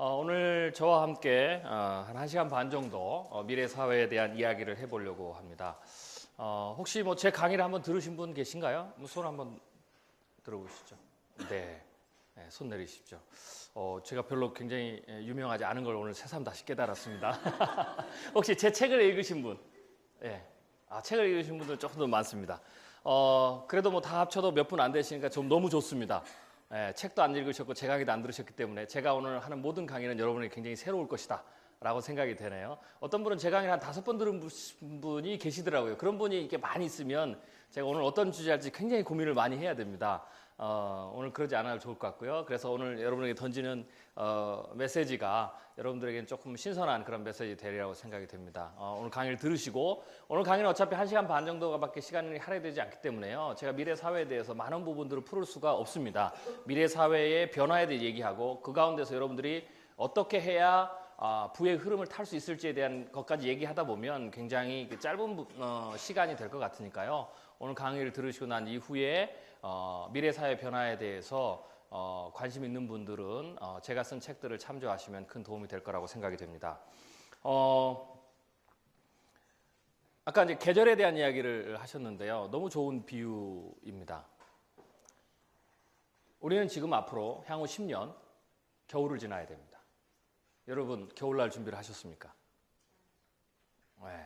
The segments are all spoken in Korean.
오늘 저와 함께 한 1시간 반 정도 미래 사회에 대한 이야기를 해보려고 합니다. 혹시 뭐 제 강의를 한번 들으신 분 계신가요? 손 한번 들어보시죠. 네, 손 내리십시오. 제가 별로 굉장히 유명하지 않은 걸 오늘 새삼 다시 깨달았습니다. 혹시 제 책을 읽으신 분? 네. 책을 읽으신 분들 조금 더 많습니다. 그래도 뭐 다 합쳐도 몇 분 안 되시니까 좀 너무 좋습니다. 책도 안 읽으셨고 제 강의도 안 들으셨기 때문에 제가 오늘 하는 모든 강의는 여러분에게 굉장히 새로울 것이다 라고 생각이 되네요. 어떤 분은 제 강의를 한 5번 들은 분이 계시더라고요. 그런 분이 이렇게 많이 있으면 제가 오늘 어떤 주제 할지 굉장히 고민을 많이 해야 됩니다. 오늘 그러지 않아도 좋을 것 같고요. 그래서 오늘 여러분에게 던지는 메시지가 여러분들에게는 조금 신선한 그런 메시지 되리라고 생각이 됩니다. 오늘 강의를 들으시고, 오늘 강의는 어차피 1시간 반 정도밖에 시간이 할애되지 않기 때문에요. 제가 미래 사회에 대해서 많은 부분들을 풀을 수가 없습니다. 미래 사회의 변화에 대해 얘기하고 그 가운데서 여러분들이 어떻게 해야 부의 흐름을 탈 수 있을지에 대한 것까지 얘기하다 보면 굉장히 짧은 시간이 될 것 같으니까요. 오늘 강의를 들으시고 난 이후에 미래 사회 변화에 대해서 관심 있는 분들은 제가 쓴 책들을 참조하시면 큰 도움이 될 거라고 생각이 됩니다. 아까 이제 계절에 대한 이야기를 하셨는데요. 너무 좋은 비유입니다. 우리는 지금 앞으로 향후 10년 겨울을 지나야 됩니다. 여러분 겨울날 준비를 하셨습니까? 네.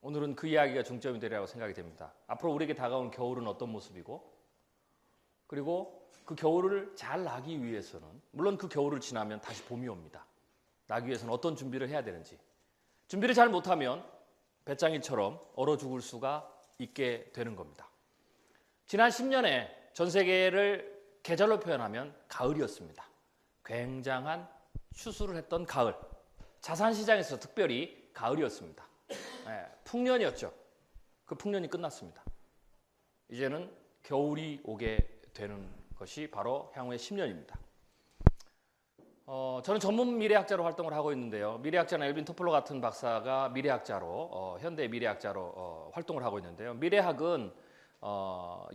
오늘은 그 이야기가 중점이 되리라고 생각이 됩니다. 앞으로 우리에게 다가온 겨울은 어떤 모습이고, 그리고 그 겨울을 잘 나기 위해서는, 물론 그 겨울을 지나면 다시 봄이 옵니다. 나기 위해서는 어떤 준비를 해야 되는지, 준비를 잘 못하면 배짱이처럼 얼어 죽을 수가 있게 되는 겁니다. 지난 10년에 전 세계를 계절로 표현하면 가을이었습니다. 굉장한 추수를 했던 가을, 자산시장에서 특별히 가을이었습니다. 풍년이었죠. 그 풍년이 끝났습니다. 이제는 겨울이 오게 되는 것이 바로 향후의 10년입니다. 저는 전문 미래학자로 활동을 하고 있는데요. 미래학자는 엘빈 토플러 같은 박사가 미래학자로, 현대 미래학자로 활동을 하고 있는데요. 미래학은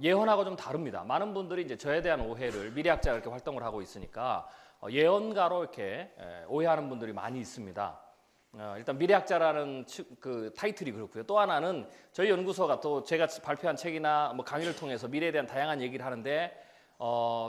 예언하고 좀 다릅니다. 많은 분들이 이제 저에 대한 오해를, 미래학자가 이렇게 활동을 하고 있으니까 예언가로 이렇게 오해하는 분들이 많이 있습니다. 일단 미래학자라는 그 타이틀이 그렇고요. 또 하나는 저희 연구소가 또 제가 발표한 책이나 뭐 강의를 통해서 미래에 대한 다양한 얘기를 하는데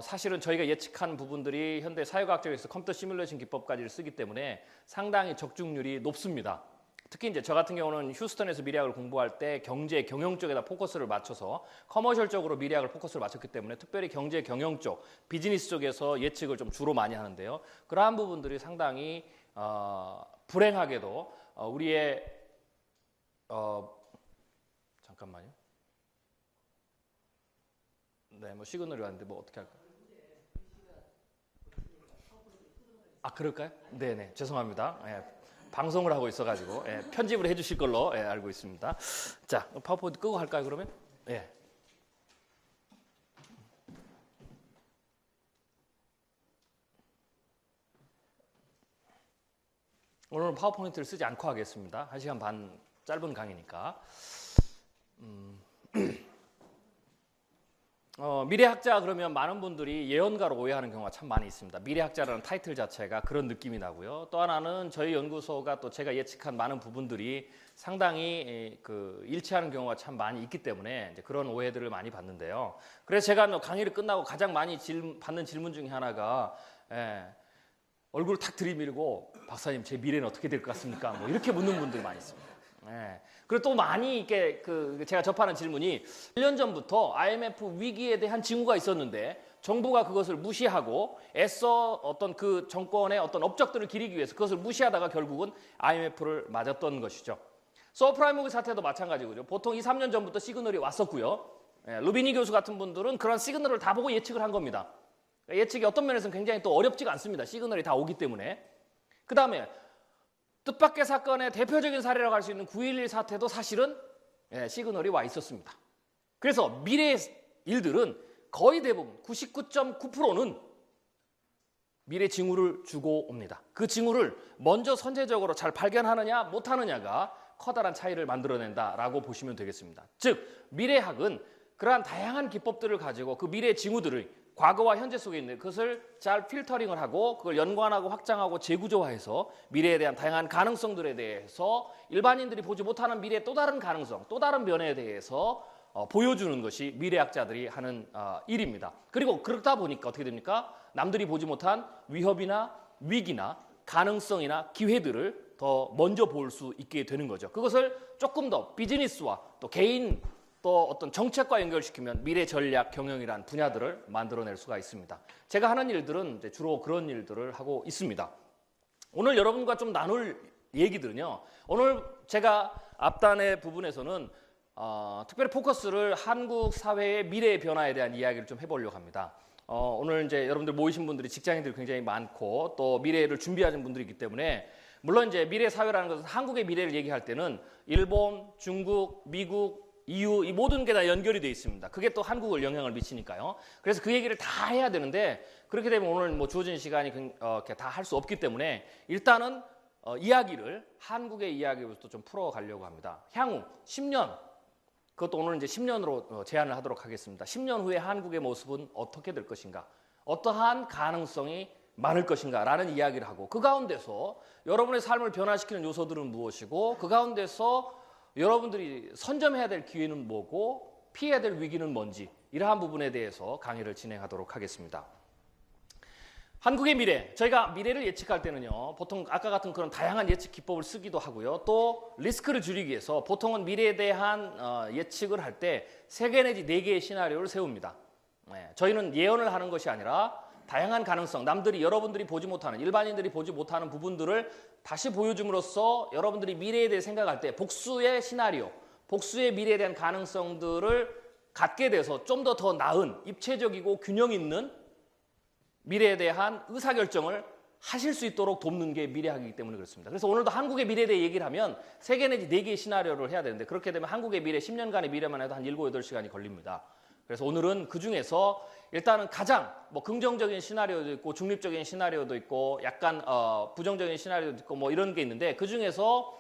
사실은 저희가 예측한 부분들이 현대 사회과학적에서 컴퓨터 시뮬레이션 기법까지를 쓰기 때문에 상당히 적중률이 높습니다. 특히 이제 저 같은 경우는 휴스턴에서 미래학을 공부할 때 경제 경영 쪽에다 포커스를 맞춰서 커머셜 쪽으로 미래학을 포커스를 맞췄기 때문에 특별히 경제 경영 쪽, 비즈니스 쪽에서 예측을 좀 주로 많이 하는데요. 그러한 부분들이 상당히 불행하게도 우리의 잠깐만요. 네, 뭐 시그널이 왔는데 뭐 어떻게 할까요? 그럴까요? 네네, 죄송합니다. 방송을 하고 있어가지고 편집을 해주실 걸로 알고 있습니다. 자, 파워포인트 끄고 할까요, 그러면? 오늘은 파워포인트를 쓰지 않고 하겠습니다. 1시간 반 짧은 강의니까. 미래학자 그러면 많은 분들이 예언가로 오해하는 경우가 참 많이 있습니다. 미래학자라는 타이틀 자체가 그런 느낌이 나고요. 또 하나는 저희 연구소가 또 제가 예측한 많은 부분들이 상당히 일치하는 경우가 참 많이 있기 때문에 이제 그런 오해들을 많이 받는데요. 그래서 제가 강의를 끝나고 가장 많이 받는 질문 중에 하나가 얼굴을 탁 들이밀고 박사님 제 미래는 어떻게 될 것 같습니까? 뭐 이렇게 묻는 분들이 많이 있습니다. 그리고 또 많이 이렇게 제가 접하는 질문이 1년 전부터 IMF 위기에 대한 징후가 있었는데 정부가 그것을 무시하고 애써 어떤 그 정권의 어떤 업적들을 기리기 위해서 그것을 무시하다가 결국은 IMF를 맞았던 것이죠. 서프라임 사태도 마찬가지고요. 보통 2, 3년 전부터 시그널이 왔었고요. 루비니 교수 같은 분들은 그런 시그널을 다 보고 예측을 한 겁니다. 예측이 어떤 면에서는 굉장히 또 어렵지가 않습니다. 시그널이 다 오기 때문에. 그 다음에 뜻밖의 사건의 대표적인 사례라고 할 수 있는 9.11 사태도 사실은 시그널이 와 있었습니다. 그래서 미래의 일들은 거의 대부분 99.9%는 미래 징후를 주고 옵니다. 그 징후를 먼저 선제적으로 잘 발견하느냐 못하느냐가 커다란 차이를 만들어낸다라고 보시면 되겠습니다. 즉 미래학은 그러한 다양한 기법들을 가지고 그 미래의 징후들을 과거와 현재 속에 있는 그것을 잘 필터링을 하고 그걸 연관하고 확장하고 재구조화해서 미래에 대한 다양한 가능성들에 대해서 일반인들이 보지 못하는 미래의 또 다른 가능성, 또 다른 면에 대해서 보여주는 것이 미래학자들이 하는 일입니다. 그리고 그러다 보니까 어떻게 됩니까? 남들이 보지 못한 위협이나 위기나 가능성이나 기회들을 더 먼저 볼 수 있게 되는 거죠. 그것을 조금 더 비즈니스와 또 개인 또 어떤 정책과 연결시키면 미래 전략 경영이라는 분야들을 만들어낼 수가 있습니다. 제가 하는 일들은 이제 주로 그런 일들을 하고 있습니다. 오늘 여러분과 좀 나눌 얘기들은요. 오늘 제가 앞단의 부분에서는 특별히 포커스를 한국 사회의 미래의 변화에 대한 이야기를 좀 해보려고 합니다. 오늘 이제 여러분들 모이신 분들이 직장인들이 굉장히 많고 또 미래를 준비하는 분들이기 때문에 물론 이제 미래 사회라는 것은 한국의 미래를 얘기할 때는 일본, 중국, 미국, EU 이 모든 게 다 연결이 돼 있습니다. 그게 또 한국을 영향을 미치니까요. 그래서 그 얘기를 다 해야 되는데 그렇게 되면 오늘 뭐 주어진 시간이 다 할 수 없기 때문에 일단은 이야기를 한국의 이야기부터 좀 풀어가려고 합니다. 향후 10년 그것도 오늘 이제 10년으로 제안을 하도록 하겠습니다. 10년 후에 한국의 모습은 어떻게 될 것인가? 어떠한 가능성이 많을 것인가라는 이야기를 하고 그 가운데서 여러분의 삶을 변화시키는 요소들은 무엇이고 그 가운데서 여러분들이 선점해야 될 기회는 뭐고 피해야 될 위기는 뭔지 이러한 부분에 대해서 강의를 진행하도록 하겠습니다. 한국의 미래, 저희가 미래를 예측할 때는요. 보통 아까 같은 그런 다양한 예측 기법을 쓰기도 하고요. 또 리스크를 줄이기 위해서 보통은 미래에 대한 예측을 할 때 3개 내지 4개의 시나리오를 세웁니다. 저희는 예언을 하는 것이 아니라 다양한 가능성, 남들이 여러분들이 보지 못하는 일반인들이 보지 못하는 부분들을 다시 보여줌으로써 여러분들이 미래에 대해 생각할 때 복수의 시나리오, 복수의 미래에 대한 가능성들을 갖게 돼서 좀 더 나은 입체적이고 균형 있는 미래에 대한 의사결정을 하실 수 있도록 돕는 게 미래학이기 때문에 그렇습니다. 그래서 오늘도 한국의 미래에 대해 얘기를 하면 3개 내지 4개의 시나리오를 해야 되는데 그렇게 되면 한국의 미래 10년간의 미래만 해도 한 7, 8시간이 걸립니다. 그래서 오늘은 그중에서 일단은 가장 뭐 긍정적인 시나리오도 있고 중립적인 시나리오도 있고 약간 부정적인 시나리오도 있고 뭐 이런 게 있는데 그중에서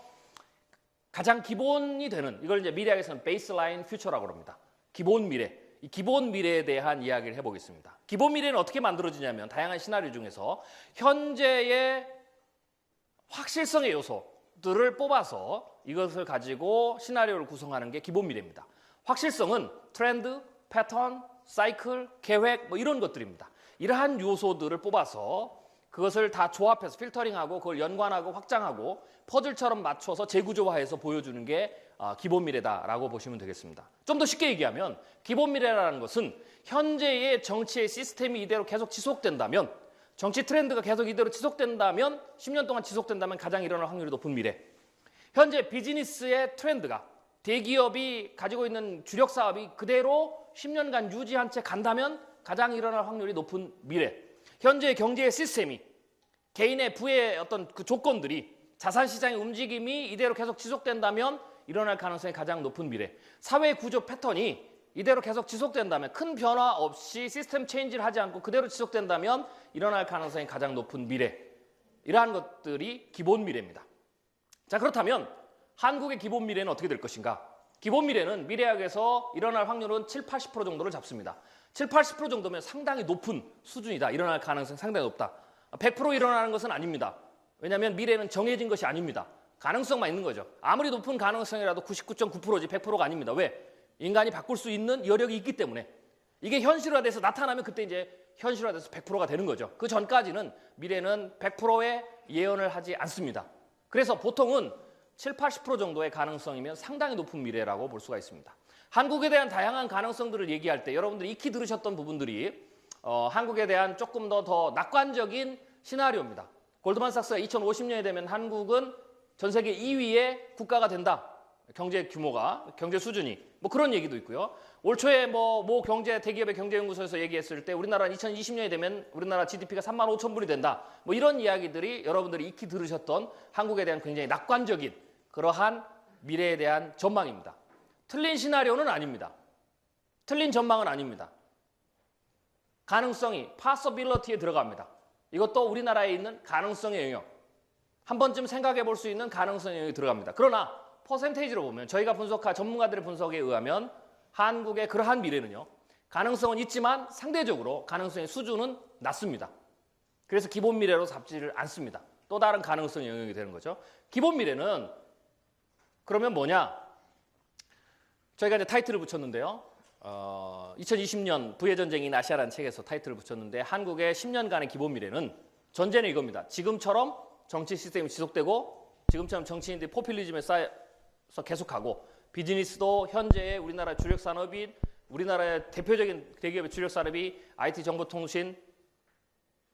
가장 기본이 되는 이걸 이제 미래학에서는 베이스라인 퓨처라고 합니다. 기본 미래. 이 기본 미래에 대한 이야기를 해보겠습니다. 기본 미래는 어떻게 만들어지냐면 다양한 시나리오 중에서 현재의 확실성의 요소들을 뽑아서 이것을 가지고 시나리오를 구성하는 게 기본 미래입니다. 확실성은 트렌드, 패턴, 사이클, 계획 뭐 이런 것들입니다. 이러한 요소들을 뽑아서 그것을 다 조합해서 필터링하고 그걸 연관하고 확장하고 퍼즐처럼 맞춰서 재구조화해서 보여주는 게 기본 미래다라고 보시면 되겠습니다. 좀 더 쉽게 얘기하면 기본 미래라는 것은 현재의 정치의 시스템이 이대로 계속 지속된다면 정치 트렌드가 계속 이대로 지속된다면 10년 동안 지속된다면 가장 일어날 확률이 높은 미래. 현재 비즈니스의 트렌드가 대기업이 가지고 있는 주력 사업이 그대로 10년간 유지한 채 간다면 가장 일어날 확률이 높은 미래. 현재 경제의 시스템이 개인의 부의 어떤 그 조건들이 자산시장의 움직임이 이대로 계속 지속된다면 일어날 가능성이 가장 높은 미래. 사회 구조 패턴이 이대로 계속 지속된다면 큰 변화 없이 시스템 체인지를 하지 않고 그대로 지속된다면 일어날 가능성이 가장 높은 미래. 이러한 것들이 기본 미래입니다. 자, 그렇다면 한국의 기본 미래는 어떻게 될 것인가? 기본 미래는 미래학에서 일어날 확률은 7, 80% 정도를 잡습니다. 7, 80% 정도면 상당히 높은 수준이다. 일어날 가능성이 상당히 높다. 100% 일어나는 것은 아닙니다. 왜냐하면 미래는 정해진 것이 아닙니다. 가능성만 있는 거죠. 아무리 높은 가능성이라도 99.9%지 100%가 아닙니다. 왜? 인간이 바꿀 수 있는 여력이 있기 때문에. 이게 현실화돼서 나타나면 그때 이제 현실화돼서 100%가 되는 거죠. 그 전까지는 미래는 100%의 예언을 하지 않습니다. 그래서 보통은 7, 80% 정도의 가능성이면 상당히 높은 미래라고 볼 수가 있습니다. 한국에 대한 다양한 가능성들을 얘기할 때 여러분들이 익히 들으셨던 부분들이 한국에 대한 조금 더 낙관적인 시나리오입니다. 골드만삭스가 2050년이 되면 한국은 전 세계 2위의 국가가 된다. 경제 규모가, 경제 수준이. 뭐 그런 얘기도 있고요. 올 초에 모 경제 대기업의 경제연구소에서 얘기했을 때 우리나라는 2020년이 되면 우리나라 GDP가 3만 5천 불이 된다. 뭐 이런 이야기들이 여러분들이 익히 들으셨던 한국에 대한 굉장히 낙관적인 그러한 미래에 대한 전망입니다. 틀린 시나리오는 아닙니다. 틀린 전망은 아닙니다. 가능성이 possibility에 들어갑니다. 이것도 우리나라에 있는 가능성의 영역. 한 번쯤 생각해 볼 수 있는 가능성의 영역이 들어갑니다. 그러나 퍼센테이지로 보면 저희가 전문가들의 분석에 의하면 한국의 그러한 미래는요. 가능성은 있지만 상대적으로 가능성의 수준은 낮습니다. 그래서 기본 미래로 잡지를 않습니다. 또 다른 가능성 영역이 되는 거죠. 기본 미래는 그러면 뭐냐? 저희가 이제 타이틀을 붙였는데요. 2020년 부의 전쟁인 아시아라는 책에서 타이틀을 붙였는데 한국의 10년간의 기본 미래는 전제는 이겁니다. 지금처럼 정치 시스템이 지속되고 지금처럼 정치인들이 포퓰리즘에 쌓여서 계속하고 비즈니스도 현재의 우리나라 주력 산업인 우리나라의 대표적인 대기업의 주력 산업이 IT 정보통신,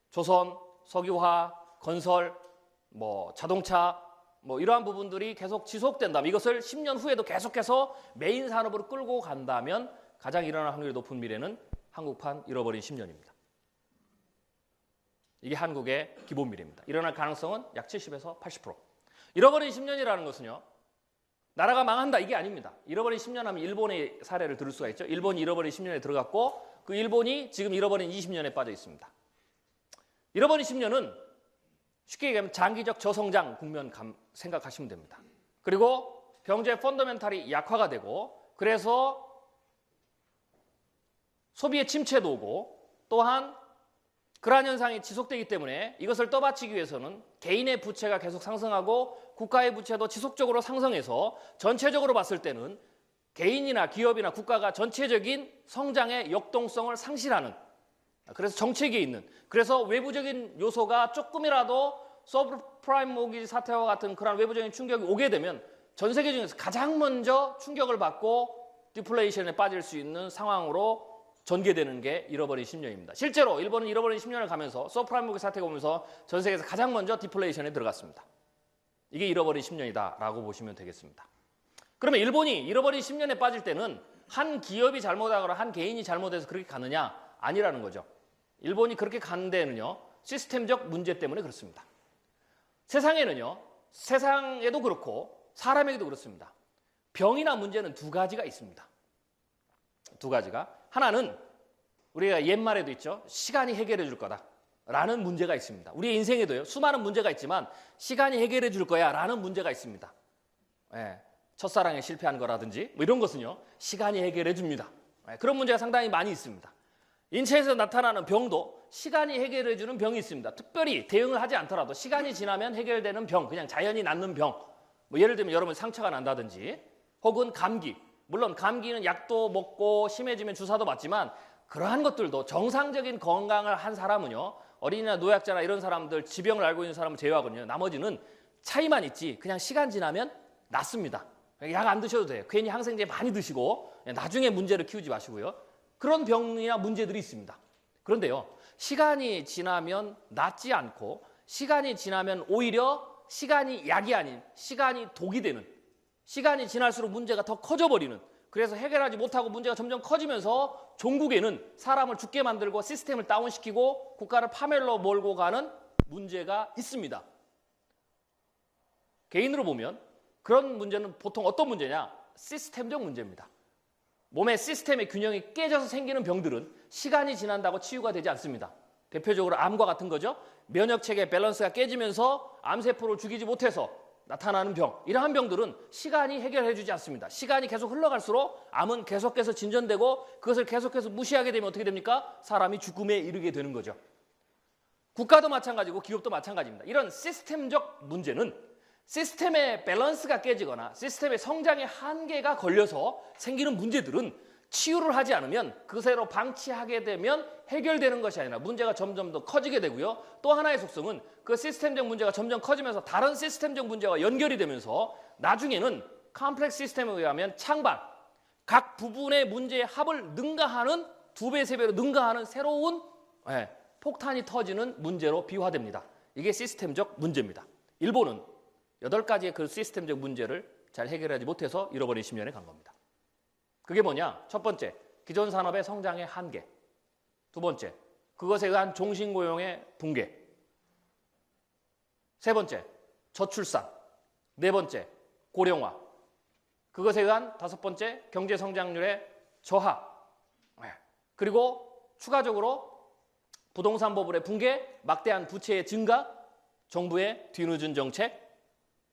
조선, 석유화, 건설, 자동차 이러한 부분들이 계속 지속된다면 이것을 10년 후에도 계속해서 메인 산업으로 끌고 간다면 가장 일어날 확률이 높은 미래는 한국판 잃어버린 10년입니다. 이게 한국의 기본 미래입니다. 일어날 가능성은 약 70에서 80%. 잃어버린 10년이라는 것은요. 나라가 망한다 이게 아닙니다. 잃어버린 10년 하면 일본의 사례를 들을 수가 있죠. 일본이 잃어버린 10년에 들어갔고 그 일본이 지금 잃어버린 20년에 빠져 있습니다. 잃어버린 10년은 쉽게 얘기하면 장기적 저성장 국면 생각하시면 됩니다. 그리고 경제 펀더멘탈이 약화가 되고 그래서 소비의 침체도 오고 또한 그러한 현상이 지속되기 때문에 이것을 떠받치기 위해서는 개인의 부채가 계속 상승하고 국가의 부채도 지속적으로 상승해서 전체적으로 봤을 때는 개인이나 기업이나 국가가 전체적인 성장의 역동성을 상실하는 그래서 정책에 있는 그래서 외부적인 요소가 조금이라도 서브프라임 모기지 사태와 같은 그런 외부적인 충격이 오게 되면 전 세계 중에서 가장 먼저 충격을 받고 디플레이션에 빠질 수 있는 상황으로 전개되는 게 잃어버린 10년입니다. 실제로 일본은 잃어버린 10년을 가면서 서브프라임 모기지 사태가 오면서 전 세계에서 가장 먼저 디플레이션에 들어갔습니다. 이게 잃어버린 10년이다라고 보시면 되겠습니다. 그러면 일본이 잃어버린 10년에 빠질 때는 한 기업이 잘못하거나 한 개인이 잘못해서 그렇게 가느냐? 아니라는 거죠. 일본이 그렇게 간 데는요. 시스템적 문제 때문에 그렇습니다. 세상에도 그렇고 사람에게도 그렇습니다. 병이나 문제는 두 가지가 있습니다. 두 가지가. 하나는 우리가 옛말에도 있죠. 시간이 해결해 줄 거다라는 문제가 있습니다. 우리의 인생에도요. 수많은 문제가 있지만 시간이 해결해 줄 거야 라는 문제가 있습니다. 첫사랑에 실패한 거라든지 이런 것은요. 시간이 해결해 줍니다. 그런 문제가 상당히 많이 있습니다. 인체에서 나타나는 병도 시간이 해결해 주는 병이 있습니다. 특별히 대응을 하지 않더라도 시간이 지나면 해결되는 병, 그냥 자연히 낫는 병. 예를 들면 여러분 상처가 난다든지 혹은 감기. 물론 감기는 약도 먹고 심해지면 주사도 맞지만 그러한 것들도 정상적인 건강을 한 사람은요. 어린이나 노약자나 이런 사람들 지병을 알고 있는 사람은 제외하거든요. 나머지는 차이만 있지 그냥 시간 지나면 낫습니다. 약 안 드셔도 돼요. 괜히 항생제 많이 드시고 나중에 문제를 키우지 마시고요. 그런 병이나 문제들이 있습니다. 그런데요. 시간이 지나면 낫지 않고 시간이 지나면 오히려 시간이 약이 아닌 시간이 독이 되는 시간이 지날수록 문제가 더 커져버리는 그래서 해결하지 못하고 문제가 점점 커지면서 종국에는 사람을 죽게 만들고 시스템을 다운시키고 국가를 파멸로 몰고 가는 문제가 있습니다. 개인으로 보면 그런 문제는 보통 어떤 문제냐? 시스템적 문제입니다. 몸의 시스템의 균형이 깨져서 생기는 병들은 시간이 지난다고 치유가 되지 않습니다. 대표적으로 암과 같은 거죠. 면역체계 밸런스가 깨지면서 암세포를 죽이지 못해서 나타나는 병. 이러한 병들은 시간이 해결해 주지 않습니다. 시간이 계속 흘러갈수록 암은 계속해서 진전되고 그것을 계속해서 무시하게 되면 어떻게 됩니까? 사람이 죽음에 이르게 되는 거죠. 국가도 마찬가지고 기업도 마찬가지입니다. 이런 시스템적 문제는 시스템의 밸런스가 깨지거나 시스템의 성장의 한계가 걸려서 생기는 문제들은 치유를 하지 않으면 그새로 방치하게 되면 해결되는 것이 아니라 문제가 점점 더 커지게 되고요. 또 하나의 속성은 그 시스템적 문제가 점점 커지면서 다른 시스템적 문제와 연결이 되면서 나중에는 컴플렉스 시스템에 의하면 창반, 각 부분의 문제의 합을 능가하는 2배, 3배로 능가하는 새로운 폭탄이 터지는 문제로 비화됩니다. 이게 시스템적 문제입니다. 일본은 8가지의 그 시스템적 문제를 잘 해결하지 못해서 잃어버린 10년에 간 겁니다. 그게 뭐냐? 첫 번째, 기존 산업의 성장의 한계. 두 번째, 그것에 의한 종신고용의 붕괴. 세 번째, 저출산. 네 번째, 고령화. 그것에 의한 다섯 번째, 경제 성장률의 저하. 그리고 추가적으로 부동산 버블의 붕괴, 막대한 부채의 증가, 정부의 뒤늦은 정책,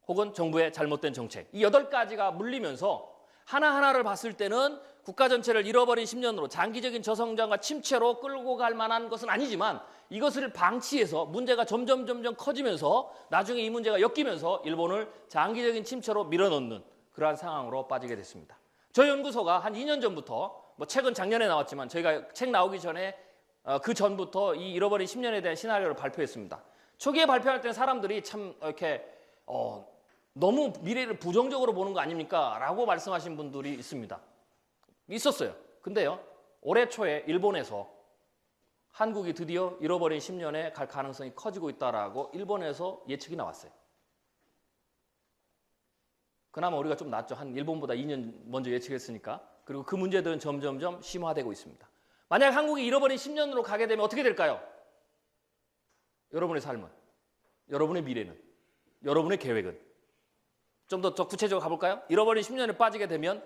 혹은 정부의 잘못된 정책. 이 8가지가 물리면서 하나하나를 봤을 때는 국가 전체를 잃어버린 10년으로 장기적인 저성장과 침체로 끌고 갈 만한 것은 아니지만 이것을 방치해서 문제가 점점 커지면서 나중에 이 문제가 엮이면서 일본을 장기적인 침체로 밀어넣는 그러한 상황으로 빠지게 됐습니다. 저희 연구소가 한 2년 전부터 책은 작년에 나왔지만 저희가 책 나오기 전에 그 전부터 이 잃어버린 10년에 대한 시나리오를 발표했습니다. 초기에 발표할 때는 사람들이 참 이렇게 너무 미래를 부정적으로 보는 거 아닙니까? 라고 말씀하신 분들이 있었어요. 근데요, 올해 초에 일본에서 한국이 드디어 잃어버린 10년에 갈 가능성이 커지고 있다라고 일본에서 예측이 나왔어요. 그나마 우리가 좀 낫죠. 한 일본보다 2년 먼저 예측했으니까. 그리고 그 문제들은 점점점 심화되고 있습니다. 만약 한국이 잃어버린 10년으로 가게 되면 어떻게 될까요? 여러분의 삶은, 여러분의 미래는, 여러분의 계획은. 좀 더 구체적으로 가볼까요? 잃어버린 10년에 빠지게 되면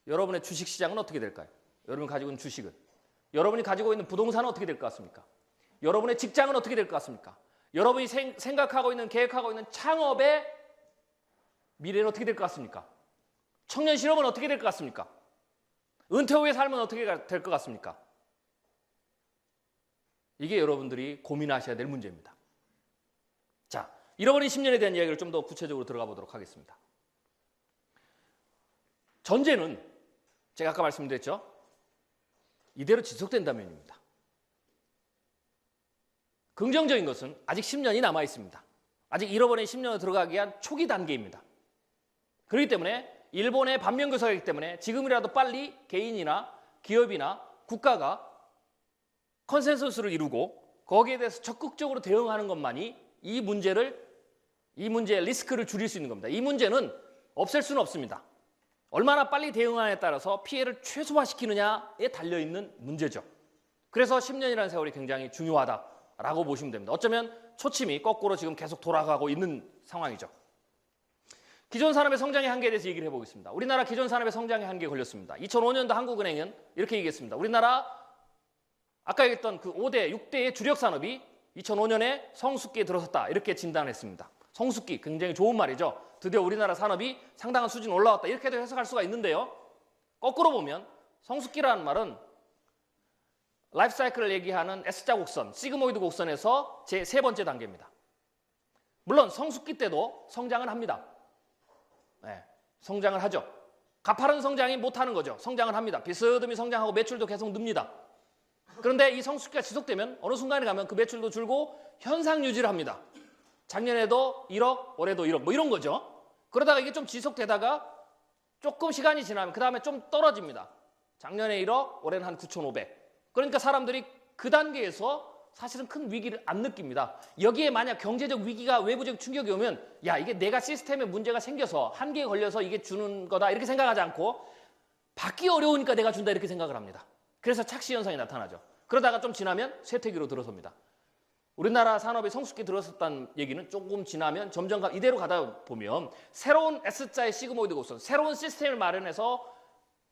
여러분의 주식시장은 어떻게 될까요? 여러분이 가지고 있는 주식은. 여러분이 가지고 있는 부동산은 어떻게 될 것 같습니까? 여러분의 직장은 어떻게 될 것 같습니까? 여러분이 생각하고 있는, 계획하고 있는 창업의 미래는 어떻게 될 것 같습니까? 청년 실업은 어떻게 될 것 같습니까? 은퇴 후의 삶은 어떻게 될 것 같습니까? 이게 여러분들이 고민하셔야 될 문제입니다. 자, 잃어버린 10년에 대한 이야기를 좀 더 구체적으로 들어가 보도록 하겠습니다. 전제는 제가 아까 말씀드렸죠. 이대로 지속된다면입니다. 긍정적인 것은 아직 10년이 남아 있습니다. 아직 잃어버린 10년으로 들어가기 위한 초기 단계입니다. 그렇기 때문에 일본의 반면교사이기 때문에 지금이라도 빨리 개인이나 기업이나 국가가 컨센서스를 이루고 거기에 대해서 적극적으로 대응하는 것만이 이 문제의 리스크를 줄일 수 있는 겁니다. 이 문제는 없앨 수는 없습니다. 얼마나 빨리 대응하느냐에 따라서 피해를 최소화시키느냐에 달려있는 문제죠. 그래서 10년이라는 세월이 굉장히 중요하다라고 보시면 됩니다. 어쩌면 초침이 거꾸로 지금 계속 돌아가고 있는 상황이죠. 기존 산업의 성장의 한계에 대해서 얘기를 해보겠습니다. 우리나라 기존 산업의 성장의 한계에 걸렸습니다. 2005년도 한국은행은 이렇게 얘기했습니다. 우리나라 아까 얘기했던 그 5대, 6대의 주력 산업이 2005년에 성숙기에 들어섰다 이렇게 진단했습니다. 성숙기 굉장히 좋은 말이죠. 드디어 우리나라 산업이 상당한 수준 올라왔다 이렇게도 해석할 수가 있는데요. 거꾸로 보면 성숙기라는 말은 라이프 사이클을 얘기하는 S자 곡선, 시그모이드 곡선에서 제 세 번째 단계입니다. 물론 성숙기 때도 성장은 합니다. 네, 성장을 하죠. 가파른 성장이 못하는 거죠. 성장을 합니다. 비스듬히 성장하고 매출도 계속 늡니다. 그런데 이 성숙기가 지속되면 어느 순간에 가면 그 매출도 줄고 현상 유지를 합니다. 작년에도 1억, 올해도 1억 뭐 이런 거죠. 그러다가 이게 좀 지속되다가 조금 시간이 지나면 그 다음에 좀 떨어집니다. 작년에 1억, 올해는 한 9,500. 그러니까 사람들이 그 단계에서 사실은 큰 위기를 안 느낍니다. 여기에 만약 경제적 위기가 외부적 충격이 오면 야 이게 내가 시스템에 문제가 생겨서 한계에 걸려서 이게 주는 거다 이렇게 생각하지 않고 받기 어려우니까 내가 준다 이렇게 생각을 합니다. 그래서 착시 현상이 나타나죠. 그러다가 좀 지나면 쇠퇴기로 들어섭니다. 우리나라 산업이 성숙기 들어섰다는 얘기는 조금 지나면 점점 이대로 가다 보면 새로운 S자의 시그모이드 곡선, 새로운 시스템을 마련해서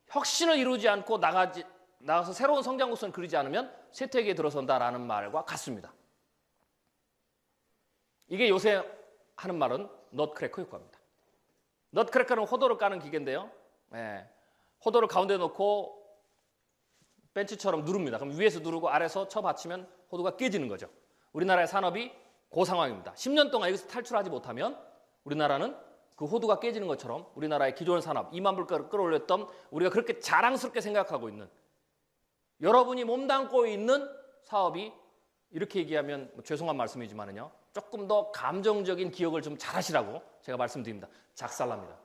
혁신을 이루지 않고 나가서 새로운 성장 곡선을 그리지 않으면 쇠퇴기에 들어선다라는 말과 같습니다. 이게 요새 하는 말은 넛크래커 효과입니다. 넛크래커는 호도를 까는 기계인데요. 네. 호도를 가운데 놓고 벤치처럼 누릅니다. 그럼 위에서 누르고 아래서 쳐받치면 호도가 깨지는 거죠. 우리나라의 산업이 그 상황입니다. 10년 동안 여기서 탈출하지 못하면 우리나라는 그 호두가 깨지는 것처럼 우리나라의 기존 산업 2만 불가를 끌어올렸던 우리가 그렇게 자랑스럽게 생각하고 있는 여러분이 몸담고 있는 사업이 이렇게 얘기하면 죄송한 말씀이지만요. 조금 더 감정적인 기억을 좀 잘하시라고 제가 말씀드립니다. 작살납니다.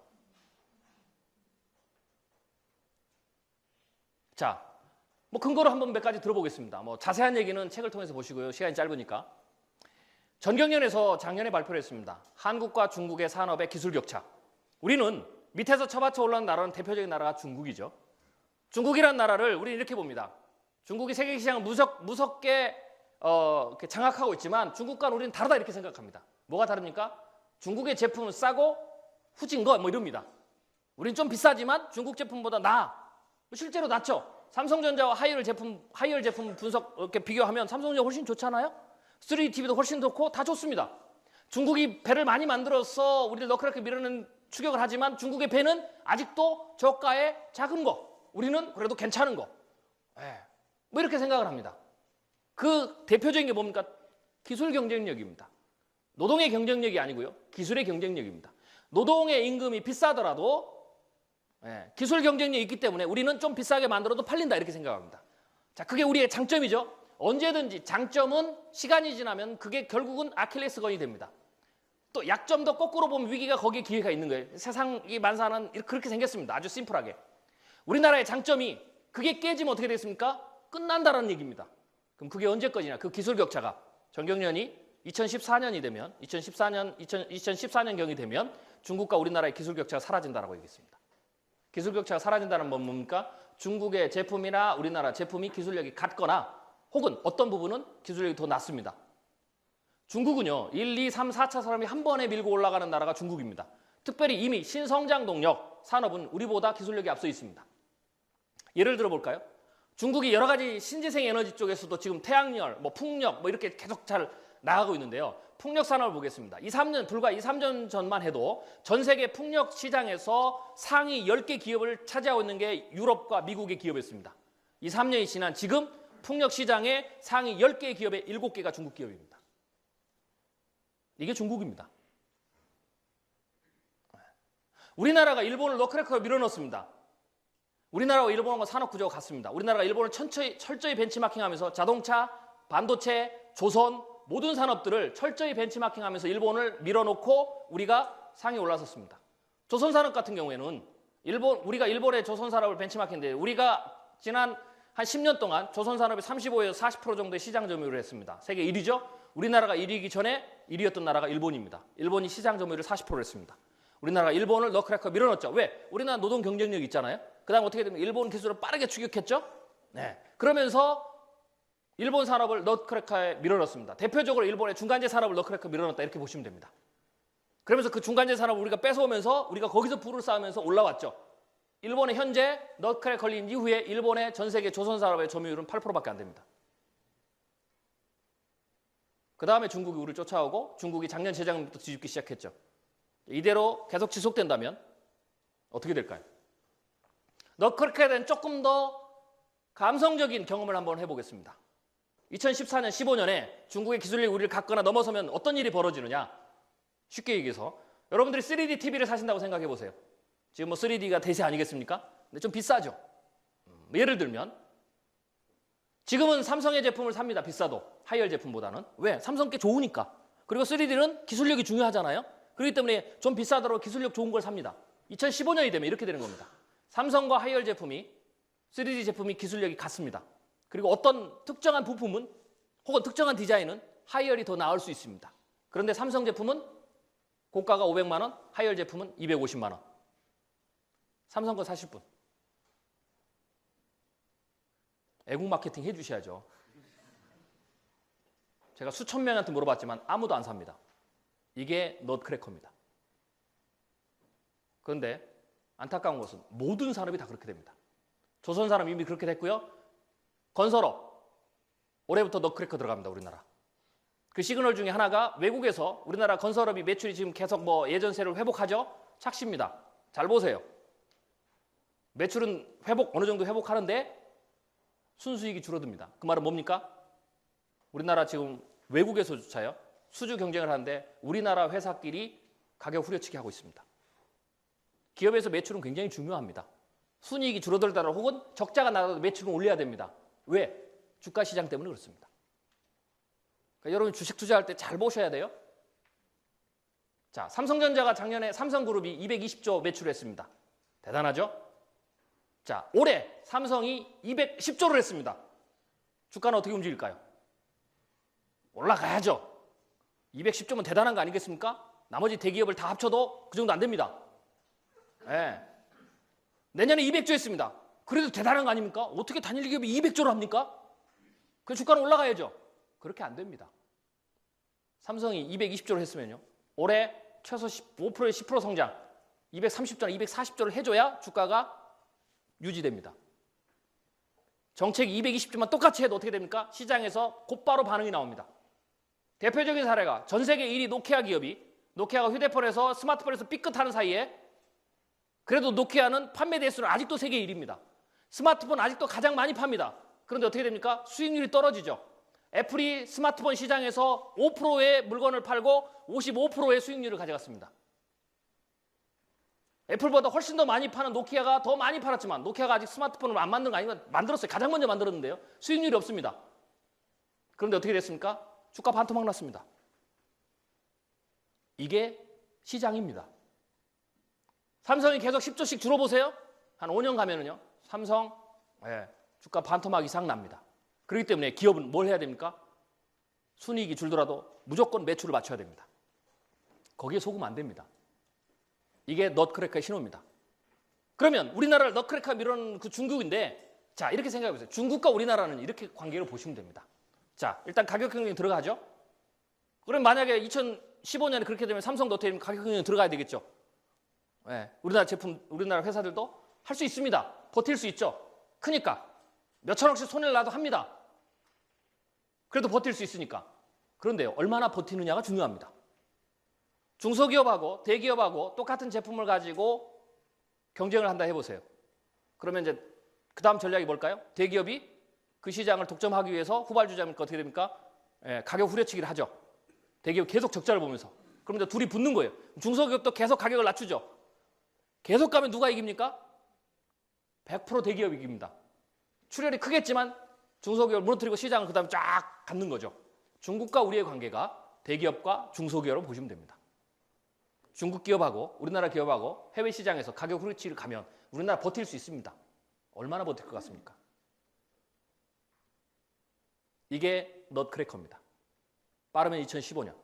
자, 뭐 근거로 한번 몇 가지 들어보겠습니다. 뭐 자세한 얘기는 책을 통해서 보시고요. 시간이 짧으니까. 전경련에서 작년에 발표를 했습니다. 한국과 중국의 산업의 기술 격차. 우리는 밑에서 쳐받쳐 올라오는 나라는 대표적인 나라가 중국이죠. 중국이라는 나라를 우리는 이렇게 봅니다. 중국이 세계 시장을 무섭게 이렇게 장악하고 있지만 중국과는 우리는 다르다 이렇게 생각합니다. 뭐가 다릅니까? 중국의 제품은 싸고 후진 거 뭐 이럽니다. 우리는 좀 비싸지만 중국 제품보다 나아. 실제로 낫죠. 삼성전자와 하이얼 제품 분석 이렇게 비교하면 삼성전자 훨씬 좋잖아요. 3D TV도 훨씬 좋고 다 좋습니다. 중국이 배를 많이 만들어서 우리를 너그럽게 밀어낸 추격을 하지만 중국의 배는 아직도 저가의 작은 거, 우리는 그래도 괜찮은 거. 뭐 이렇게 생각을 합니다. 그 대표적인 게 뭡니까? 기술 경쟁력입니다. 노동의 경쟁력이 아니고요. 기술의 경쟁력입니다. 노동의 임금이 비싸더라도 기술 경쟁력이 있기 때문에 우리는 좀 비싸게 만들어도 팔린다 이렇게 생각합니다. 자, 그게 우리의 장점이죠. 언제든지 장점은 시간이 지나면 그게 결국은 아킬레스건이 됩니다. 또 약점도 거꾸로 보면 위기가 거기에 기회가 있는 거예요. 세상이 만사는 그렇게 생겼습니다. 아주 심플하게. 우리나라의 장점이 그게 깨지면 어떻게 되겠습니까? 끝난다라는 얘기입니다. 그럼 그게 언제까지냐? 그 기술 격차가 전경련이 2014년이 되면 2014년경이 되면 중국과 우리나라의 기술 격차가 사라진다라고 얘기했습니다. 기술 격차가 사라진다는 건 뭡니까? 중국의 제품이나 우리나라 제품이 기술력이 같거나 혹은 어떤 부분은 기술력이 더 낮습니다. 중국은요. 1, 2, 3, 4차 산업이 한 번에 밀고 올라가는 나라가 중국입니다. 특별히 이미 신성장 동력 산업은 우리보다 기술력이 앞서 있습니다. 예를 들어 볼까요? 중국이 여러 가지 신재생 에너지 쪽에서도 지금 태양열, 풍력 이렇게 계속 잘 나가고 있는데요. 풍력 산업을 보겠습니다. 불과 2, 3년 전만 해도 전 세계 풍력 시장에서 상위 10개 기업을 차지하고 있는 게 유럽과 미국의 기업이었습니다. 2, 3년이 지난 지금 풍력 시장의 상위 10개 기업의 7개가 중국 기업입니다. 이게 중국입니다. 우리나라가 일본을 너크래커에 밀어넣습니다. 우리나라와 일본과 산업 구조가 같습니다. 우리나라가 일본을 철저히 벤치마킹하면서 자동차, 반도체, 조선 모든 산업들을 철저히 벤치마킹하면서 일본을 밀어놓고 우리가 상위에 올라섰습니다. 조선 산업 같은 경우에는 우리가 일본의 조선 산업을 벤치마킹인데 우리가 지난 한 10년 동안 조선 산업의 35에서 40% 정도의 시장 점유율을 했습니다. 세계 1위죠. 우리나라가 1위이기 전에 1위였던 나라가 일본입니다. 일본이 시장 점유율을 40%를 했습니다. 우리나라가 일본을 너크래커 밀어넣었죠. 왜? 우리나라 노동 경쟁력이 있잖아요. 그 다음 어떻게 되면 일본 기술을 빠르게 추격했죠. 그러면서 일본 산업을 너크래커에 밀어넣습니다. 대표적으로 일본의 중간재 산업을 너크래커에 밀어넣었다 이렇게 보시면 됩니다. 그러면서 그 중간재 산업을 우리가 뺏어오면서 우리가 거기서 부를 쌓으면서 올라왔죠. 일본의 현재 너크래커 걸린 이후에 일본의 전 세계 조선 산업의 점유율은 8%밖에 안 됩니다. 그 다음에 중국이 우리를 쫓아오고 중국이 작년 재작년부터 뒤집기 시작했죠. 이대로 계속 지속된다면 어떻게 될까요? 너크래커에 대한 조금 더 감성적인 경험을 한번 해보겠습니다. 2014년, 15년에 중국의 기술력이 우리를 갖거나 넘어서면 어떤 일이 벌어지느냐? 쉽게 얘기해서 여러분들이 3D TV를 사신다고 생각해 보세요. 지금 3D가 대세 아니겠습니까? 근데 좀 비싸죠. 예를 들면 지금은 삼성의 제품을 삽니다. 비싸도 하이얼 제품보다는. 왜? 삼성 게 좋으니까. 그리고 3D는 기술력이 중요하잖아요. 그렇기 때문에 좀 비싸더라도 기술력 좋은 걸 삽니다. 2015년이 되면 이렇게 되는 겁니다. 삼성과 하이얼 제품이 3D 제품이 기술력이 같습니다. 그리고 어떤 특정한 부품은 혹은 특정한 디자인은 하이얼이 더 나을 수 있습니다. 그런데 삼성 제품은 고가가 500만 원, 하이얼 제품은 250만 원. 삼성 거 사실 분. 애국 마케팅 해주셔야죠. 제가 수천 명한테 물어봤지만 아무도 안 삽니다. 이게 넛크래커입니다. 그런데 안타까운 것은 모든 산업이 다 그렇게 됩니다. 조선 산업 이미 그렇게 됐고요. 건설업 올해부터 넛크래커 들어갑니다. 우리나라. 그 시그널 중에 하나가 외국에서 우리나라 건설업이 매출이 지금 계속 예전세를 회복하죠. 착시입니다. 잘 보세요. 매출은 어느 정도 회복하는데 순수익이 줄어듭니다. 그 말은 뭡니까? 우리나라 지금 외국에서조차요. 수주 경쟁을 하는데 우리나라 회사끼리 가격 후려치기 하고 있습니다. 기업에서 매출은 굉장히 중요합니다. 순이익이 줄어들더라도 혹은 적자가 나더라도 매출은 올려야 됩니다. 왜? 주가 시장 때문에 그렇습니다. 그러니까 여러분 주식 투자할 때 잘 보셔야 돼요. 자, 삼성전자가 작년에 삼성그룹이 220조 매출했습니다. 대단하죠? 자, 올해 삼성이 210조를 했습니다. 주가는 어떻게 움직일까요? 올라가야죠. 210조면 대단한 거 아니겠습니까? 나머지 대기업을 다 합쳐도 그 정도 안 됩니다. 내년에 200조 했습니다. 그래도 대단한 거 아닙니까? 어떻게 단일 기업이 200조를 합니까? 그 주가는 올라가야죠. 그렇게 안 됩니다. 삼성이 220조를 했으면요. 올해 최소 5%에 10% 성장, 230조나 240조를 해줘야 주가가 유지됩니다. 정책이 220조만 똑같이 해도 어떻게 됩니까? 시장에서 곧바로 반응이 나옵니다. 대표적인 사례가 전 세계 1위 노키아 기업이 노키아가 휴대폰에서 스마트폰에서 삐끗하는 사이에 그래도 노키아는 판매 대수는 아직도 세계 1위입니다. 스마트폰 아직도 가장 많이 팝니다. 그런데 어떻게 됩니까? 수익률이 떨어지죠. 애플이 스마트폰 시장에서 5%의 물건을 팔고 55%의 수익률을 가져갔습니다. 애플보다 훨씬 더 많이 파는 노키아가 더 많이 팔았지만 노키아가 아직 스마트폰을 안 만든 거 아니면 만들었어요. 가장 먼저 만들었는데요. 수익률이 없습니다. 그런데 어떻게 됐습니까? 주가 반토막 났습니다. 이게 시장입니다. 삼성이 계속 10조씩 줄어보세요. 한 5년 가면은요. 삼성 주가 반토막 이상 납니다. 그렇기 때문에 기업은 뭘 해야 됩니까? 순이익이 줄더라도 무조건 매출을 맞춰야 됩니다. 거기에 속으면 안 됩니다. 이게 넛크래커의 신호입니다. 그러면 우리나라를 넛크래커가 밀어넣은 그 중국인데 자 이렇게 생각해 보세요. 중국과 우리나라는 이렇게 관계를 보시면 됩니다. 자 일단 가격 경쟁이 들어가죠. 그럼 만약에 2015년에 그렇게 되면 삼성도 어떻게 되면 가격 경쟁이 들어가야 되겠죠. 우리나라 제품, 우리나라 회사들도 할 수 있습니다. 버틸 수 있죠. 크니까 몇천억씩 손해를 나도 합니다. 그래도 버틸 수 있으니까. 그런데요, 얼마나 버티느냐가 중요합니다. 중소기업하고 대기업하고 똑같은 제품을 가지고 경쟁을 한다 해보세요. 그러면 이제 그 다음 전략이 뭘까요? 대기업이 그 시장을 독점하기 위해서 후발주자니까 어떻게 됩니까? 가격 후려치기를 하죠. 대기업 계속 적자를 보면서. 그럼 이제 둘이 붙는 거예요. 중소기업도 계속 가격을 낮추죠. 계속 가면 누가 이깁니까? 100% 대기업이 이깁니다. 출혈이 크겠지만 중소기업을 무너뜨리고 시장을 그 다음에 쫙 갖는 거죠. 중국과 우리의 관계가 대기업과 중소기업으로 보시면 됩니다. 중국 기업하고 우리나라 기업하고 해외 시장에서 가격 후려치기를 가면 우리나라 버틸 수 있습니다. 얼마나 버틸 것 같습니까? 이게 넛크래커입니다. 빠르면 2015년.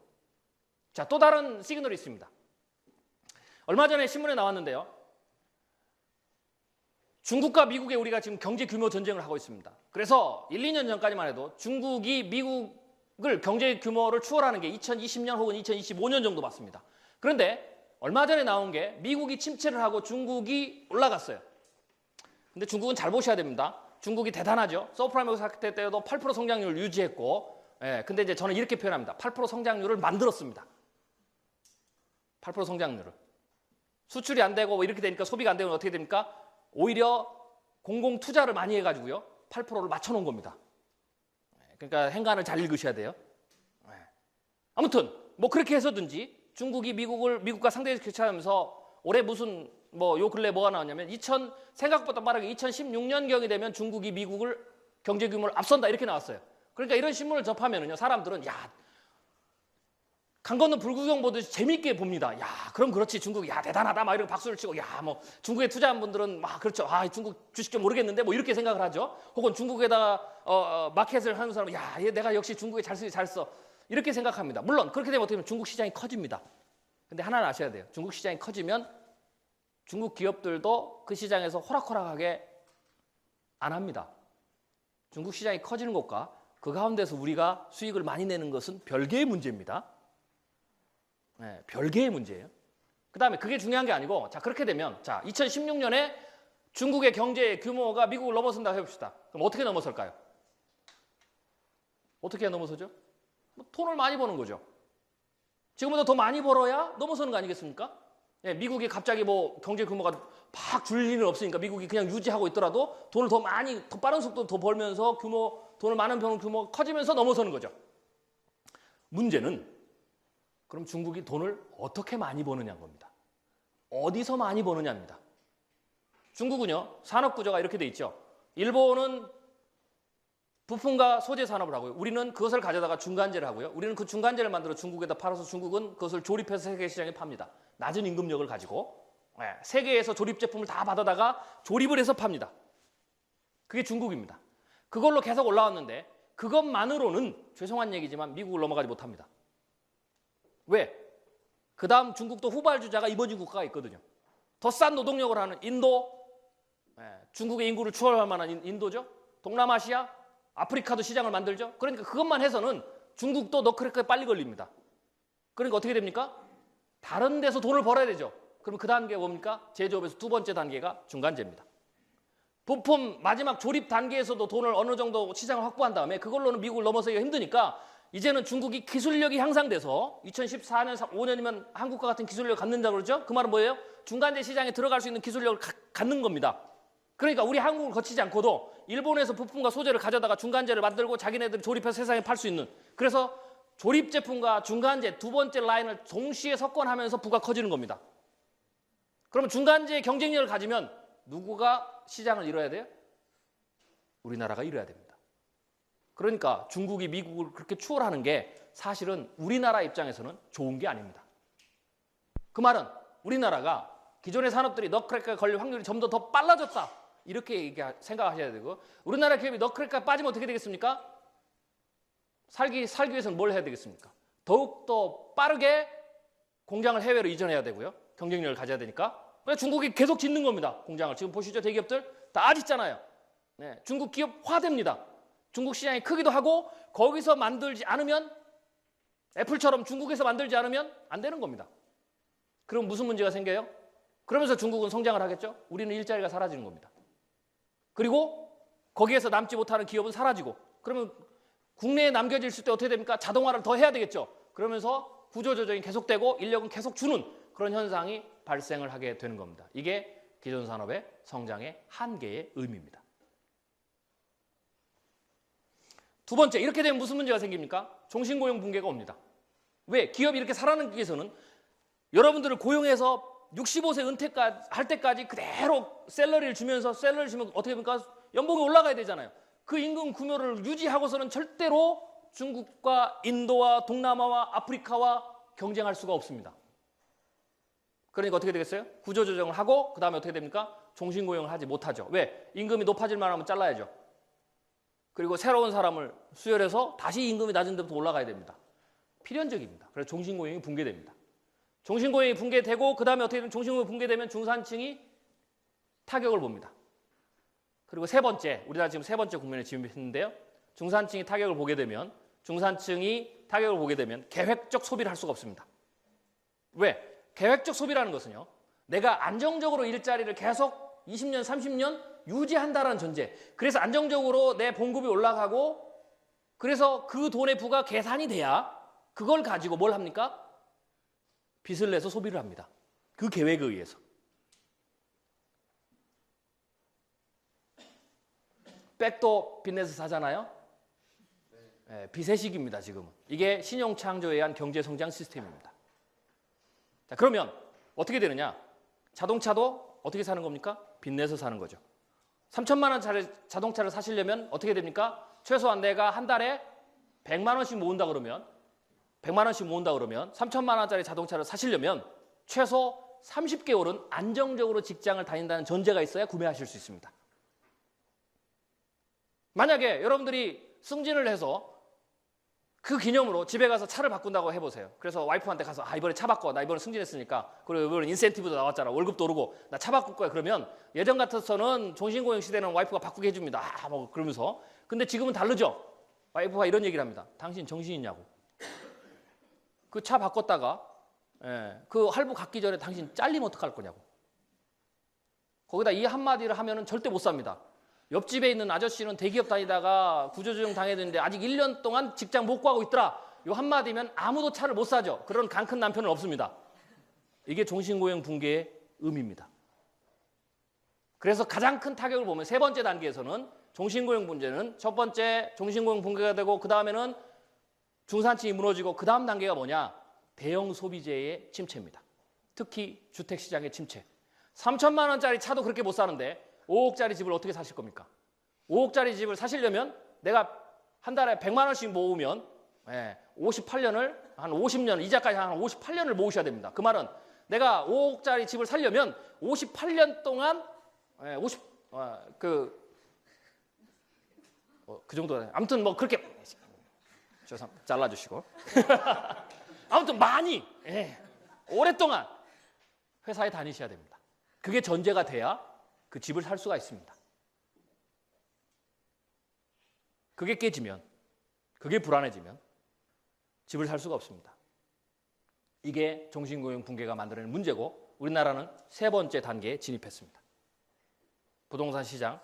자, 또 다른 시그널이 있습니다. 얼마 전에 신문에 나왔는데요. 중국과 미국에 우리가 지금 경제 규모 전쟁을 하고 있습니다. 그래서 1, 2년 전까지만 해도 중국이 미국을 경제 규모를 추월하는 게 2020년 혹은 2025년 정도 봤습니다. 그런데 얼마 전에 나온 게 미국이 침체를 하고 중국이 올라갔어요. 근데 중국은 잘 보셔야 됩니다. 중국이 대단하죠. 서프라임 사태 때도 8% 성장률을 유지했고, 근데 이제 저는 이렇게 표현합니다. 8% 성장률을 만들었습니다. 8% 성장률을. 수출이 안 되고 이렇게 되니까 소비가 안 되면 어떻게 됩니까? 오히려 공공 투자를 많이 해가지고요. 8%를 맞춰놓은 겁니다. 그러니까 행간을 잘 읽으셔야 돼요. 아무튼 뭐 그렇게 해서든지 중국이 미국과 상대적 교차하면서 올해 무슨 요 근래 뭐가 나왔냐면 생각보다 빠르게 2016년경이 되면 중국이 미국을 경제 규모를 앞선다 이렇게 나왔어요. 그러니까 이런 신문을 접하면은요 사람들은 강 건너 불구경 보듯이 재밌게 봅니다. 그럼 그렇지 중국 대단하다 막 이렇게 박수를 치고 뭐 중국에 투자한 분들은 그렇죠. 중국 주식 좀 모르겠는데 뭐 이렇게 생각을 하죠. 혹은 중국에다가 마켓을 하는 사람은 얘 내가 역시 중국에 잘 쓰지 잘 써. 이렇게 생각합니다. 물론 그렇게 되면 어떻게 되면 중국 시장이 커집니다. 근데 하나는 아셔야 돼요. 중국 시장이 커지면 중국 기업들도 그 시장에서 호락호락하게 안 합니다. 중국 시장이 커지는 것과 그 가운데서 우리가 수익을 많이 내는 것은 별개의 문제입니다. 별개의 문제예요. 그 다음에 그게 중요한 게 아니고 그렇게 되면 2016년에 중국의 경제 규모가 미국을 넘어선다고 해봅시다. 그럼 어떻게 넘어설까요? 어떻게 넘어서죠? 돈을 많이 버는 거죠. 지금보다 더 많이 벌어야 넘어서는 거 아니겠습니까? 미국이 갑자기 경제 규모가 팍 줄 일은 없으니까 미국이 그냥 유지하고 있더라도 돈을 더 빠른 속도로 더 벌면서 돈을 많은 버는 규모가 커지면서 넘어서는 거죠. 문제는 그럼 중국이 돈을 어떻게 많이 버느냐는 겁니다. 어디서 많이 버느냐입니다. 중국은요, 산업 구조가 이렇게 돼 있죠. 일본은 부품과 소재 산업을 하고요. 우리는 그것을 가져다가 중간재를 하고요. 우리는 그 중간재를 만들어 중국에다 팔아서 중국은 그것을 조립해서 세계 시장에 팝니다. 낮은 임금력을 가지고 세계에서 조립 제품을 다 받아다가 조립을 해서 팝니다. 그게 중국입니다. 그걸로 계속 올라왔는데 그것만으로는 죄송한 얘기지만 미국을 넘어가지 못합니다. 왜? 그 다음 중국도 후발주자가 이번진 국가가 있거든요. 더 싼 노동력을 하는 인도, 중국의 인구를 추월할 만한 인도죠. 동남아시아, 아프리카도 시장을 만들죠. 그러니까 그것만 해서는 중국도 너크래커에 빨리 걸립니다. 그러니까 어떻게 됩니까? 다른 데서 돈을 벌어야 되죠. 그럼 그 단계가 뭡니까? 제조업에서 두 번째 단계가 중간재입니다. 부품 마지막 조립 단계에서도 돈을 어느 정도 시장을 확보한 다음에 그걸로는 미국을 넘어서기가 힘드니까 이제는 중국이 기술력이 향상돼서 2014년, 5년이면 한국과 같은 기술력을 갖는다고 그러죠? 그 말은 뭐예요? 중간재 시장에 들어갈 수 있는 기술력을 갖는 겁니다. 그러니까 우리 한국을 거치지 않고도 일본에서 부품과 소재를 가져다가 중간재를 만들고 자기네들이 조립해서 세상에 팔 수 있는, 그래서 조립 제품과 중간재 두 번째 라인을 동시에 석권하면서 부가 커지는 겁니다. 그러면 중간재의 경쟁력을 가지면 누구가 시장을 이뤄야 돼요? 우리나라가 이뤄야 됩니다. 그러니까 중국이 미국을 그렇게 추월하는 게 사실은 우리나라 입장에서는 좋은 게 아닙니다. 그 말은 우리나라가 기존의 산업들이 너클래커에 걸릴 확률이 좀 더 빨라졌다, 이렇게 생각하셔야 되고, 우리나라 기업이 너클래커에 빠지면 어떻게 되겠습니까? 살기 위해서는 뭘 해야 되겠습니까? 더욱더 빠르게 공장을 해외로 이전해야 되고요. 경쟁력을 가져야 되니까. 그래서 중국이 계속 짓는 겁니다. 공장을. 지금 보시죠. 대기업들 다 짓잖아요. 네, 중국 기업화됩니다. 중국 시장이 크기도 하고 거기서 만들지 않으면, 애플처럼 중국에서 만들지 않으면 안 되는 겁니다. 그럼 무슨 문제가 생겨요? 그러면서 중국은 성장을 하겠죠? 우리는 일자리가 사라지는 겁니다. 그리고 거기에서 남지 못하는 기업은 사라지고, 그러면 국내에 남겨질 때 어떻게 됩니까? 자동화를 더 해야 되겠죠. 그러면서 구조조정이 계속되고 인력은 계속 주는 그런 현상이 발생을 하게 되는 겁니다. 이게 기존 산업의 성장의 한계의 의미입니다. 두 번째, 이렇게 되면 무슨 문제가 생깁니까? 종신고용 붕괴가 옵니다. 왜? 기업이 이렇게 살아남기 위해서는 여러분들을 고용해서 65세 할 때까지 그대로 샐러리를 주면 어떻게 됩니까? 연봉이 올라가야 되잖아요. 그 임금 구조를 유지하고서는 절대로 중국과 인도와 동남아와 아프리카와 경쟁할 수가 없습니다. 그러니까 어떻게 되겠어요? 구조조정을 하고 그 다음에 어떻게 됩니까? 종신고용을 하지 못하죠. 왜? 임금이 높아질 만하면 잘라야죠. 그리고 새로운 사람을 수혈해서 다시 임금이 낮은 데부터 올라가야 됩니다. 필연적입니다. 그래서 종신고용이 붕괴됩니다. 종신고용이 붕괴되고 그 다음에 어떻게 되면 종신고용이 붕괴되면 중산층이 타격을 봅니다. 그리고 세 번째, 우리나라 지금 세 번째 국면에 진입했는데요. 중산층이 타격을 보게 되면 계획적 소비를 할 수가 없습니다. 왜? 계획적 소비라는 것은요, 내가 안정적으로 일자리를 계속 20년, 30년 유지한다는 전제. 그래서 안정적으로 내 봉급이 올라가고, 그래서 그 돈의 부가 계산이 돼야 그걸 가지고 뭘 합니까? 빚을 내서 소비를 합니다. 그 계획에 의해서. 백도 빚내서 사잖아요. 네, 빚의 시기입니다. 지금은. 이게 신용창조에 의한 경제성장 시스템입니다. 자, 그러면 어떻게 되느냐? 자동차도 어떻게 사는 겁니까? 빚내서 사는 거죠. 3천만 원짜리 자동차를 사시려면 어떻게 됩니까? 최소한 내가 한 달에 100만 원씩 모은다 그러면 3천만 원짜리 자동차를 사시려면 최소 30개월은 안정적으로 직장을 다닌다는 전제가 있어야 구매하실 수 있습니다. 만약에 여러분들이 승진을 해서 그 기념으로 집에 가서 차를 바꾼다고 해보세요. 그래서 와이프한테 가서 이번에 차 바꿔. 나 이번에 승진했으니까. 그리고 이번에 인센티브도 나왔잖아. 월급도 오르고. 나 차 바꿀 거야. 그러면 예전 같아서는 종신고용 시대는 와이프가 바꾸게 해줍니다. 뭐 그러면서. 근데 지금은 다르죠. 와이프가 이런 얘기를 합니다. 당신 정신 있냐고. 그 차 바꿨다가 그 할부 갚기 전에 당신 잘리면 어떡할 거냐고. 거기다 이 한마디를 하면은 절대 못 삽니다. 옆집에 있는 아저씨는 대기업 다니다가 구조조정 당해야 되는데 아직 1년 동안 직장 못 구하고 있더라. 요 한마디면 아무도 차를 못 사죠. 그런 강 큰 남편은 없습니다. 이게 종신고용 붕괴의 의미입니다. 그래서 가장 큰 타격을 보면 세 번째 단계에서는 종신고용 문제는 첫 번째 종신고용 붕괴가 되고 그 다음에는 중산층이 무너지고 그 다음 단계가 뭐냐? 대형 소비재의 침체입니다. 특히 주택시장의 침체. 3천만 원짜리 차도 그렇게 못 사는데 5억짜리 집을 어떻게 사실 겁니까? 5억짜리 집을 사시려면 내가 한 달에 100만 원씩 모으면 58년을 한 50년, 이자까지 한 58년을 모으셔야 됩니다. 그 말은 내가 5억짜리 집을 사려면 58년 동안 그 정도. 아무튼 뭐 그렇게 죄송합니다. 잘라주시고 아무튼 많이 오랫동안 회사에 다니셔야 됩니다. 그게 전제가 돼야 그 집을 살 수가 있습니다. 그게 깨지면, 그게 불안해지면 집을 살 수가 없습니다. 이게 종신고용 붕괴가 만들어내는 문제고 우리나라는 세 번째 단계에 진입했습니다. 부동산 시장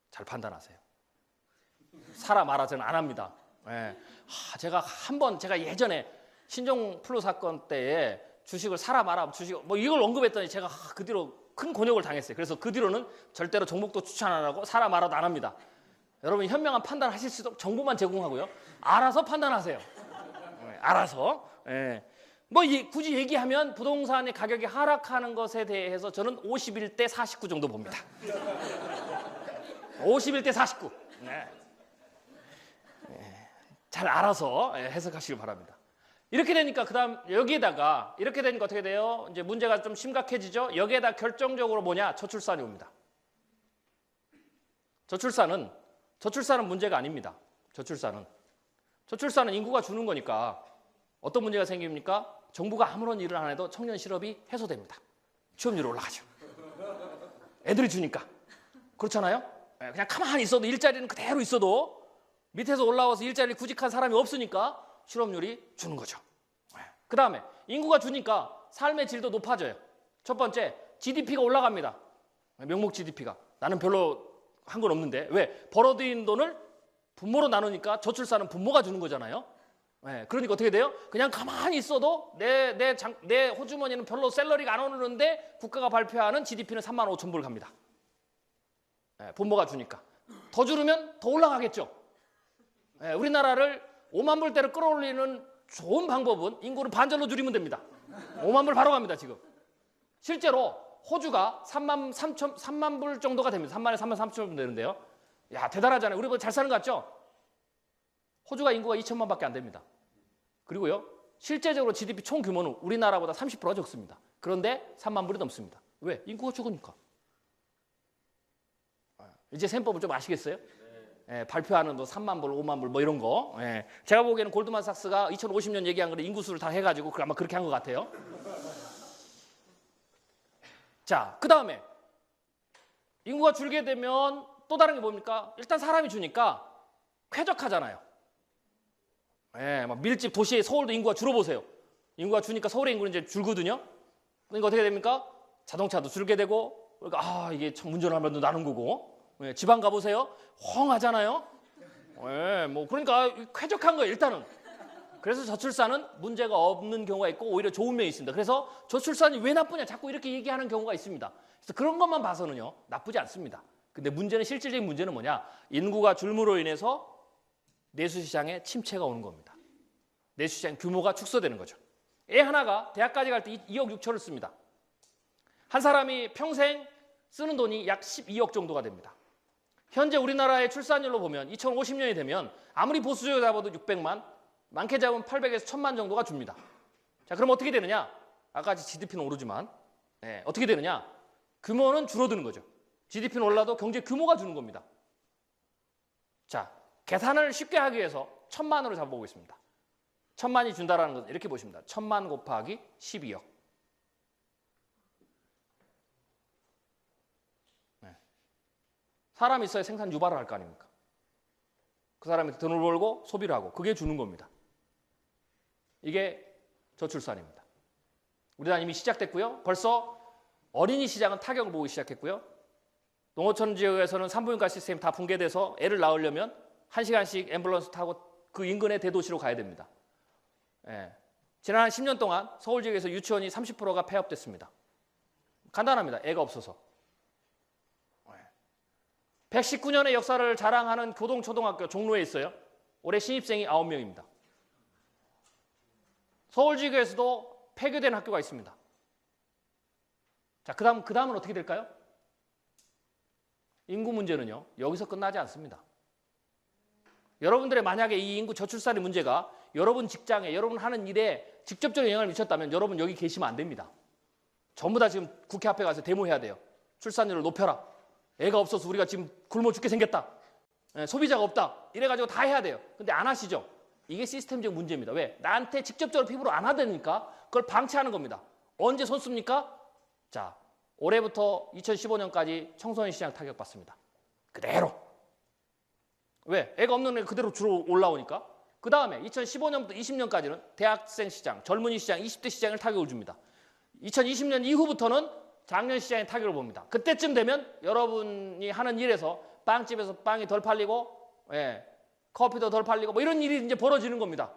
잘 판단하세요. 사라 마라 저는 안 합니다. 예. 제가 제가 예전에 신종 플루 사건 때에 주식을 사라 마라 주식 뭐 이걸 언급했더니 제가 그 뒤로 큰 곤욕을 당했어요. 그래서 그 뒤로는 절대로 종목도 추천 안 하고 사라 마라도 안 합니다. 여러분 현명한 판단하실 수 있도록 정보만 제공하고요. 알아서 판단하세요. 알아서. 예. 뭐 굳이 얘기하면 부동산의 가격이 하락하는 것에 대해서 저는 51대 49 정도 봅니다. 51대 49. 네. 잘 알아서 해석하시길 바랍니다. 이렇게 되니까 그다음 여기에다가 이렇게 되니까 어떻게 돼요? 이제 문제가 좀 심각해지죠. 여기에다 결정적으로 뭐냐? 저출산이 옵니다. 저출산은 문제가 아닙니다. 저출산은 인구가 주는 거니까 어떤 문제가 생깁니까? 정부가 아무런 일을 안 해도 청년 실업이 해소됩니다. 취업률이 올라가죠. 애들이 주니까. 그렇잖아요? 그냥 가만히 있어도 일자리는 그대로 있어도 밑에서 올라와서 일자리를 구직한 사람이 없으니까 실업률이 주는 거죠. 그 다음에 인구가 주니까 삶의 질도 높아져요. 첫 번째, GDP가 올라갑니다. 명목 GDP가. 나는 별로 한 건 없는데. 왜? 벌어들인 돈을 분모로 나누니까 저출산은 분모가 주는 거잖아요. 그러니까 어떻게 돼요? 그냥 가만히 있어도 내 호주머니는 별로 샐러리가 안 오르는데 국가가 발표하는 GDP는 3만 5천 불 갑니다. 분모가 주니까. 더 주르면 더 올라가겠죠. 우리나라를 5만 불대로 끌어올리는 좋은 방법은 인구를 반절로 줄이면 됩니다. 5만 불 바로 갑니다, 지금. 실제로 호주가 3만 불 정도가 됩니다. 3만에 3만 3천 불 되는데요. 야, 대단하잖아요. 우리보다 잘 사는 것 같죠? 호주가 인구가 2천만 밖에 안 됩니다. 그리고요, 실제적으로 GDP 총 규모는 우리나라보다 30%가 적습니다. 그런데 3만 불이 넘습니다. 왜? 인구가 적으니까. 이제 셈법을 좀 아시겠어요? 발표하는 뭐 3만 불, 5만 불 뭐 이런 거. 제가 보기에는 골드만삭스가 2050년 얘기한 거를 인구수를 다 해가지고 아마 그렇게 한 것 같아요. 자, 그 다음에 인구가 줄게 되면 또 다른 게 뭡니까? 일단 사람이 주니까 쾌적하잖아요. 막 밀집 도시의 서울도 인구가 줄어보세요. 인구가 주니까 서울의 인구는 이제 줄거든요. 그러니까 어떻게 됩니까? 자동차도 줄게 되고, 그러니까 이게 참 운전하면 나는 거고. 지방 가보세요. 헝하잖아요. 뭐 그러니까 쾌적한 거예요, 일단은. 그래서 저출산은 문제가 없는 경우가 있고 오히려 좋은 면이 있습니다. 그래서 저출산이 왜 나쁘냐 자꾸 이렇게 얘기하는 경우가 있습니다. 그래서 그런 것만 봐서는요, 나쁘지 않습니다. 근데 문제는 실질적인 문제는 뭐냐? 인구가 줄므로 인해서 내수시장에 침체가 오는 겁니다. 내수시장 규모가 축소되는 거죠. 애 하나가 대학까지 갈 때 2억 6천을 씁니다. 한 사람이 평생 쓰는 돈이 약 12억 정도가 됩니다. 현재 우리나라의 출산율로 보면 2050년이 되면 아무리 보수적으로 잡아도 600만, 많게 잡으면 800에서 1000만 정도가 줍니다. 자, 그럼 어떻게 되느냐? 아까 같이 GDP는 오르지만 어떻게 되느냐? 규모는 줄어드는 거죠. GDP는 올라도 경제 규모가 주는 겁니다. 자, 계산을 쉽게 하기 위해서 1000만으로 잡아보겠습니다. 1000만이 준다라는 것은 이렇게 보십니다. 1000만 곱하기 12억. 사람이 있어야 생산 유발을 할 거 아닙니까? 그 사람이 돈을 벌고 소비를 하고 그게 주는 겁니다. 이게 저출산입니다. 우리나라 이미 시작됐고요. 벌써 어린이 시장은 타격을 보기 시작했고요. 농어촌 지역에서는 산부인과 시스템이 다 붕괴돼서 애를 낳으려면 1시간씩 앰뷸런스 타고 그 인근의 대도시로 가야 됩니다. 지난 10년 동안 서울 지역에서 유치원이 30%가 폐업됐습니다. 간단합니다. 애가 없어서. 119년의 역사를 자랑하는 교동초등학교 종로에 있어요. 올해 신입생이 9명입니다. 서울 지역에서도 폐교된 학교가 있습니다. 자, 그 다음은 어떻게 될까요? 인구 문제는요, 여기서 끝나지 않습니다. 여러분들의 만약에 이 인구 저출산의 문제가 여러분 직장에, 여러분 하는 일에 직접적인 영향을 미쳤다면 여러분 여기 계시면 안 됩니다. 전부 다 지금 국회 앞에 가서 데모해야 돼요. 출산율을 높여라. 애가 없어서 우리가 지금 굶어 죽게 생겼다. 소비자가 없다. 이래가지고 다 해야 돼요. 근데 안 하시죠? 이게 시스템적 문제입니다. 왜? 나한테 직접적으로 피부로 안 하다니까 그걸 방치하는 겁니다. 언제 손 씁니까? 자, 올해부터 2015년까지 청소년 시장 타격받습니다. 그대로. 왜? 애가 없는 애 그대로 주로 올라오니까. 그 다음에 2015년부터 20년까지는 대학생 시장, 젊은이 시장, 20대 시장을 타격을 줍니다. 2020년 이후부터는 작년 시장에 타격을 봅니다. 그때쯤 되면 여러분이 하는 일에서 빵집에서 빵이 덜 팔리고 커피도 덜 팔리고 뭐 이런 일이 이제 벌어지는 겁니다.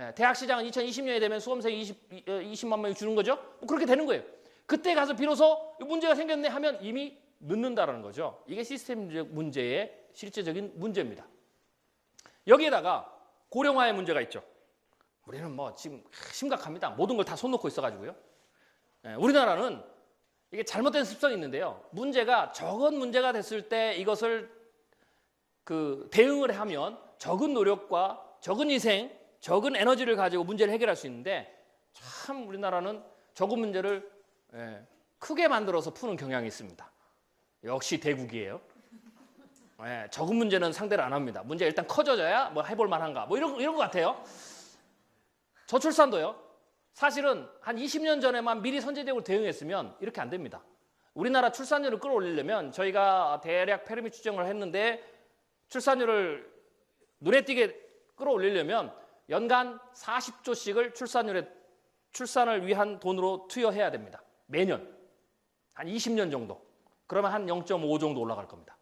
예, 대학 시장은 2020년이 되면 수험생 20만 명이 주는 거죠. 뭐 그렇게 되는 거예요. 그때 가서 비로소 문제가 생겼네 하면 이미 늦는다라는 거죠. 이게 시스템적 문제의 실제적인 문제입니다. 여기에다가 고령화의 문제가 있죠. 우리는 뭐 지금 심각합니다. 모든 걸 다 손 놓고 있어가지고요. 예, 우리나라는 이게 잘못된 습성이 있는데요. 문제가 적은 문제가 됐을 때 이것을 대응을 하면 적은 노력과 적은 희생, 적은 에너지를 가지고 문제를 해결할 수 있는데 참 우리나라는 적은 문제를 크게 만들어서 푸는 경향이 있습니다. 역시 대국이에요. 적은 문제는 상대를 안 합니다. 문제가 일단 커져야 뭐 해볼 만한가 뭐 이런 것 같아요. 저출산도요. 사실은 한 20년 전에만 미리 선제적으로 대응했으면 이렇게 안 됩니다. 우리나라 출산율을 끌어올리려면 저희가 대략 페르미 추정을 했는데 출산율을 눈에 띄게 끌어올리려면 연간 40조씩을 출산을 위한 돈으로 투여해야 됩니다. 매년 한 20년 정도. 그러면 한 0.5 정도 올라갈 겁니다.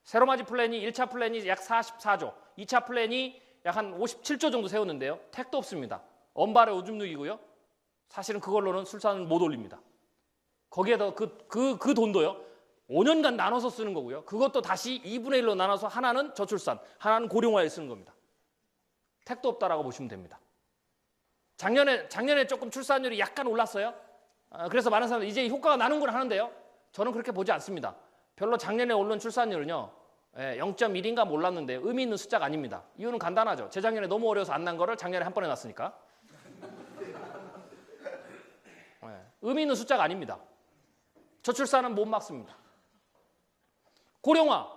세로마지 플랜이 1차 플랜이 약 44조, 2차 플랜이 약 한 57조 정도 세웠는데요. 택도 없습니다. 엄발의 오줌 누기고요. 사실은 그걸로는 출산을 못 올립니다. 거기에다 그 돈도요. 5년간 나눠서 쓰는 거고요. 그것도 다시 2분의 1로 나눠서 하나는 저출산, 하나는 고령화에 쓰는 겁니다. 택도 없다라고 보시면 됩니다. 작년에 조금 출산율이 약간 올랐어요. 그래서 많은 사람들이 이제 효과가 나는구나 하는데요. 저는 그렇게 보지 않습니다. 별로 작년에 오른 출산율은요. 0.1인가 몰랐는데 의미 있는 숫자가 아닙니다. 이유는 간단하죠. 재작년에 너무 어려워서 안 난 거를 작년에 한 번에 났으니까. 의미 있는 숫자가 아닙니다. 저출산은 못 막습니다. 고령화.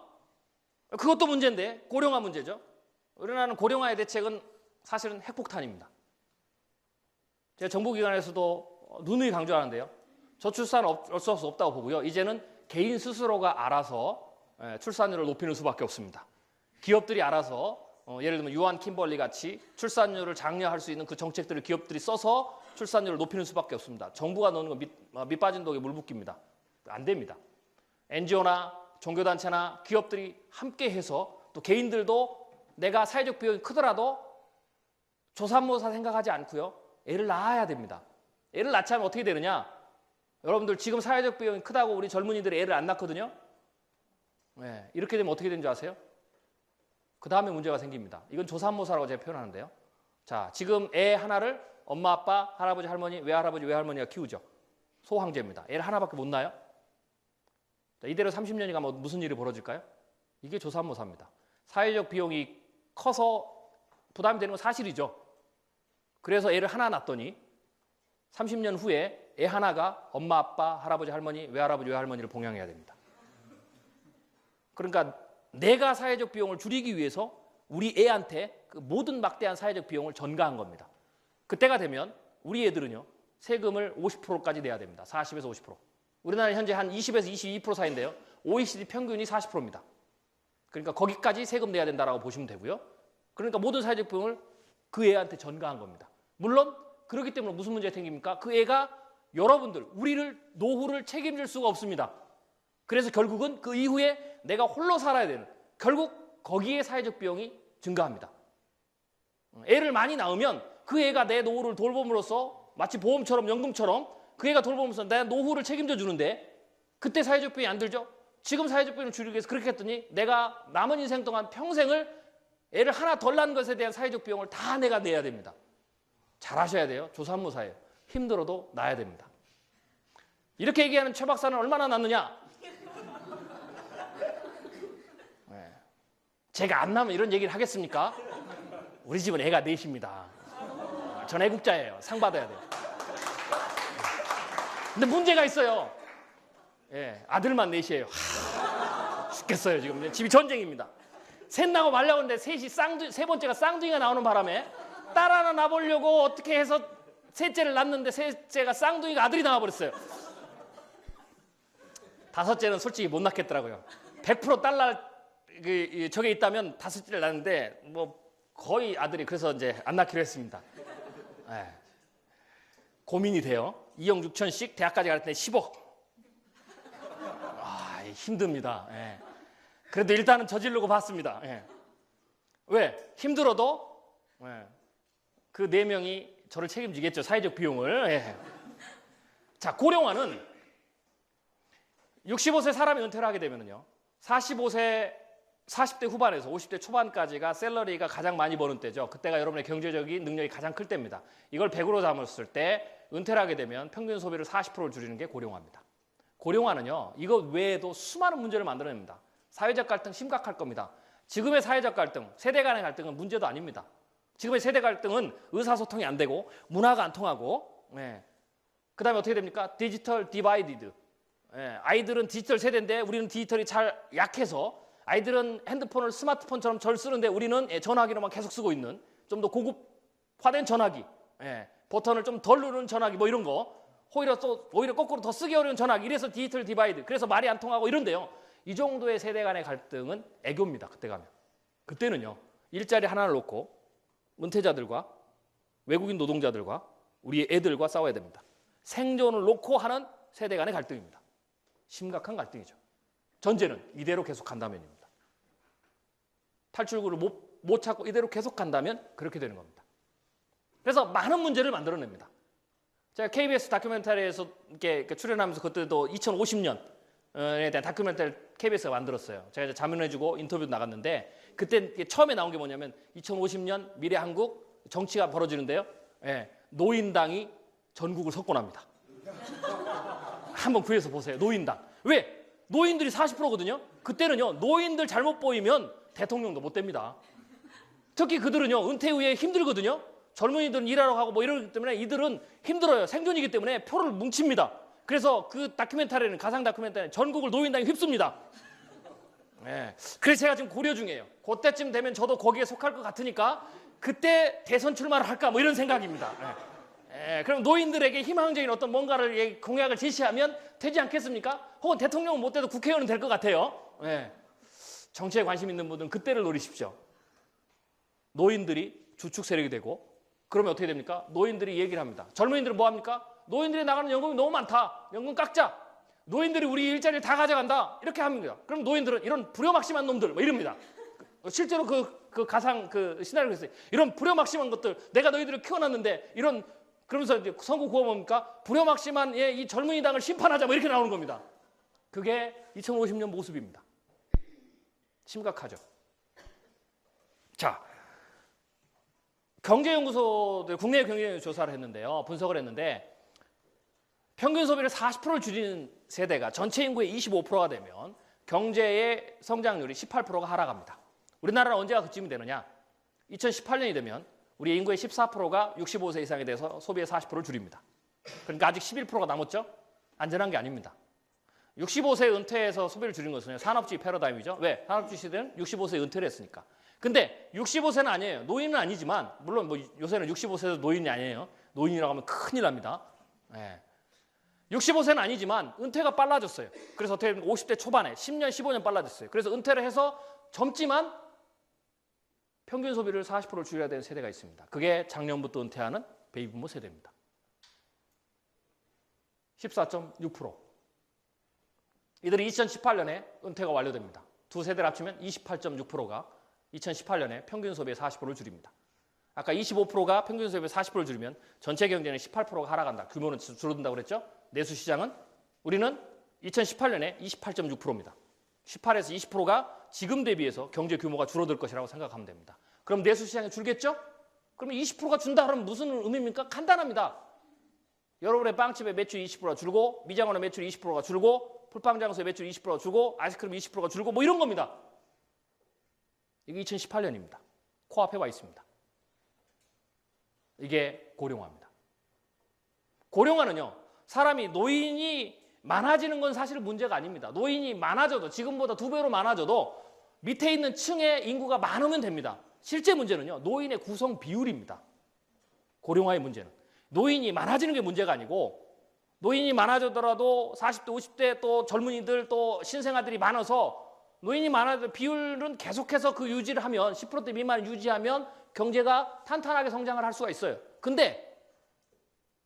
그것도 문제인데 고령화 문제죠. 우리나라는 고령화의 대책은 사실은 핵폭탄입니다. 제가 정부기관에서도 누누이 강조하는데요. 저출산 어쩔 수 없다고 보고요. 이제는 개인 스스로가 알아서 출산율을 높이는 수밖에 없습니다. 기업들이 알아서 예를 들면 유한 킴벌리 같이 출산율을 장려할 수 있는 그 정책들을 기업들이 써서 출산율을 높이는 수밖에 없습니다. 정부가 넣는 건 밑 빠진 독에 물 붓기입니다. 안 됩니다. NGO나 종교단체나 기업들이 함께 해서 또 개인들도 내가 사회적 비용이 크더라도 조산모사 생각하지 않고요. 애를 낳아야 됩니다. 애를 낳지 않으면 어떻게 되느냐? 여러분들 지금 사회적 비용이 크다고 우리 젊은이들이 애를 안 낳거든요. 이렇게 되면 어떻게 되는 줄 아세요? 그 다음에 문제가 생깁니다. 이건 조산모사라고 제가 표현하는데요. 자, 지금 애 하나를 엄마, 아빠, 할아버지, 할머니, 외할아버지, 외할머니가 키우죠. 소황제입니다. 애를 하나밖에 못 낳아요? 자, 이대로 30년이 가면 무슨 일이 벌어질까요? 이게 조산모사입니다. 사회적 비용이 커서 부담이 되는 건 사실이죠. 그래서 애를 하나 낳았더니 30년 후에 애 하나가 엄마, 아빠, 할아버지, 할머니, 외할아버지, 외할머니를 봉양해야 됩니다. 그러니까 내가 사회적 비용을 줄이기 위해서 우리 애한테 그 모든 막대한 사회적 비용을 전가한 겁니다. 그때가 되면 우리 애들은요. 세금을 50%까지 내야 됩니다. 40에서 50%. 우리나라는 현재 한 20에서 22% 사이인데요. OECD 평균이 40%입니다. 그러니까 거기까지 세금 내야 된다라고 보시면 되고요. 그러니까 모든 사회적 비용을 그 애한테 전가한 겁니다. 물론 그렇기 때문에 무슨 문제가 생깁니까? 그 애가 여러분들, 우리를 노후를 책임질 수가 없습니다. 그래서 결국은 그 이후에 내가 홀로 살아야 되는 결국 거기에 사회적 비용이 증가합니다. 애를 많이 낳으면 그 애가 내 노후를 돌봄으로써 마치 보험처럼 연금처럼 그 애가 돌봄으로써 내 노후를 책임져 주는데 그때 사회적 비용이 안 들죠? 지금 사회적 비용을 줄이기 위해서 그렇게 했더니 내가 남은 인생 동안 평생을 애를 하나 덜 낳은 것에 대한 사회적 비용을 다 내가 내야 됩니다. 잘하셔야 돼요. 조산모사예요. 힘들어도 낳아야 됩니다. 이렇게 얘기하는 최 박사는 얼마나 낳느냐? 제가 안 낳으면 이런 얘기를 하겠습니까? 우리 집은 애가 넷입니다. 전 애국자예요. 상 받아야 돼요. 근데 문제가 있어요. 아들만 넷이에요. 죽겠어요 지금. 집이 전쟁입니다. 셋 나고 말려고 하는데 세 번째가 쌍둥이가 나오는 바람에 딸 하나 낳아보려고 어떻게 해서 셋째를 낳는데 셋째가 쌍둥이가 아들이 나와버렸어요. 다섯째는 솔직히 못 낳겠더라고요. 100% 딸 낳을 저게 있다면 다섯째를 낳는데 뭐 거의 아들이 그래서 이제 안 낳기로 했습니다. 고민이 돼요. 2억 6천씩 대학까지 갈 때 10억. 힘듭니다. 그래도 일단은 저지르고 봤습니다. 예. 왜? 힘들어도 그 4명이 저를 책임지겠죠. 사회적 비용을. 예. 자, 고령화는 65세 사람이 은퇴를 하게 되면요, 40대 후반에서 50대 초반까지가 샐러리가 가장 많이 버는 때죠. 그때가 여러분의 경제적인 능력이 가장 클 때입니다. 이걸 100으로 잡았을 때 은퇴를 하게 되면 평균 소비를 40%를 줄이는 게 고령화입니다. 고령화는요, 이거 외에도 수많은 문제를 만들어냅니다. 사회적 갈등 심각할 겁니다. 지금의 사회적 갈등, 세대 간의 갈등은 문제도 아닙니다. 지금의 세대 갈등은 의사소통이 안 되고 문화가 안 통하고, 그 다음에 어떻게 됩니까? 디지털 디바이디드. 아이들은 디지털 세대인데 우리는 디지털이 잘 약해서 아이들은 핸드폰을 스마트폰처럼 절 쓰는데 우리는 전화기로만 계속 쓰고 있는, 좀 더 고급화된 전화기, 버튼을 좀 덜 누르는 전화기, 뭐 이런 거, 오히려 거꾸로 더 쓰기 어려운 전화기, 이래서 디지털 디바이드, 그래서 말이 안 통하고 이런데요. 이 정도의 세대 간의 갈등은 애교입니다. 그때 가면. 그때는요, 일자리 하나를 놓고 은퇴자들과 외국인 노동자들과 우리 애들과 싸워야 됩니다. 생존을 놓고 하는 세대 간의 갈등입니다. 심각한 갈등이죠. 전제는 이대로 계속 간다면입니다. 탈출구를 못 찾고 이대로 계속 간다면 그렇게 되는 겁니다. 그래서 많은 문제를 만들어냅니다. 제가 KBS 다큐멘터리에서 이렇게 출연하면서 그때도 2050년에 대한 다큐멘터리를 KBS가 만들었어요. 제가 이제 자문해주고 인터뷰도 나갔는데, 그때 처음에 나온 게 뭐냐면 2050년 미래 한국 정치가 벌어지는데요. 노인당이 전국을 석권합니다. 한번 구해서 보세요. 노인당. 왜? 노인들이 40%거든요. 그때는요, 노인들 잘못 보이면 대통령도 못 됩니다. 특히 그들은요, 은퇴 후에 힘들거든요. 젊은이들은 일하러 가고 뭐 이러기 때문에 이들은 힘들어요. 생존이기 때문에 표를 뭉칩니다. 그래서 그 다큐멘터리는, 가상 다큐멘터리는 전국을 노인당이 휩습니다. 그래서 제가 지금 고려 중이에요. 그때쯤 되면 저도 거기에 속할 것 같으니까 그때 대선 출마를 할까 뭐 이런 생각입니다. 그럼 노인들에게 희망적인 어떤 뭔가를, 공약을 제시하면 되지 않겠습니까? 혹은 대통령은 못 돼도 국회의원은 될 것 같아요. 정치에 관심 있는 분들은 그때를 노리십시오. 노인들이 주축 세력이 되고, 그러면 어떻게 됩니까? 노인들이 얘기를 합니다. 젊은이들은 뭐 합니까? 노인들이 나가는 연금이 너무 많다. 연금 깎자. 노인들이 우리 일자리를 다 가져간다. 이렇게 합니다. 그럼 노인들은 이런 불효막심한 놈들 뭐 이럽니다. 실제로 그 가상 시나리오가 있어요. 이런 불효막심한 것들, 내가 너희들을 키워놨는데 이런, 그러면서 이제 선거 구호 뭡니까? 불효막심한 이 젊은이 당을 심판하자 뭐 이렇게 나오는 겁니다. 그게 2050년 모습입니다. 심각하죠. 자, 경제연구소들, 국내 경제연구소 조사를 했는데요. 분석을 했는데, 평균 소비를 40%를 줄이는 세대가 전체 인구의 25%가 되면 경제의 성장률이 18%가 하락합니다. 우리나라는 언제가 그쯤이 되느냐? 2018년이 되면 우리 인구의 14%가 65세 이상에 대해서 소비의 40%를 줄입니다. 그러니까 아직 11%가 남았죠? 안전한 게 아닙니다. 65세 은퇴해서 소비를 줄인 것은 산업주의 패러다임이죠. 왜? 산업주의 시대는 65세 은퇴를 했으니까. 근데 65세는 아니에요. 노인은 아니지만, 물론 뭐 요새는 65세도 노인이 아니에요. 노인이라고 하면 큰일 납니다. 65세는 아니지만 은퇴가 빨라졌어요. 그래서 어떻게 보면 50대 초반에 10년, 15년 빨라졌어요. 그래서 은퇴를 해서 젊지만 평균 소비를 40%를 줄여야 되는 세대가 있습니다. 그게 작년부터 은퇴하는 베이비부모 세대입니다. 14.6%. 이들이 2018년에 은퇴가 완료됩니다. 두 세대를 합치면 28.6%가 2018년에 평균 소비의 40%를 줄입니다. 아까 25%가 평균 소비의 40%를 줄이면 전체 경제는 18%가 하락한다. 규모는 줄어든다고 그랬죠? 내수 시장은 우리는 2018년에 28.6%입니다. 18에서 20%가 지금 대비해서 경제 규모가 줄어들 것이라고 생각하면 됩니다. 그럼 내수 시장이 줄겠죠? 그러면 20%가 준다 그러면 무슨 의미입니까? 간단합니다. 여러분의 빵집의 매출이 20%가 줄고, 미장원의 매출이 20%가 줄고, 풀빵장소의 매출이 20%가 줄고, 아이스크림 20%가 줄고 뭐 이런 겁니다. 이게 2018년입니다. 코앞에 와 있습니다. 이게 고령화입니다. 고령화는요, 사람이, 노인이 많아지는 건 사실 문제가 아닙니다. 노인이 많아져도, 지금보다 2배로 많아져도 밑에 있는 층의 인구가 많으면 됩니다. 실제 문제는요, 노인의 구성 비율입니다. 고령화의 문제는. 노인이 많아지는 게 문제가 아니고, 노인이 많아지더라도 40대, 50대 또 젊은이들 또 신생아들이 많아서 노인이 많아도 비율은 계속해서 그 유지를 하면 10%대 미만 유지하면 경제가 탄탄하게 성장을 할 수가 있어요. 근데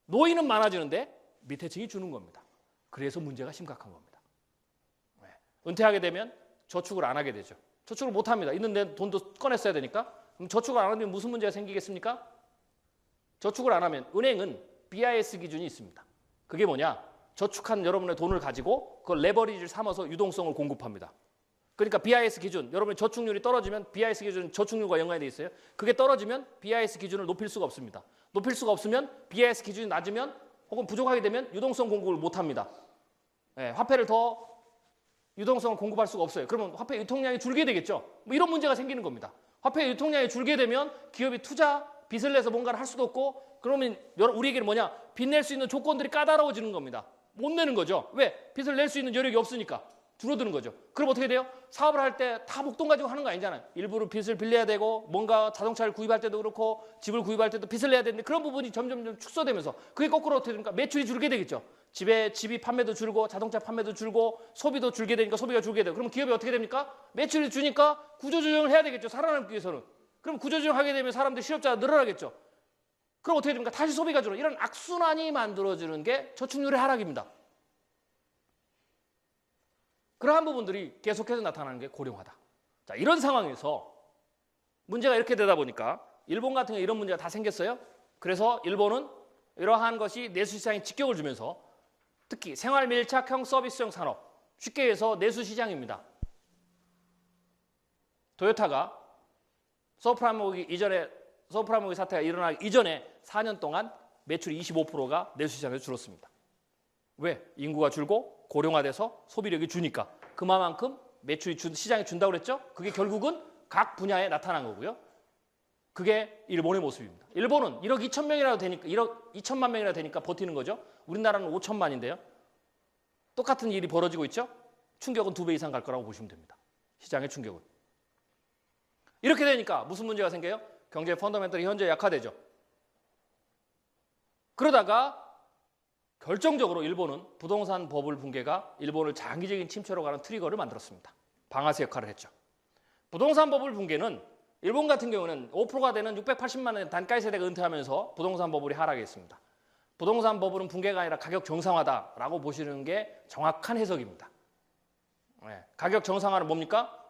노인은 많아지는데 밑에 층이 주는 겁니다. 그래서 문제가 심각한 겁니다. 은퇴하게 되면 저축을 안 하게 되죠. 저축을 못 합니다. 있는데 돈도 꺼냈어야 되니까. 그럼 저축을 안 하면 무슨 문제가 생기겠습니까? 저축을 안 하면 은행은 BIS 기준이 있습니다. 그게 뭐냐? 저축한 여러분의 돈을 가지고 그걸 레버리지를 삼아서 유동성을 공급합니다. 그러니까 BIS 기준, 여러분의 저축률이 떨어지면 BIS 기준은 저축률과 연관이 돼 있어요. 그게 떨어지면 BIS 기준을 높일 수가 없습니다. 높일 수가 없으면 BIS 기준이 낮으면 혹은 부족하게 되면 유동성 공급을 못 합니다. 네, 화폐를 더 유동성을 공급할 수가 없어요. 그러면 화폐 유통량이 줄게 되겠죠. 뭐 이런 문제가 생기는 겁니다. 화폐 유통량이 줄게 되면 기업이 투자, 빚을 내서 뭔가를 할 수도 없고 그러면 우리에게는 뭐냐? 빚 낼 수 있는 조건들이 까다로워지는 겁니다. 못 내는 거죠. 왜? 빚을 낼 수 있는 여력이 없으니까. 줄어드는 거죠. 그럼 어떻게 돼요? 사업을 할 때 다 목돈 가지고 하는 거 아니잖아요. 일부러 빚을 빌려야 되고 뭔가 자동차를 구입할 때도 그렇고 집을 구입할 때도 빚을 내야 되는데 그런 부분이 점점 축소되면서 그게 거꾸로 어떻게 됩니까? 매출이 줄게 되겠죠. 집이 판매도 줄고 자동차 판매도 줄고 소비도 줄게 되니까 소비가 줄게 되고 그럼 기업이 어떻게 됩니까? 매출이 주니까 구조조정을 해야 되겠죠. 살아남기 위해서는. 그럼 구조조정하게 되면 사람들 실업자가 늘어나겠죠. 그럼 어떻게 됩니까? 다시 소비가 줄어. 이런 악순환이 만들어지는 게 저축률의 하락입니다. 그러한 부분들이 계속해서 나타나는 게 고령화다. 자, 이런 상황에서 문제가 이렇게 되다 보니까 일본 같은 경우 이런 문제가 다 생겼어요. 그래서 일본은 이러한 것이 내수시장에 직격을 주면서 특히 생활 밀착형 서비스형 산업, 쉽게 해서 내수시장입니다. 토요타가 서브프라임 사태가 일어나기 이전에 4년 동안 매출 25%가 내수시장에서 줄었습니다. 왜? 인구가 줄고 고령화돼서 소비력이 주니까 그만큼 매출이 시장에 준다고 그랬죠? 그게 결국은 각 분야에 나타난 거고요. 그게 일본의 모습입니다. 일본은 1억 2천 명이라도 되니까 1억 2천만 명이라도 되니까 버티는 거죠. 우리나라는 5천만인데요. 똑같은 일이 벌어지고 있죠. 충격은 2배 이상 갈 거라고 보시면 됩니다. 시장의 충격은. 이렇게 되니까 무슨 문제가 생겨요? 경제 펀더멘털이 현재 약화되죠. 그러다가 결정적으로 일본은 부동산 버블 붕괴가 일본을 장기적인 침체로 가는 트리거를 만들었습니다. 방아쇠 역할을 했죠. 부동산 버블 붕괴는 일본 같은 경우는 5%가 되는 680만 원 단가의 세대가 은퇴하면서 부동산 버블이 하락했습니다. 부동산 버블은 붕괴가 아니라 가격 정상화다라고 보시는 게 정확한 해석입니다. 네. 가격 정상화는 뭡니까?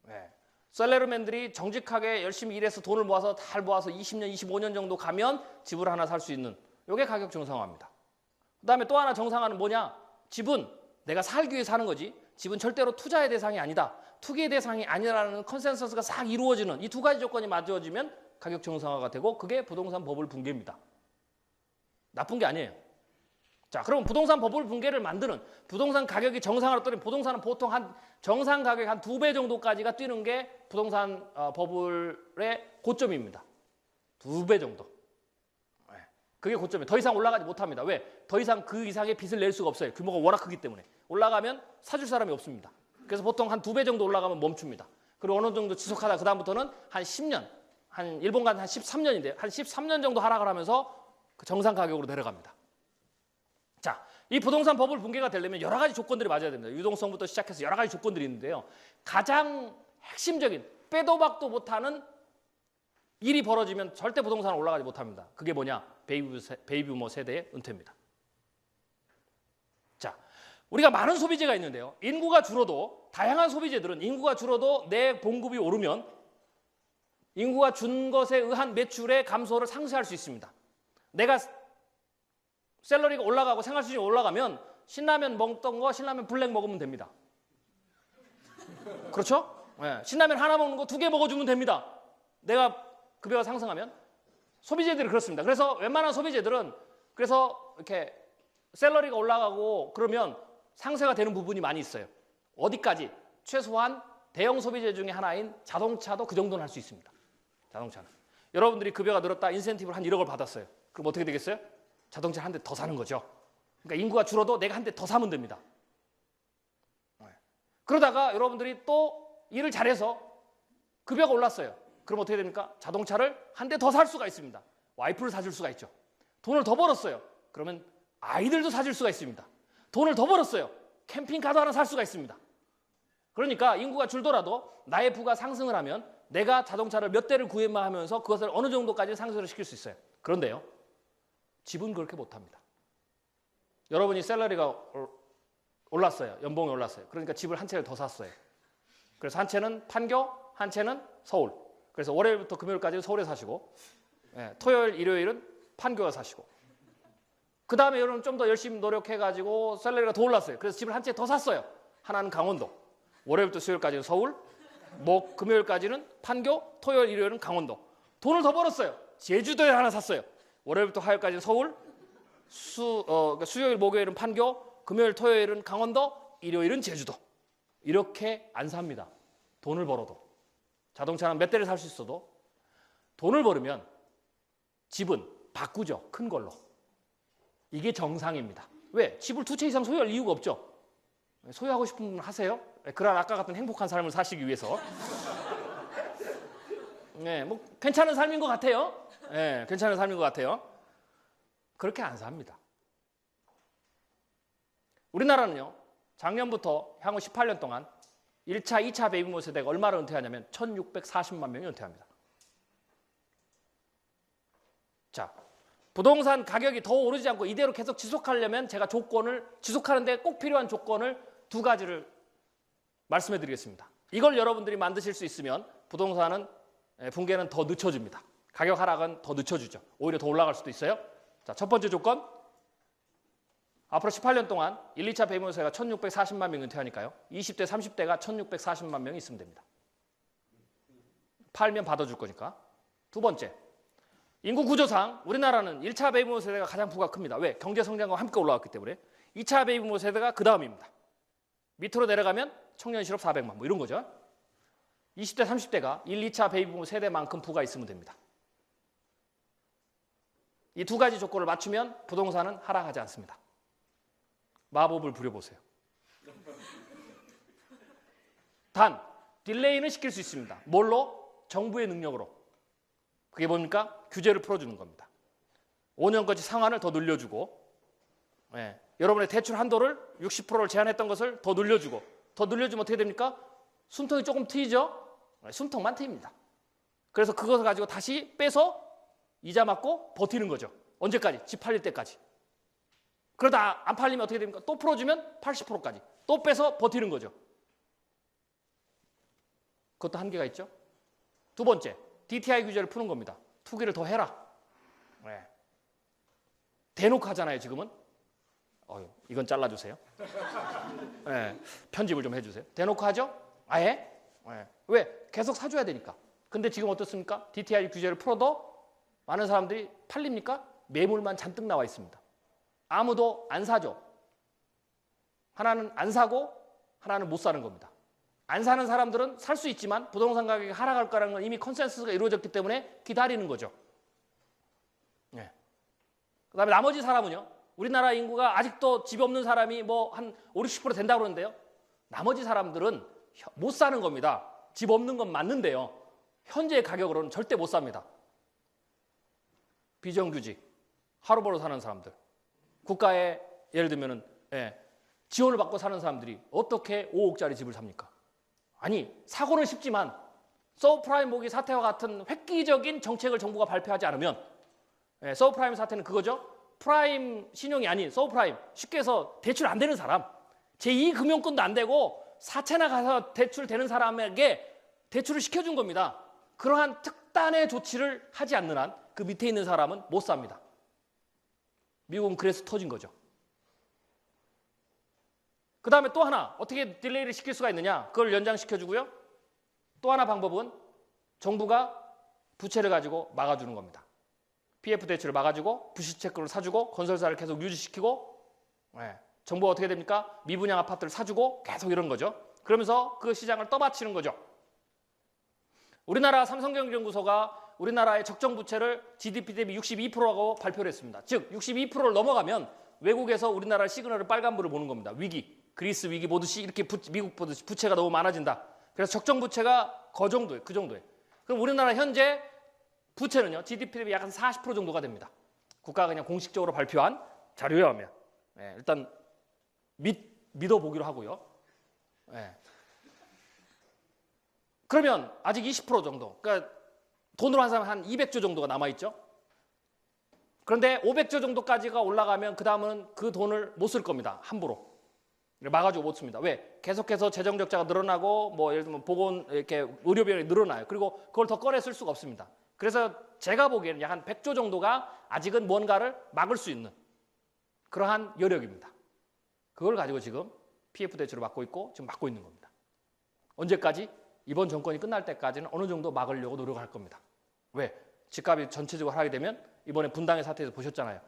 네. 셀러리맨들이 정직하게 열심히 일해서 돈을 모아서 잘 모아서 20년, 25년 정도 가면 집을 하나 살 수 있는 이게 가격 정상화입니다. 그다음에 또 하나 정상화는 뭐냐? 집은 내가 살기 위해 사는 거지 집은 절대로 투자의 대상이 아니다. 투기의 대상이 아니라는 컨센서스가 싹 이루어지는 이 두 가지 조건이 맞춰지면 가격 정상화가 되고 그게 부동산 버블 붕괴입니다. 나쁜 게 아니에요. 자, 그럼 부동산 버블 붕괴를 만드는 부동산 가격이 정상화로 떨어지면 부동산은 보통 한 정상 가격 한 2배 정도까지가 뛰는 게 부동산 버블의 고점입니다. 2배 정도. 그게 고점이에요. 더 이상 올라가지 못합니다. 왜? 더 이상 그 이상의 빚을 낼 수가 없어요. 규모가 워낙 크기 때문에. 올라가면 사줄 사람이 없습니다. 그래서 보통 한 2배 정도 올라가면 멈춥니다. 그리고 어느 정도 지속하다 그 다음부터는 한 10년, 일본 같은 한 13년인데 한 13년 정도 하락을 하면서 그 정상 가격으로 내려갑니다. 자, 이 부동산 버블 붕괴가 되려면 여러 가지 조건들이 맞아야 됩니다. 유동성부터 시작해서 여러 가지 조건들이 있는데요. 가장 핵심적인 빼도 박도 못하는 일이 벌어지면 절대 부동산은 올라가지 못합니다. 그게 뭐냐? 베이비부머 세대의 은퇴입니다. 자, 우리가 많은 소비재가 있는데요. 인구가 줄어도 다양한 소비재들은 인구가 줄어도 내 봉급이 오르면 인구가 준 것에 의한 매출의 감소를 상쇄할 수 있습니다. 내가 샐러리가 올라가고 생활 수준이 올라가면 신라면 먹던 거 신라면 블랙 먹으면 됩니다. 그렇죠? 네, 신라면 하나 먹는 거 2개 먹어주면 됩니다. 내가 급여가 상승하면 소비재들이 그렇습니다. 그래서 웬만한 소비재들은 그래서 이렇게 샐러리가 올라가고 그러면 상쇄가 되는 부분이 많이 있어요. 어디까지? 최소한 대형 소비재 중에 하나인 자동차도 그 정도는 할 수 있습니다. 자동차는. 여러분들이 급여가 늘었다 인센티브를 한 1억을 받았어요. 그럼 어떻게 되겠어요? 자동차 한 대 더 사는 거죠. 그러니까 인구가 줄어도 내가 한 대 더 사면 됩니다. 그러다가 여러분들이 또 일을 잘해서 급여가 올랐어요. 그럼 어떻게 됩니까? 자동차를 한 대 더 살 수가 있습니다. 와이프를 사줄 수가 있죠. 돈을 더 벌었어요. 그러면 아이들도 사줄 수가 있습니다. 돈을 더 벌었어요. 캠핑카도 하나 살 수가 있습니다. 그러니까 인구가 줄더라도 나의 부가 상승을 하면 내가 자동차를 몇 대를 구입만 하면서 그것을 어느 정도까지 상승을 시킬 수 있어요. 그런데요. 집은 그렇게 못합니다. 여러분이 샐러리가 올랐어요. 연봉이 올랐어요. 그러니까 집을 한 채를 더 샀어요. 그래서 한 채는 판교, 한 채는 서울. 그래서 월요일부터 금요일까지 서울에 사시고, 토요일, 일요일은 판교에 사시고. 그 다음에 여러분 좀 더 열심히 노력해가지고 샐러리가 더 올랐어요. 그래서 집을 한 채 더 샀어요. 하나는 강원도. 월요일부터 수요일까지는 서울, 금요일까지는 판교, 토요일, 일요일은 강원도. 돈을 더 벌었어요. 제주도에 하나 샀어요. 월요일부터 화요일까지는 서울, 수요일, 목요일은 판교, 금요일, 토요일은 강원도, 일요일은 제주도. 이렇게 안 삽니다. 돈을 벌어도. 자동차는 몇 대를 살 수 있어도 돈을 벌으면 집은 바꾸죠. 큰 걸로. 이게 정상입니다. 왜? 집을 두 채 이상 소유할 이유가 없죠. 소유하고 싶은 분 하세요. 그런 아까 같은 행복한 삶을 사시기 위해서. 네, 뭐 괜찮은 삶인 것 같아요. 네, 괜찮은 삶인 것 같아요. 그렇게 안 삽니다. 우리나라는요, 작년부터 향후 18년 동안 1차, 2차 베이비붐 세대가 얼마를 은퇴하냐면 1640만 명이 은퇴합니다. 자, 부동산 가격이 더 오르지 않고 이대로 계속 지속하려면 제가 지속하는데 꼭 필요한 조건을 두 가지를 말씀해 드리겠습니다. 이걸 여러분들이 만드실 수 있으면 부동산은 붕괴는 더 늦춰집니다. 가격 하락은 더 늦춰주죠. 오히려 더 올라갈 수도 있어요. 자, 첫 번째 조건. 앞으로 18년 동안 1, 2차 베이비붐 세대가 1640만 명이 은퇴하니까요. 20대, 30대가 1640만 명이 있으면 됩니다. 팔면 받아줄 거니까. 두 번째. 인구 구조상 우리나라는 1차 베이비붐 세대가 가장 부가 큽니다. 왜? 경제 성장과 함께 올라왔기 때문에. 2차 베이비붐 세대가 그 다음입니다. 밑으로 내려가면 청년 실업 400만 뭐 이런 거죠. 20대, 30대가 1, 2차 베이비붐 세대만큼 부가 있으면 됩니다. 이 두 가지 조건을 맞추면 부동산은 하락하지 않습니다. 마법을 부려보세요. 단, 딜레이는 시킬 수 있습니다. 뭘로? 정부의 능력으로. 그게 뭡니까? 규제를 풀어주는 겁니다. 5년까지 상한을 더 늘려주고, 여러분의 대출 한도를 60%를 제한했던 것을 더 늘려주고, 더 늘려주면 어떻게 됩니까? 숨통이 조금 트이죠? 숨통만 트입니다. 그래서 그것을 가지고 다시 빼서 이자 맞고 버티는 거죠. 언제까지? 집 팔릴 때까지. 그러다 안 팔리면 어떻게 됩니까? 또 풀어주면 80%까지. 또 빼서 버티는 거죠. 그것도 한계가 있죠. 두 번째, DTI 규제를 푸는 겁니다. 투기를 더 해라. 대놓고 하잖아요, 지금은. 이건 잘라주세요. 편집을 좀 해주세요. 대놓고 하죠? 아예? 왜? 계속 사줘야 되니까. 근데 지금 어떻습니까? DTI 규제를 풀어도 많은 사람들이 팔립니까? 매물만 잔뜩 나와 있습니다. 아무도 안 사죠. 하나는 안 사고 하나는 못 사는 겁니다. 안 사는 사람들은 살 수 있지만 부동산 가격이 하락할 거라는 건 이미 컨센서스가 이루어졌기 때문에 기다리는 거죠. 그다음에 나머지 사람은요. 우리나라 인구가 아직도 집 없는 사람이 뭐 한 5, 60% 된다고 그러는데요. 나머지 사람들은 못 사는 겁니다. 집 없는 건 맞는데요. 현재의 가격으로는 절대 못 삽니다. 비정규직, 하루 벌어 사는 사람들. 국가에 예를 들면은 지원을 받고 사는 사람들이 어떻게 5억짜리 집을 삽니까? 아니, 사고는 쉽지만 서브프라임 모기 사태와 같은 획기적인 정책을 정부가 발표하지 않으면 서브프라임 사태는 그거죠. 프라임 신용이 아닌 서브프라임, 쉽게 해서 대출 안 되는 사람, 제2금융권도 안 되고 사채나 가서 대출 되는 사람에게 대출을 시켜준 겁니다. 그러한 특단의 조치를 하지 않는 한 그 밑에 있는 사람은 못 삽니다. 미국은 그래서 터진 거죠. 그 다음에 또 하나 어떻게 딜레이를 시킬 수가 있느냐, 그걸 연장시켜주고요. 또 하나 방법은 정부가 부채를 가지고 막아주는 겁니다. PF 대출을 막아주고 부실채권을 사주고 건설사를 계속 유지시키고, 정부가 어떻게 됩니까? 미분양 아파트를 사주고 계속 이런 거죠. 그러면서 그 시장을 떠받치는 거죠. 우리나라 삼성경제연구소가 우리나라의 적정 부채를 GDP 대비 62%라고 발표를 했습니다. 즉 62%를 넘어가면 외국에서 우리나라 시그널을 빨간불을 보는 겁니다. 위기, 그리스 위기 보듯이 이렇게 미국 보듯이 부채가 너무 많아진다. 그래서 적정 부채가 그 정도에. 그럼 우리나라 현재 부채는요, GDP 대비 약 한 40% 정도가 됩니다. 국가가 그냥 공식적으로 발표한 자료에 의하면. 일단 믿어보기로 하고요. 그러면 아직 20% 정도, 그러니까 돈으로 한 사람 한 200조 정도가 남아있죠. 그런데 500조 정도까지가 올라가면 그 다음은 그 돈을 못 쓸 겁니다. 함부로. 막아주고 못 씁니다. 왜? 계속해서 재정 적자가 늘어나고 뭐 예를 들면 보건 이렇게 의료비용이 늘어나요. 그리고 그걸 더 꺼내 쓸 수가 없습니다. 그래서 제가 보기에는 약 한 100조 정도가 아직은 뭔가를 막을 수 있는 그러한 여력입니다. 그걸 가지고 지금 PF 대출을 막고 있고 지금 막고 있는 겁니다. 언제까지? 이번 정권이 끝날 때까지는 어느 정도 막으려고 노력할 겁니다. 왜? 집값이 전체적으로 하락이 되면 이번에 분당의 사태에서 보셨잖아요.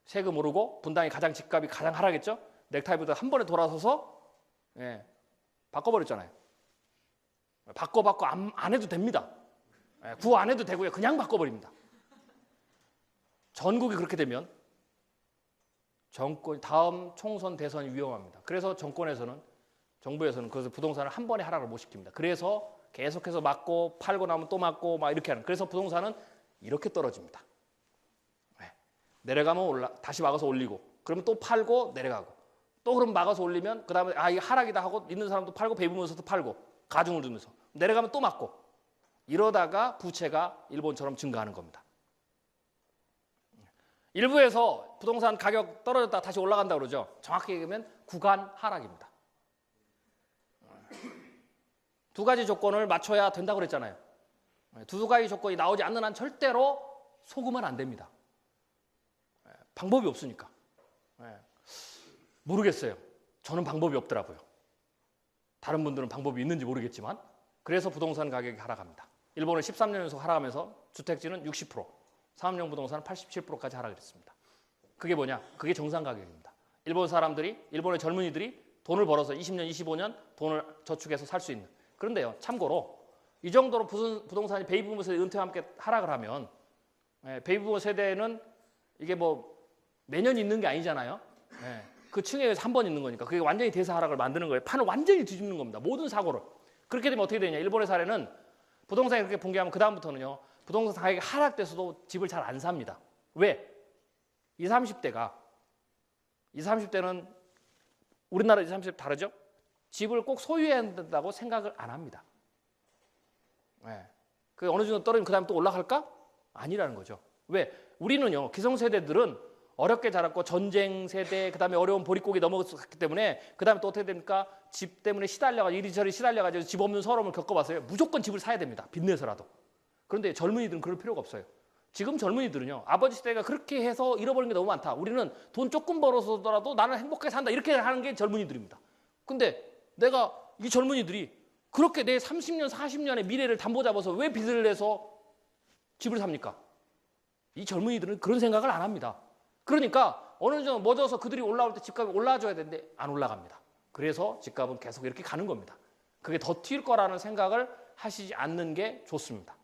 세금 오르고 분당이 집값이 가장 하락했죠. 넥타이부터 한 번에 돌아서서 바꿔버렸잖아요. 바꿔 안 해도 됩니다. 구호 안 해도 되고요. 그냥 바꿔버립니다. 전국이 그렇게 되면 다음 총선 대선이 위험합니다. 그래서 정부에서는 그래서 부동산을 한 번에 하락을 못 시킵니다. 그래서 계속해서 막고 팔고 나면 또 막고 막 이렇게 하는. 그래서 부동산은 이렇게 떨어집니다. 내려가면 다시 막아서 올리고 그러면 또 팔고 내려가고 또 그럼 막아서 올리면 그 다음에 이게 하락이다 하고 있는 사람도 팔고 배부면서도 팔고 가중을 두면서 내려가면 또 막고 이러다가 부채가 일본처럼 증가하는 겁니다. 일부에서 부동산 가격 떨어졌다 다시 올라간다 그러죠. 정확히 얘기하면 구간 하락입니다. 두 가지 조건을 맞춰야 된다고 그랬잖아요. 두 가지 조건이 나오지 않는 한 절대로 속으면 안 됩니다. 방법이 없으니까. 모르겠어요. 저는 방법이 없더라고요. 다른 분들은 방법이 있는지 모르겠지만 그래서 부동산 가격이 하락합니다. 일본은 13년 연속 하락하면서 주택지는 60%, 상업용 부동산은 87%까지 하락을 했습니다. 그게 뭐냐? 그게 정상 가격입니다. 일본의 젊은이들이 돈을 벌어서 20년, 25년 돈을 저축해서 살 수 있는. 그런데요, 참고로 이 정도로 부동산이 베이비부머 세대 은퇴와 함께 하락을 하면 베이비부머 세대는 이게 뭐 매년 있는 게 아니잖아요. 그 층에 의해서 한 번 있는 거니까 그게 완전히 대사 하락을 만드는 거예요. 판을 완전히 뒤집는 겁니다. 모든 사고를. 그렇게 되면 어떻게 되냐? 일본의 사례는 부동산이 그렇게 붕괴하면 그 다음부터는요. 부동산 가격이 하락돼서도 집을 잘 안 삽니다. 왜? 20, 30대는 우리나라 20, 30대 다르죠? 집을 꼭 소유해야 된다고 생각을 안 합니다. 그 어느 정도 떨어지면 그 다음에 또 올라갈까? 아니라는 거죠. 왜? 우리는요. 기성세대들은 어렵게 자랐고 전쟁 세대 그다음에 어려운 보릿고기 넘어갔기 때문에 그다음에 또 어떻게 됩니까? 집 때문에 시달려가지고 이리저리 시달려가지고 집 없는 서러움을 겪어봤어요. 무조건 집을 사야 됩니다. 빚내서라도. 그런데 젊은이들은 그럴 필요가 없어요. 지금 젊은이들은요. 아버지 시대가 그렇게 해서 잃어버린 게 너무 많다. 우리는 돈 조금 벌어서더라도 나는 행복하게 산다. 이렇게 하는 게 젊은이들입니다. 근데 이 젊은이들이 그렇게 내 30년, 40년의 미래를 담보 잡아서 왜 빚을 내서 집을 삽니까? 이 젊은이들은 그런 생각을 안 합니다. 그러니까 어느 정도 멎어서 그들이 올라올 때 집값이 올라와줘야 되는데 안 올라갑니다. 그래서 집값은 계속 이렇게 가는 겁니다. 그게 더 튈 거라는 생각을 하시지 않는 게 좋습니다.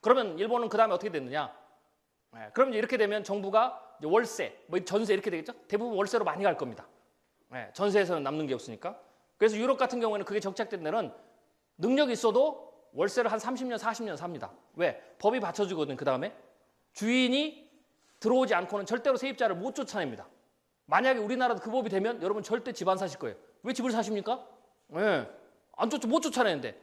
그러면 일본은 그 다음에 어떻게 됐느냐? 그럼 이제 이렇게 되면 정부가 이제 월세, 전세 이렇게 되겠죠? 대부분 월세로 많이 갈 겁니다. 전세에서는 남는 게 없으니까. 그래서 유럽 같은 경우에는 그게 정착된 데는 능력이 있어도 월세를 한 30년, 40년 삽니다. 왜? 법이 받쳐주거든. 그 다음에 주인이 들어오지 않고는 절대로 세입자를 못 쫓아냅니다. 만약에 우리나라도 그 법이 되면 여러분 절대 집 안 사실 거예요. 왜 집을 사십니까? 못 쫓아내는데.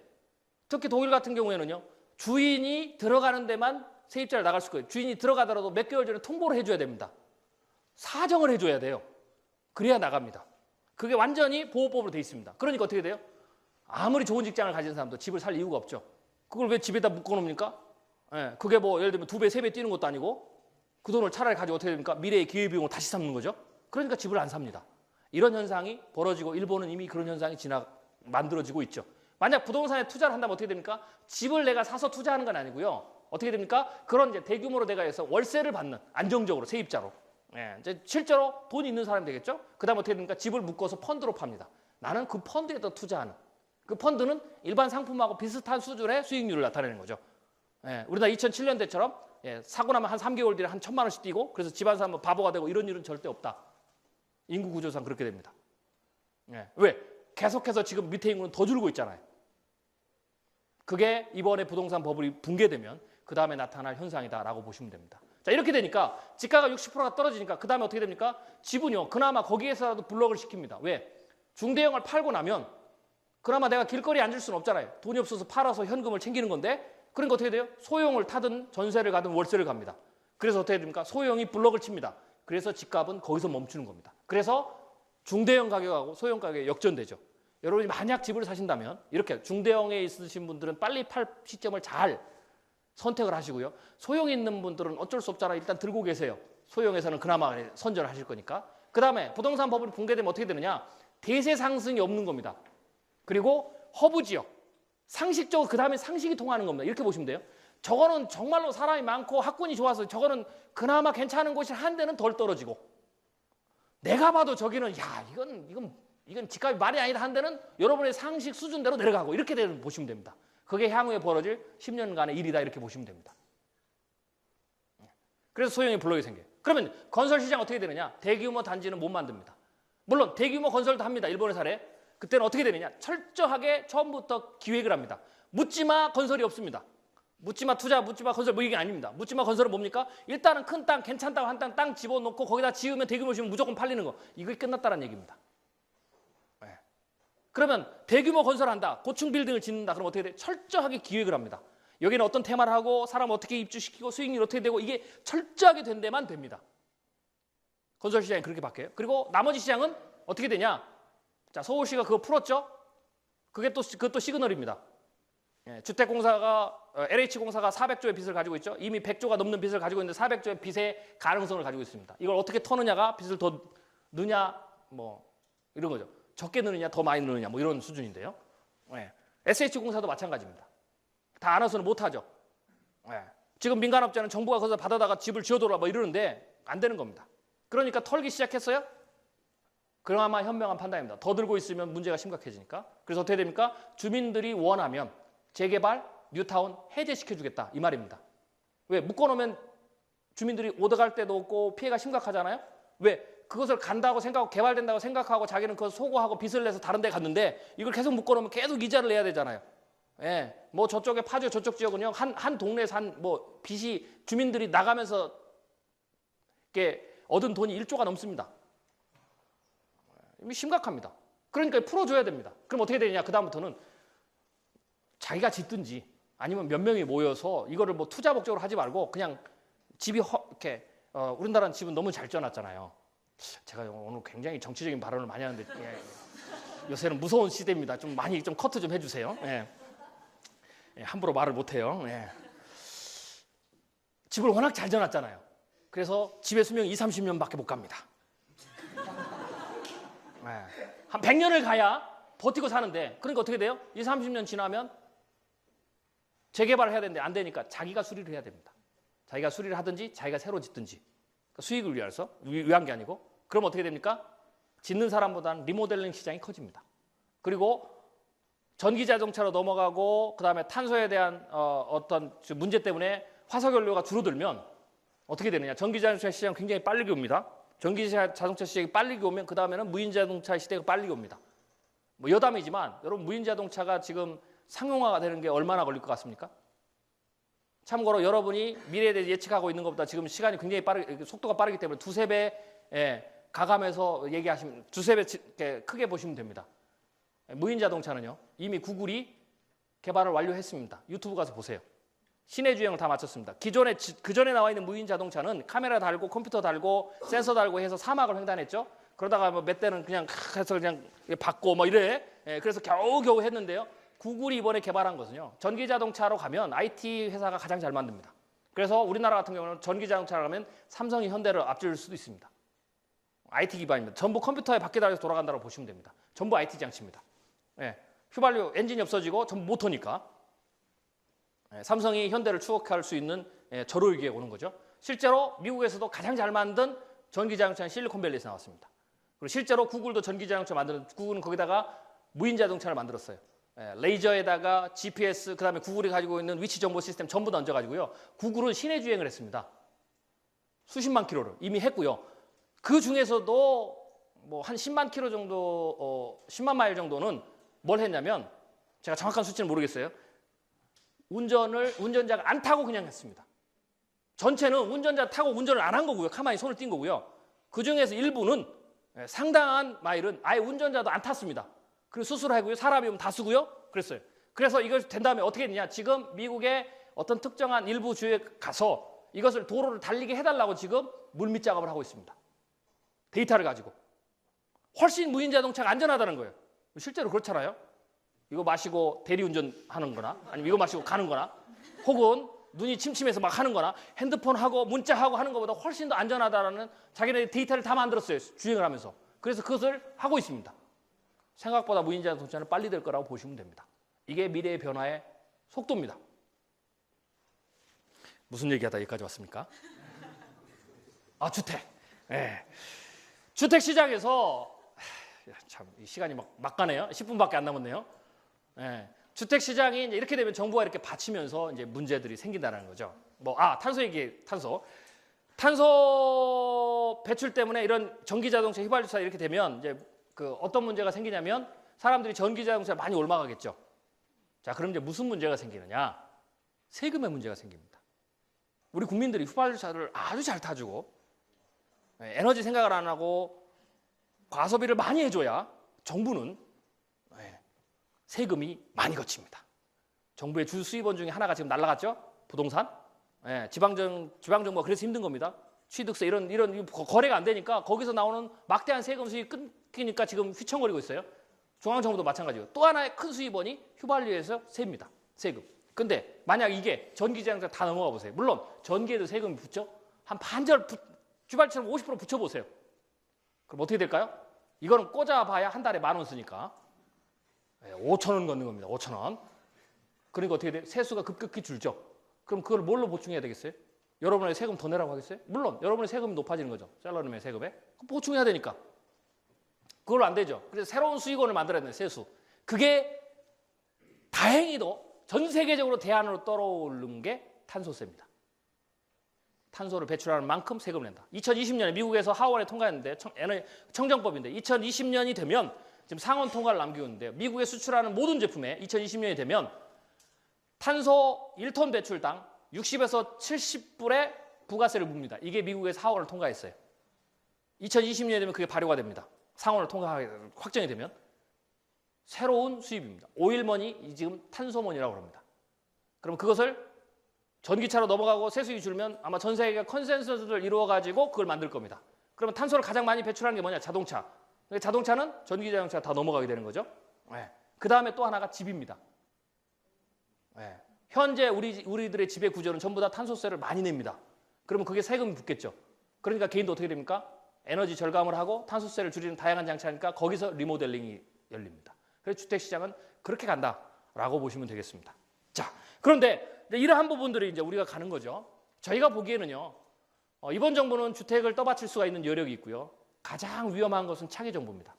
특히 독일 같은 경우에는요. 주인이 들어가는 데만 세입자를 나갈 수 있고요. 주인이 들어가더라도 몇 개월 전에 통보를 해줘야 됩니다. 사정을 해줘야 돼요. 그래야 나갑니다. 그게 완전히 보호법으로 돼 있습니다. 그러니까 어떻게 돼요? 아무리 좋은 직장을 가진 사람도 집을 살 이유가 없죠. 그걸 왜 집에다 묶어놓습니까? 그게 뭐 예를 들면 2배, 3배 뛰는 것도 아니고 그 돈을 차라리 가지고 어떻게 됩니까? 미래의 기회비용을 다시 삼는 거죠. 그러니까 집을 안 삽니다. 이런 현상이 벌어지고 일본은 이미 그런 현상이 만들어지고 있죠. 만약 부동산에 투자를 한다면 어떻게 됩니까? 집을 내가 사서 투자하는 건 아니고요. 어떻게 됩니까? 그런 이제 대규모로 내가 해서 월세를 받는 안정적으로 세입자로. 이제 실제로 돈이 있는 사람이 되겠죠? 그 다음 어떻게 됩니까? 집을 묶어서 펀드로 팝니다. 나는 그 펀드에다 투자하는. 그 펀드는 일반 상품하고 비슷한 수준의 수익률을 나타내는 거죠. 우리나라 2007년대처럼 사고 나면 한 3개월 뒤에 한 1,000만 원씩 뛰고 그래서 집안 사람은 바보가 되고 이런 일은 절대 없다. 인구 구조상 그렇게 됩니다. 왜? 계속해서 지금 밑에 인구는 더 줄고 있잖아요. 그게 이번에 부동산 버블이 붕괴되면 그 다음에 나타날 현상이다라고 보시면 됩니다. 자, 이렇게 되니까 집가가 60%가 떨어지니까 그 다음에 어떻게 됩니까? 집은요 그나마 거기에서라도 블럭을 시킵니다. 왜? 중대형을 팔고 나면 그나마 내가 길거리에 앉을 수는 없잖아요. 돈이 없어서 팔아서 현금을 챙기는 건데 그러니까 어떻게 돼요? 소형을 타든 전세를 가든 월세를 갑니다. 그래서 어떻게 됩니까? 소형이 블럭을 칩니다. 그래서 집값은 거기서 멈추는 겁니다. 그래서 중대형 가격하고 소형 가격이 역전되죠. 여러분이 만약 집을 사신다면 이렇게 중대형에 있으신 분들은 빨리 팔 시점을 잘 선택을 하시고요. 소형에 있는 분들은 어쩔 수 없잖아요. 일단 들고 계세요. 소형에서는 그나마 선전을 하실 거니까. 그 다음에 부동산 버블이 붕괴되면 어떻게 되느냐. 대세 상승이 없는 겁니다. 그리고 허브 지역. 상식적으로 그 다음에 상식이 통하는 겁니다. 이렇게 보시면 돼요. 저거는 정말로 사람이 많고 학군이 좋아서 저거는 그나마 괜찮은 곳이 한 대는 덜 떨어지고 내가 봐도 저기는 야 이건 집값이 말이 아니다 한 데는 여러분의 상식 수준대로 내려가고 이렇게 보시면 됩니다. 그게 향후에 벌어질 10년간의 일이다 이렇게 보시면 됩니다. 그래서 소형의 블록이 생겨요. 그러면 건설 시장 어떻게 되느냐? 대규모 단지는 못 만듭니다. 물론 대규모 건설도 합니다. 일본의 사례. 그때는 어떻게 되느냐? 철저하게 처음부터 기획을 합니다. 묻지마 건설이 없습니다. 묻지마 투자, 묻지마 건설 뭐 이게 아닙니다. 묻지마 건설은 뭡니까? 일단은 큰 땅 괜찮다고 한 땅 집어넣고 거기다 지으면 대규모 지으면 무조건 팔리는 거. 이게 끝났다는 얘기입니다. 네. 그러면 대규모 건설한다. 고층 빌딩을 짓는다. 그럼 어떻게 돼? 철저하게 기획을 합니다. 여기는 어떤 테마를 하고 사람 어떻게 입주시키고 수익률 어떻게 되고 이게 철저하게 된 데만 됩니다. 건설 시장이 그렇게 바뀌어요. 그리고 나머지 시장은 어떻게 되냐? 자, 서울시가 그거 풀었죠? 그것도 시그널입니다. 예, 주택공사가 LH공사가 400조의 빚을 가지고 있죠. 이미 100조가 넘는 빚을 가지고 있는데 400조의 빚의 가능성을 가지고 있습니다. 이걸 어떻게 터느냐가 빚을 더 넣느냐 뭐 이런 거죠. 적게 넣느냐 더 많이 넣느냐 뭐 이런 수준인데요. 예, SH공사도 마찬가지입니다. 다 알아서는 못하죠. 예, 지금 민간업자는 정부가 거기서 받아다가 집을 지어둬라 뭐 이러는데 안 되는 겁니다. 그러니까 털기 시작했어요. 그나마 현명한 판단입니다. 더 들고 있으면 문제가 심각해지니까. 그래서 어떻게 됩니까? 주민들이 원하면 재개발, 뉴타운 해제시켜주겠다 이 말입니다. 왜? 묶어놓으면 주민들이 오더갈 데도 없고 피해가 심각하잖아요. 왜? 그것을 간다고 생각하고 개발된다고 생각하고 자기는 그걸 소고하고 빚을 내서 다른 데 갔는데 이걸 계속 묶어놓으면 계속 이자를 내야 되잖아요. 예, 뭐 저쪽에 파주 저쪽 지역은요 한 동네에서 뭐 빚이 주민들이 나가면서 이렇게 얻은 돈이 1조가 넘습니다. 심각합니다. 그러니까 풀어줘야 됩니다. 그럼 어떻게 되느냐? 그 다음부터는 자기가 짓든지 아니면 몇 명이 모여서 이거를 뭐 투자 목적으로 하지 말고 그냥 집이 이렇게 우리나라는 집은 너무 잘 지어놨잖아요. 제가 오늘 굉장히 정치적인 발언을 많이 하는데 예, 요새는 무서운 시대입니다. 좀 많이 좀 커트 좀 해주세요. 예. 예, 함부로 말을 못해요. 예. 집을 워낙 잘 지어놨잖아요. 그래서 집의 수명이 20-30년밖에 못 갑니다. 예. 한 100년을 가야 버티고 사는데 그러니까 어떻게 돼요? 20-30년 지나면 재개발을 해야 되는데 안 되니까 자기가 수리를 해야 됩니다. 자기가 수리를 하든지 자기가 새로 짓든지 그러니까 수익을 위한 게 아니고 그럼 어떻게 됩니까? 짓는 사람보다는 리모델링 시장이 커집니다. 그리고 전기자동차로 넘어가고 그다음에 탄소에 대한 어떤 문제 때문에 화석연료가 줄어들면 어떻게 되느냐? 전기자동차 시장 굉장히 빨리 옵니다. 전기자동차 시장이 빨리 오면 그 다음에는 무인자동차 시대가 빨리 옵니다. 뭐 여담이지만 여러분 무인자동차가 지금 상용화가 되는 게 얼마나 걸릴 것 같습니까? 참고로 여러분이 미래에 대해 예측하고 있는 것보다 지금 시간이 굉장히 속도가 빠르기 때문에 두세 배 가감해서 얘기하시면 두세 배 크게 보시면 됩니다. 무인자동차는요 이미 구글이 개발을 완료했습니다. 유튜브 가서 보세요. 시내 주행을 다 마쳤습니다. 그전에 나와 있는 무인자동차는 카메라 달고 컴퓨터 달고 센서 달고 해서 사막을 횡단했죠. 그러다가 뭐 몇 대는 그냥 해서 그냥 받고 뭐 이래. 그래서 겨우겨우 했는데요. 구글이 이번에 개발한 것은요. 전기자동차로 가면 IT 회사가 가장 잘 만듭니다. 그래서 우리나라 같은 경우는 전기자동차로 가면 삼성이 현대를 앞질 수도 있습니다. IT 기반입니다. 전부 컴퓨터에 바퀴 달려서 돌아간다고 보시면 됩니다. 전부 IT 장치입니다. 휘발유 엔진이 없어지고 전부 모터니까. 삼성이 현대를 추격할 수 있는 저로위기에 오는 거죠. 실제로 미국에서도 가장 잘 만든 전기자동차는 실리콘밸리에서 나왔습니다. 그리고 실제로 구글도 전기자동차 만드는 구글은 거기다가 무인자동차를 만들었어요. 레이저에다가 GPS 그다음에 구글이 가지고 있는 위치 정보 시스템 전부 다 얹어가지고요. 구글은 시내 주행을 했습니다. 수십만 킬로를 이미 했고요. 그 중에서도 뭐 한 10만 킬로 정도, 10만 마일 정도는 뭘 했냐면 제가 정확한 수치는 모르겠어요. 운전자가 안 타고 그냥 했습니다. 전체는 운전자 타고 운전을 안 한 거고요. 가만히 손을 띈 거고요. 그 중에서 일부는 상당한 마일은 아예 운전자도 안 탔습니다. 그리고 수술하고요. 사람이 오면 다 쓰고요. 그랬어요. 그래서 이걸 된 다음에 어떻게 했느냐. 지금 미국의 어떤 특정한 일부 주에 가서 이것을 도로를 달리게 해달라고 지금 물밑 작업을 하고 있습니다. 데이터를 가지고. 훨씬 무인 자동차가 안전하다는 거예요. 실제로 그렇잖아요. 이거 마시고 대리운전 하는 거나 아니면 이거 마시고 가는 거나 혹은 눈이 침침해서 막 하는 거나 핸드폰하고 문자하고 하는 것보다 훨씬 더 안전하다라는 자기네 데이터를 다 만들었어요. 주행을 하면서. 그래서 그것을 하고 있습니다. 생각보다 무인 자동차는 빨리 될 거라고 보시면 됩니다. 이게 미래의 변화의 속도입니다. 무슨 얘기하다 여기까지 왔습니까? 아, 주택. 네. 주택 시장에서 참 시간이 막 가네요. 10분밖에 안 남았네요. 네. 주택 시장이 이제 이렇게 되면 정부가 이렇게 받치면서 이제 문제들이 생긴다는 거죠. 탄소 얘기, 탄소 배출 때문에 이런 전기 자동차, 휘발유차 이렇게 되면 이제 그 어떤 문제가 생기냐면 사람들이 전기 자동차에 많이 올라가겠죠. 자, 그럼 이제 무슨 문제가 생기느냐? 세금의 문제가 생깁니다. 우리 국민들이 휘발유차를 아주 잘 타주고 에너지 생각을 안 하고 과소비를 많이 해줘야 정부는 세금이 많이 거칩니다. 정부의 주 수입원 중에 하나가 지금 날아갔죠? 부동산. 지방정부가 그래서 힘든 겁니다. 취득세 이런 거래가 안 되니까 거기서 나오는 막대한 세금 수입이 끊기니까 지금 휘청거리고 있어요. 중앙정부도 마찬가지고 또 하나의 큰 수입원이 휘발유에서 세입니다. 세금. 근데 만약 이게 전기자동차 다 넘어가 보세요. 물론 전기에도 세금이 붙죠. 한 반절 휘발유처럼 50% 붙여보세요. 그럼 어떻게 될까요? 이거는 꽂아봐야 한 달에 10,000원 쓰니까 5,000원 걷는 겁니다. 5,000원. 그러니까 어떻게 돼요? 세수가 급격히 줄죠. 그럼 그걸 뭘로 보충해야 되겠어요? 여러분의 세금 더 내라고 하겠어요? 물론 여러분의 세금이 높아지는 거죠. 셀러리맨 세금에. 보충해야 되니까. 그걸로 안 되죠. 그래서 새로운 수익원을 만들어야 돼요. 세수. 그게 다행히도 전 세계적으로 대안으로 떠오른 게 탄소세입니다. 탄소를 배출하는 만큼 세금을 낸다. 2020년에 미국에서 하원에 통과했는데 청정법인데 2020년이 되면 지금 상원 통과를 남기고 있는데요. 미국에 수출하는 모든 제품에 2020년이 되면 탄소 1톤 배출당 60에서 70불의 부가세를 묻습니다. 이게 미국에서 하원을 통과했어요. 2020년이 되면 그게 발효가 됩니다. 상원을 확정이 되면 새로운 수입입니다. 오일머니, 지금 탄소머니라고 합니다. 그럼 그것을 전기차로 넘어가고 세수익이 줄면 아마 전 세계가 컨센서스를 이루어가지고 그걸 만들 겁니다. 그러면 탄소를 가장 많이 배출하는 게 뭐냐? 자동차. 자동차는 전기자동차가 다 넘어가게 되는 거죠. 그 다음에 또 하나가 집입니다. 현재 우리들의 집의 구조는 전부 다 탄소세를 많이 냅니다. 그러면 그게 세금이 붙겠죠. 그러니까 개인도 어떻게 됩니까? 에너지 절감을 하고 탄소세를 줄이는 다양한 장치하니까 거기서 리모델링이 열립니다. 그래서 주택시장은 그렇게 간다라고 보시면 되겠습니다. 자, 그런데 이러한 부분들이 이제 우리가 가는 거죠. 저희가 보기에는요, 이번 정부는 주택을 떠받칠 수가 있는 여력이 있고요. 가장 위험한 것은 차기 정부입니다.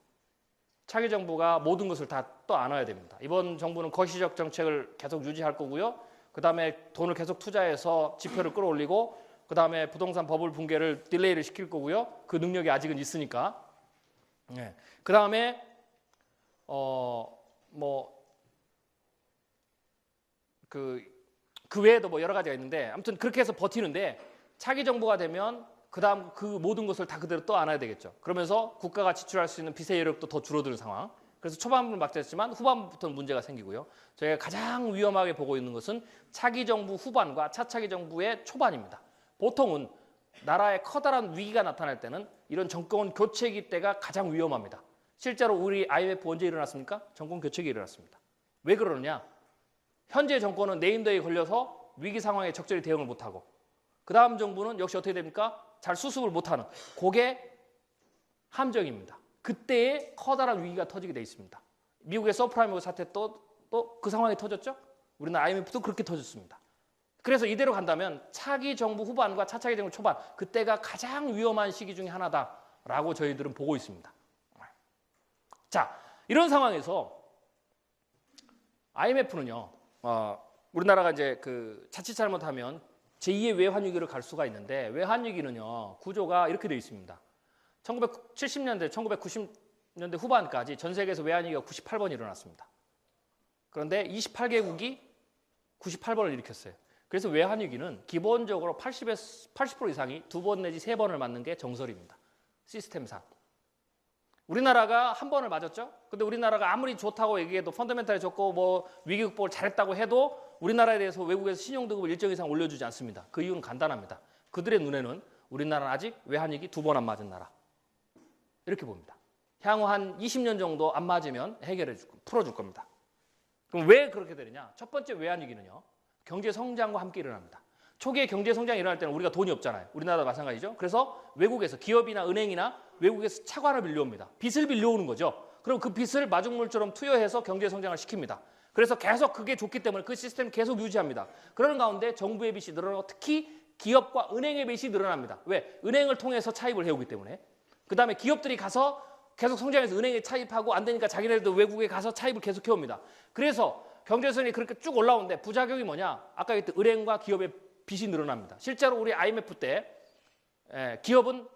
차기 정부가 모든 것을 다 떠안아야 됩니다. 이번 정부는 거시적 정책을 계속 유지할 거고요. 그 다음에 돈을 계속 투자해서 지표를 끌어올리고 그 다음에 부동산 버블 붕괴를 딜레이를 시킬 거고요. 그 능력이 아직은 있으니까. 그 다음에 그 외에도 뭐 여러 가지가 있는데 아무튼 그렇게 해서 버티는데 차기 정부가 되면 그다음 그 모든 것을 다 그대로 떠안아야 되겠죠. 그러면서 국가가 지출할 수 있는 빚의 여력도 더 줄어드는 상황. 그래서 초반부는 막혔지만 후반부부터는 문제가 생기고요. 저희가 가장 위험하게 보고 있는 것은 차기 정부 후반과 차차기 정부의 초반입니다. 보통은 나라에 커다란 위기가 나타날 때는 이런 정권 교체기 때가 가장 위험합니다. 실제로 우리 IMF 언제 일어났습니까? 정권 교체기 일어났습니다. 왜 그러느냐? 현재 정권은 네임더에 걸려서 위기 상황에 적절히 대응을 못하고 그 다음 정부는 역시 어떻게 됩니까? 잘 수습을 못하는 그게 함정입니다. 그때에 커다란 위기가 터지게 돼 있습니다. 미국의 서프라임 사태 또 그 상황이 터졌죠? 우리나라 IMF도 그렇게 터졌습니다. 그래서 이대로 간다면 차기 정부 후반과 차차기 정부 초반 그때가 가장 위험한 시기 중에 하나다라고 저희들은 보고 있습니다. 자, 이런 상황에서 IMF는요, 우리나라가 이제 그 자칫 잘못하면 제2의 외환위기를 갈 수가 있는데 외환위기는요 구조가 이렇게 되어 있습니다. 1970년대, 1990년대 후반까지 전 세계에서 외환위기가 98번 일어났습니다. 그런데 28개국이 98번을 일으켰어요. 그래서 외환위기는 기본적으로 80% 이상이 2번 내지 3번을 맞는 게 정설입니다. 시스템상. 우리나라가 한 번을 맞았죠. 근데 우리나라가 아무리 좋다고 얘기해도 펀더멘탈이 좋고 뭐 위기 극복을 잘했다고 해도 우리나라에 대해서 외국에서 신용등급을 일정 이상 올려주지 않습니다. 그 이유는 간단합니다. 그들의 눈에는 우리나라는 아직 외환위기 2번 안 맞은 나라. 이렇게 봅니다. 향후 한 20년 정도 안 맞으면 풀어줄 겁니다. 그럼 왜 그렇게 되느냐? 첫 번째 외환위기는요. 경제 성장과 함께 일어납니다. 초기에 경제 성장이 일어날 때는 우리가 돈이 없잖아요. 우리나라도 마찬가지죠. 그래서 외국에서 기업이나 은행이나 외국에서 차관을 빌려옵니다. 빚을 빌려오는 거죠. 그럼 그 빚을 마중물처럼 투여해서 경제 성장을 시킵니다. 그래서 계속 그게 좋기 때문에 그 시스템을 계속 유지합니다. 그러는 가운데 정부의 빚이 늘어나고 특히 기업과 은행의 빚이 늘어납니다. 왜? 은행을 통해서 차입을 해오기 때문에. 그 다음에 기업들이 가서 계속 성장해서 은행에 차입하고 안 되니까 자기네들도 외국에 가서 차입을 계속 해옵니다. 그래서 경제성이 그렇게 쭉 올라오는데 부작용이 뭐냐? 아까 얘기했던 은행과 기업의 빚이 늘어납니다. 실제로 우리 IMF 때 기업은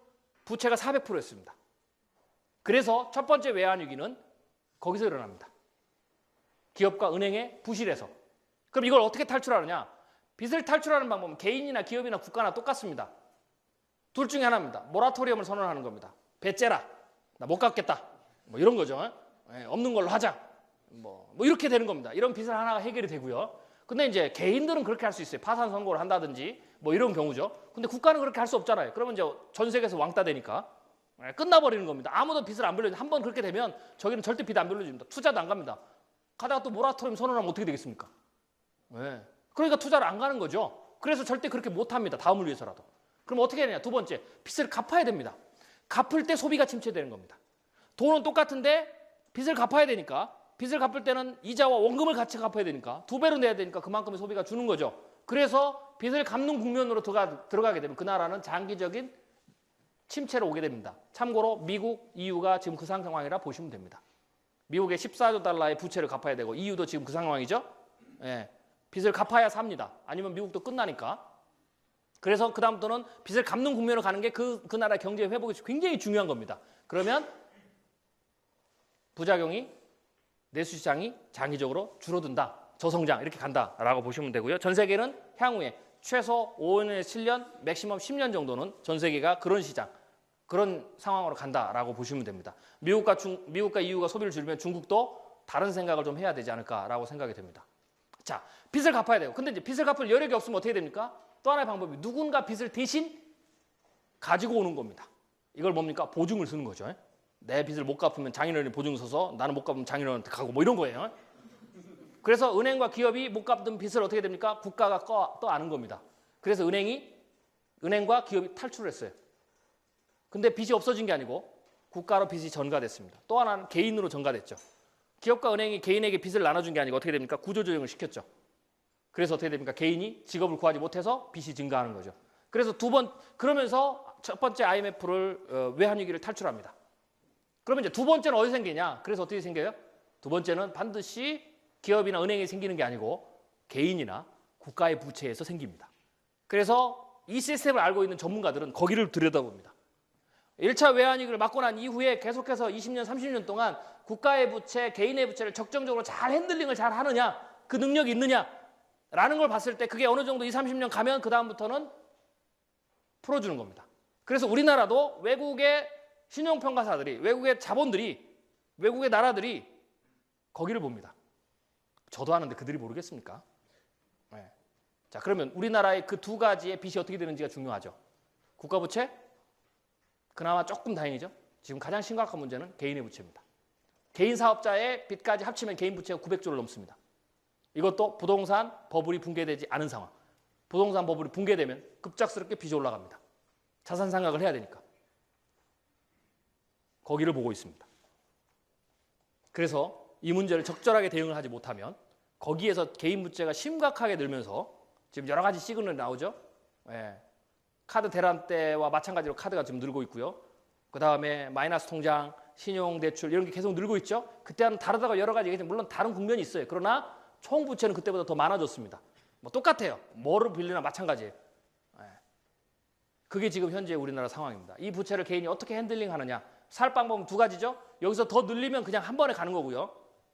부채가 400%였습니다. 그래서 첫 번째 외환위기는 거기서 일어납니다. 기업과 은행의 부실에서. 그럼 이걸 어떻게 탈출하느냐? 빚을 탈출하는 방법은 개인이나 기업이나 국가나 똑같습니다. 둘 중에 하나입니다. 모라토리엄을 선언하는 겁니다. 배째라. 나 못 갚겠다. 뭐 이런 거죠. 없는 걸로 하자. 뭐 이렇게 되는 겁니다. 이런 빚을 하나가 해결이 되고요. 근데 이제 개인들은 그렇게 할 수 있어요. 파산 선고를 한다든지 뭐 이런 경우죠. 근데 국가는 그렇게 할 수 없잖아요. 그러면 이제 전 세계에서 왕따 되니까 끝나버리는 겁니다. 아무도 빚을 안 빌려주는데 한 번 그렇게 되면 저기는 절대 빚 안 빌려줍니다. 투자도 안 갑니다. 가다가 또 모라토리엄 선언하면 어떻게 되겠습니까? 그러니까 투자를 안 가는 거죠. 그래서 절대 그렇게 못합니다. 다음을 위해서라도. 그럼 어떻게 해야 되냐? 두 번째, 빚을 갚아야 됩니다. 갚을 때 소비가 침체되는 겁니다. 돈은 똑같은데 빚을 갚아야 되니까 빚을 갚을 때는 이자와 원금을 같이 갚아야 되니까 2배로 내야 되니까 그만큼의 소비가 주는 거죠. 그래서 빚을 갚는 국면으로 들어가게 되면 그 나라는 장기적인 침체로 오게 됩니다. 참고로 미국, EU가 지금 그 상황이라 보시면 됩니다. 미국의 14조 달러의 부채를 갚아야 되고 EU도 지금 그 상황이죠. 빚을 갚아야 삽니다. 아니면 미국도 끝나니까. 그래서 그 다음부터는 빚을 갚는 국면으로 가는 게 그 나라 경제 회복이 굉장히 중요한 겁니다. 그러면 부작용이 내수시장이 장기적으로 줄어든다. 저성장 이렇게 간다라고 보시면 되고요. 전 세계는 향후에 최소 5년에서 7년, 맥시멈 10년 정도는 전 세계가 그런 시장, 그런 상황으로 간다라고 보시면 됩니다. 미국과 EU가 소비를 줄이면 중국도 다른 생각을 좀 해야 되지 않을까라고 생각이 됩니다. 자, 빚을 갚아야 돼요. 근데 이제 빚을 갚을 여력이 없으면 어떻게 됩니까? 또 하나의 방법이 누군가 빚을 대신 가지고 오는 겁니다. 이걸 뭡니까? 보증을 쓰는 거죠. 내 빚을 못 갚으면 장인어른이 보증 서서 나는 못 갚으면 장인어른한테 가고 뭐 이런 거예요. 그래서 은행과 기업이 못 갚던 빚을 어떻게 됩니까? 국가가 떠안은 겁니다. 그래서 은행과 기업이 탈출을 했어요. 근데 빚이 없어진 게 아니고 국가로 빚이 전가됐습니다. 또 하나는 개인으로 전가됐죠. 기업과 은행이 개인에게 빚을 나눠준 게 아니고 어떻게 됩니까? 구조조정을 시켰죠. 그래서 어떻게 됩니까? 개인이 직업을 구하지 못해서 빚이 증가하는 거죠. 그래서 그러면서 첫 번째 IMF를 외환위기를 탈출합니다. 그러면 이제 두 번째는 어디 생기냐? 그래서 어떻게 생겨요? 두 번째는 반드시 기업이나 은행에 생기는 게 아니고 개인이나 국가의 부채에서 생깁니다. 그래서 이 시스템을 알고 있는 전문가들은 거기를 들여다봅니다. 1차 외환위기를 맞고 난 이후에 계속해서 20년, 30년 동안 국가의 부채, 개인의 부채를 적정적으로 잘 핸들링을 잘 하느냐, 그 능력이 있느냐라는 걸 봤을 때 그게 어느 정도 20, 30년 가면 그 다음부터는 풀어주는 겁니다. 그래서 우리나라도 외국의 신용평가사들이, 외국의 자본들이, 외국의 나라들이 거기를 봅니다. 저도 하는데 그들이 모르겠습니까? 네. 자, 그러면 우리나라의 그 두 가지의 빚이 어떻게 되는지가 중요하죠. 국가부채, 그나마 조금 다행이죠. 지금 가장 심각한 문제는 개인의 부채입니다. 개인 사업자의 빚까지 합치면 개인 부채가 900조를 넘습니다. 이것도 부동산 버블이 붕괴되지 않은 상황. 부동산 버블이 붕괴되면 급작스럽게 빚이 올라갑니다. 자산 상각을 해야 되니까. 거기를 보고 있습니다. 그래서 이 문제를 적절하게 대응을 하지 못하면 거기에서 개인 부채가 심각하게 늘면서 지금 여러 가지 시그널이 나오죠. 카드 대란 때와 마찬가지로 카드가 지금 늘고 있고요. 그 다음에 마이너스 통장, 신용대출 이런 게 계속 늘고 있죠. 그때와는 다르다고 여러 가지 얘기했지만 물론 다른 국면이 있어요. 그러나 총 부채는 그때보다 더 많아졌습니다. 뭐 똑같아요. 뭐를 빌리나 마찬가지예요. 그게 지금 현재 우리나라 상황입니다. 이 부채를 개인이 어떻게 핸들링하느냐. 살 방법은 두 가지죠. 여기서 더 늘리면 그냥 한 번에 가는 거고요.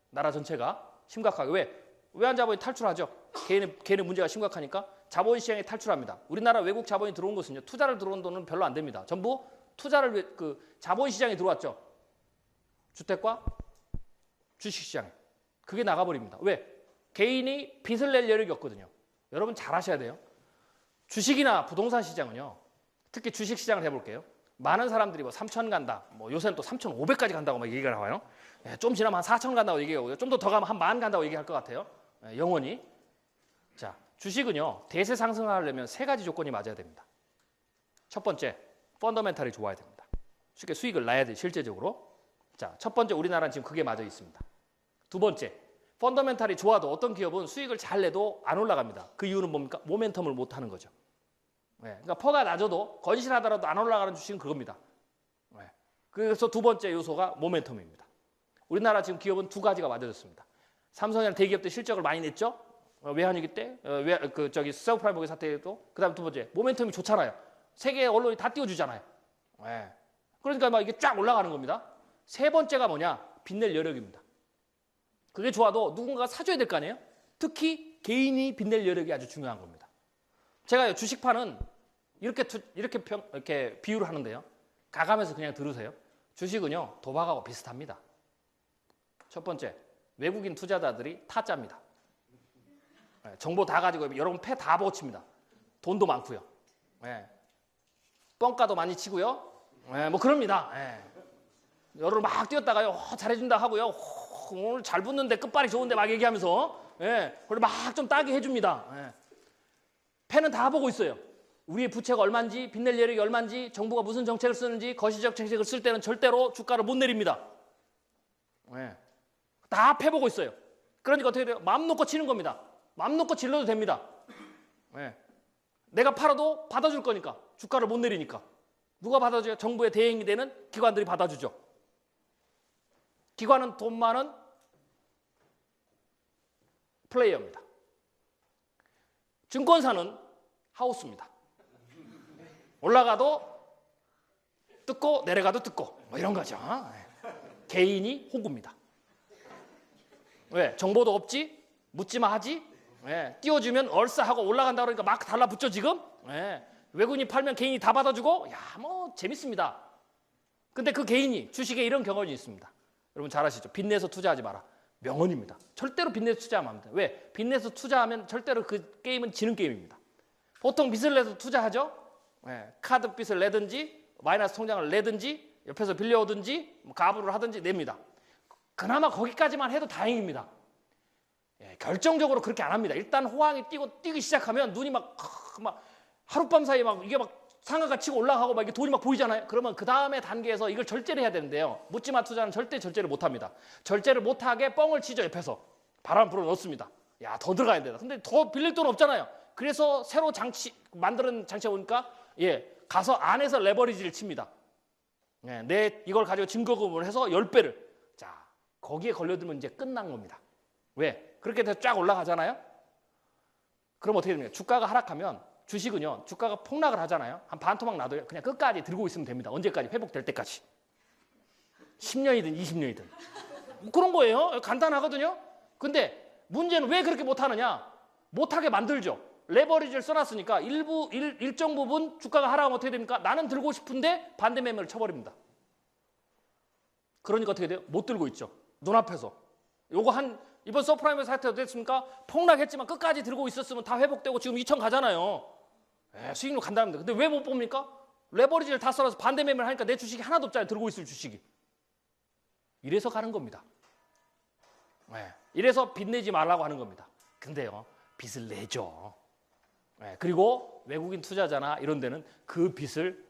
나라 전체가 심각하게. 왜? 외환자본이 탈출하죠. 개인의 문제가 심각하니까 자본시장에 탈출합니다. 우리나라 외국 자본이 들어온 것은요. 투자를 들어온 돈은 별로 안 됩니다. 전부 투자를 자본시장에 들어왔죠. 주택과 주식시장에. 그게 나가버립니다. 왜? 개인이 빚을 낼 여력이 없거든요. 여러분 잘 아셔야 돼요. 주식이나 부동산 시장은요. 특히 주식시장을 해볼게요. 많은 사람들이 뭐 3천 간다, 뭐 요새는 또 3,500까지 간다고 막 얘기가 나와요. 예, 좀 지나면 한 4천 간다고 얘기하고요. 좀 더 가면 한 10,000 간다고 얘기할 것 같아요. 예, 영원히. 자, 주식은요, 대세 상승하려면 3가지 조건이 맞아야 됩니다. 첫 번째, 펀더멘탈이 좋아야 됩니다. 쉽게 수익을 나야 돼, 실제적으로. 자, 첫 번째, 우리나라는 지금 그게 맞아 있습니다. 두 번째, 펀더멘탈이 좋아도 어떤 기업은 수익을 잘 내도 안 올라갑니다. 그 이유는 뭡니까? 모멘텀을 못 하는 거죠. 네, 그러니까 퍼가 낮아도 건실하더라도 안 올라가는 주식은 그겁니다. 네, 그래서 두 번째 요소가 모멘텀입니다. 우리나라 지금 기업은 2가지가 맞아졌습니다. 삼성이나 대기업들 실적을 많이 냈죠. 외환위기 때, 서브프라임 모기 사태에도. 그다음 두 번째, 모멘텀이 좋잖아요. 세계 언론이 다 띄워주잖아요. 네. 그러니까 막 이게 쫙 올라가는 겁니다. 세 번째가 뭐냐? 빚낼 여력입니다. 그게 좋아도 누군가가 사줘야 될 거 아니에요? 특히 개인이 빚낼 여력이 아주 중요한 겁니다. 제가 주식파는 이렇게 비유를 하는데요. 가감해서 그냥 들으세요. 주식은요, 도박하고 비슷합니다. 첫 번째, 외국인 투자자들이 타짜입니다. 네, 정보 다 가지고 여러분 패 다 보칩니다. 돈도 많고요. 네. 뻥가도 많이 치고요. 네, 뭐 그럽니다. 네. 여러분 막 뛰었다가요, 잘해준다 하고요. 오늘 잘 붙는데 끝발이 좋은데 막 얘기하면서, 예, 그리고 막 좀 따게 해줍니다. 예. 패는 다 보고 있어요. 우리의 부채가 얼마인지, 빚낼 여력이 얼마인지, 정부가 무슨 정책을 쓰는지, 거시적 정책을 쓸 때는 절대로 주가를 못 내립니다. 예. 다 패보고 있어요. 그러니까 어떻게 돼요? 마음 놓고 치는 겁니다. 마음 놓고 질러도 됩니다. 예. 내가 팔아도 받아줄 거니까, 주가를 못 내리니까. 누가 받아줘요? 정부의 대행이 되는 기관들이 받아주죠. 기관은 돈 많은 플레이어입니다. 증권사는 하우스입니다. 올라가도 뜯고 내려가도 뜯고 뭐 이런 거죠. 개인이 호구입니다. 왜? 정보도 없지? 묻지마 하지? 예, 띄워주면 얼싸하고 올라간다 그러니까 막 달라붙죠 지금? 예, 외국인이 팔면 개인이 다 받아주고, 야, 뭐 재밌습니다. 근데 그 개인이 주식에 이런 경험이 있습니다. 여러분 잘 아시죠? 빚내서 투자하지 마라. 명언입니다. 절대로 빚내서 투자하면 안 돼요. 왜? 빚내서 투자하면 절대로 그 게임은 지는 게임입니다. 보통 빚을 내서 투자하죠. 예, 카드 빚을 내든지 마이너스 통장을 내든지 옆에서 빌려오든지 가부를 하든지 냅니다. 그나마 거기까지만 해도 다행입니다. 예, 결정적으로 그렇게 안 합니다. 일단 호황이 뛰기 시작하면 눈이 막 하룻밤 사이에 막 이게 막 상한가 치고 올라가고 막 이게 돈이 막 보이잖아요. 그러면 그 다음에 단계에서 이걸 절제를 해야 되는데요. 묻지마 투자는 절제를 못 합니다. 절제를 못하게 뻥을 치죠. 옆에서 바람 불어 넣습니다. 야, 더 들어가야 된다. 근데 더 빌릴 돈 없잖아요. 그래서 새로 만드는 장치가 오니까, 예, 가서 안에서 레버리지를 칩니다. 예, 내 이걸 가지고 증거금을 해서 10배를. 자, 거기에 걸려들면 이제 끝난 겁니다. 왜? 그렇게 돼서 쫙 올라가잖아요. 그럼 어떻게 됩니까? 주가가 하락하면 주식은요, 주가가 폭락을 하잖아요. 한 반토막 놔둬요. 그냥 끝까지 들고 있으면 됩니다. 언제까지? 회복될 때까지. 10년이든 20년이든. 뭐 그런 거예요. 간단하거든요. 근데 문제는 왜 그렇게 못하느냐? 못하게 만들죠. 레버리지를 써놨으니까 일정 부분 주가가 하락하면 어떻게 됩니까? 나는 들고 싶은데 반대 매매를 쳐버립니다. 그러니까 어떻게 돼요? 못 들고 있죠. 눈앞에서. 요거 이번 서프라임 사태도 됐습니까? 폭락했지만 끝까지 들고 있었으면 다 회복되고 지금 2천 가잖아요. 수익률 간다는데. 근데 왜 못 봅니까? 레버리지를 다 써놔서 반대 매매를 하니까 내 주식이 하나도 없잖아요. 들고 있을 주식이. 이래서 가는 겁니다. 이래서 빚내지 말라고 하는 겁니다. 근데요, 빚을 내죠. 그리고 외국인 투자자나 이런 데는 그 빚을,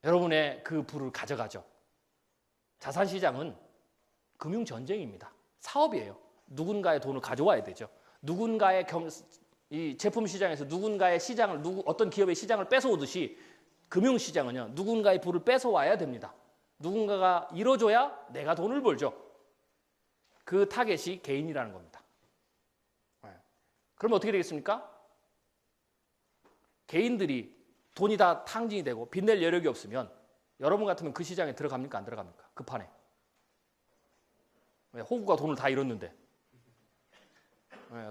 여러분의 그 부를 가져가죠. 자산시장은 금융전쟁입니다. 사업이에요. 누군가의 돈을 가져와야 되죠. 누군가의 이 제품 시장에서 누군가의 시장을, 어떤 기업의 시장을 뺏어오듯이 금융시장은요, 누군가의 부를 뺏어와야 됩니다. 누군가가 이뤄줘야 내가 돈을 벌죠. 그 타겟이 개인이라는 겁니다. 그러면 어떻게 되겠습니까? 개인들이 돈이 다 탕진이 되고 빚낼 여력이 없으면 여러분 같으면 그 시장에 들어갑니까? 안 들어갑니까? 그 판에. 호구가 돈을 다 잃었는데.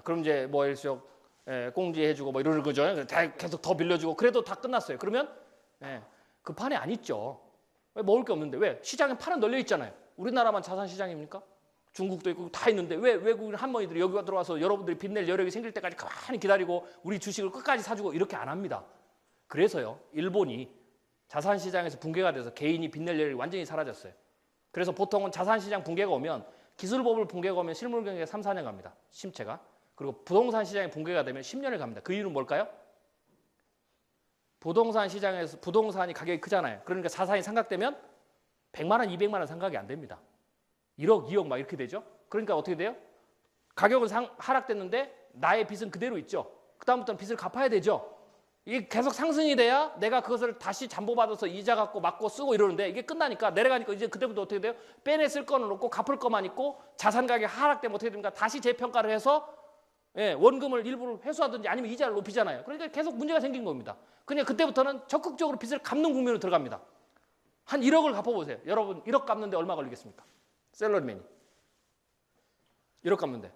그럼 이제 뭐 일시적 꽁지해주고 뭐 이러는 거죠. 다 계속 더 빌려주고 그래도 다 끝났어요. 그러면 그 판에 안 있죠. 왜? 먹을 게 없는데. 왜? 시장에 판은 널려 있잖아요. 우리나라만 자산시장입니까? 중국도 있고 다 있는데 왜 외국인 할머니들이 여기 들어와서 여러분들이 빚낼 여력이 생길 때까지 가만히 기다리고 우리 주식을 끝까지 사주고 이렇게 안 합니다. 그래서요, 일본이 자산시장에서 붕괴가 돼서 개인이 빚낼 여력이 완전히 사라졌어요. 그래서 보통은 자산시장 붕괴가 오면 기술버블 붕괴가 오면 실물경제가 3, 4년 갑니다. 침체가. 그리고 부동산 시장이 붕괴가 되면 10년을 갑니다. 그 이유는 뭘까요? 부동산 시장에서 부동산이 가격이 크잖아요. 그러니까 자산이 상각되면 100만 원, 200만 원 상각이 안 됩니다. 1억, 2억 막 이렇게 되죠. 그러니까 어떻게 돼요? 가격은 하락됐는데 나의 빚은 그대로 있죠. 그다음부터는 빚을 갚아야 되죠. 이게 계속 상승이 돼야 내가 그것을 다시 잠보받아서 이자 갖고 맞고 쓰고 이러는데 이게 끝나니까 내려가니까 이제 그때부터 어떻게 돼요? 빼냈을 거는 없고 갚을 것만 있고 자산 가격이 하락되면 어떻게 됩니까? 다시 재평가를 해서 원금을 일부를 회수하든지 아니면 이자를 높이잖아요. 그러니까 계속 문제가 생긴 겁니다. 그냥 그때부터는 적극적으로 빚을 갚는 국면으로 들어갑니다. 한 1억을 갚아보세요. 여러분 1억 갚는데 얼마 걸리겠습니까? 셀러리맨이 1억 갚는데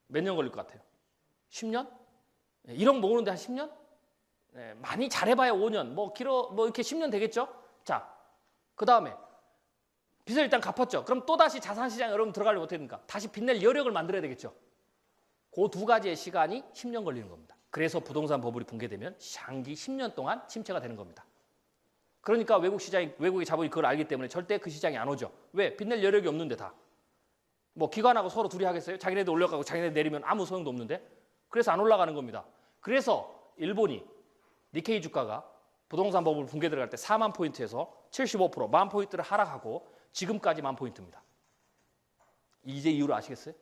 몇 년 걸릴 것 같아요? 10년? 1억 모으는데 한 10년? 많이 잘해봐야 5년, 뭐 이렇게 10년 되겠죠? 자, 그 다음에 빚을 일단 갚았죠. 그럼 또다시 자산시장에 여러분 들어가려면 어떻게 됩니까? 다시 빚낼 여력을 만들어야 되겠죠. 그 두 가지의 시간이 10년 걸리는 겁니다. 그래서 부동산 버블이 붕괴되면 장기 10년 동안 침체가 되는 겁니다. 그러니까 외국의 자본이 그걸 알기 때문에 절대 그 시장이 안 오죠. 왜? 빚낼 여력이 없는데 다. 뭐 기관하고 서로 둘이 하겠어요? 자기네들 올라가고 자기네들 내리면 아무 소용도 없는데? 그래서 안 올라가는 겁니다. 그래서 일본이 니케이 주가가 부동산 버블 붕괴 들어갈 때 4만 포인트에서 75%, 10,000 포인트를 하락하고 지금까지 10,000 포인트입니다. 이제 이유를 아시겠어요?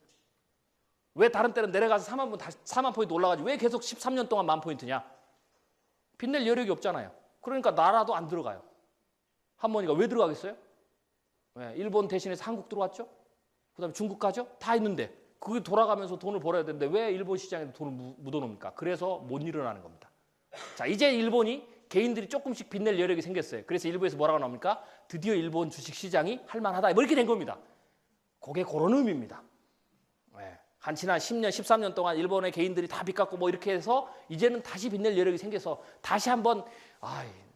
왜 다른 때는 내려가서 4만 포인트 올라가지 왜 계속 13년 동안 10,000 포인트냐? 빚낼 여력이 없잖아요. 그러니까 나라도 안 들어가요. 할머니가 왜 들어가겠어요? 왜? 일본 대신해서 한국 들어왔죠? 그 다음에 중국 가죠? 다 있는데 그게 돌아가면서 돈을 벌어야 되는데 왜 일본 시장에 돈을 묻어놓습니까? 그래서 못 일어나는 겁니다. 자, 이제 일본이 개인들이 조금씩 빚낼 여력이 생겼어요. 그래서 일부에서 뭐라고 나옵니까? 드디어 일본 주식시장이 할만하다. 뭐 이렇게 된 겁니다. 그게 그런 의미입니다. 네. 한 지난 10년, 13년 동안 일본의 개인들이 다 빚 갚고 뭐 이렇게 해서 이제는 다시 빚낼 여력이 생겨서 다시 한번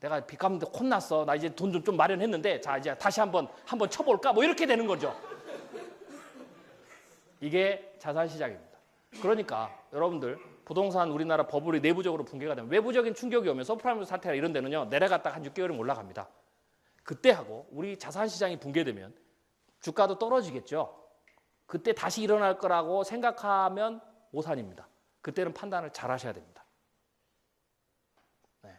내가 빚 갚는데 혼났어. 나 이제 돈 좀 마련했는데 자 이제 다시 한번 쳐볼까? 뭐 이렇게 되는 거죠. 이게 자산시장입니다. 그러니까 여러분들 부동산 우리나라 버블이 내부적으로 붕괴가 되면 외부적인 충격이 오면 서프라임 사태나 이런 데는요. 내려갔다가 한 6개월이면 올라갑니다. 그때 하고 우리 자산시장이 붕괴되면 주가도 떨어지겠죠. 그때 다시 일어날 거라고 생각하면 오산입니다. 그때는 판단을 잘 하셔야 됩니다. 네.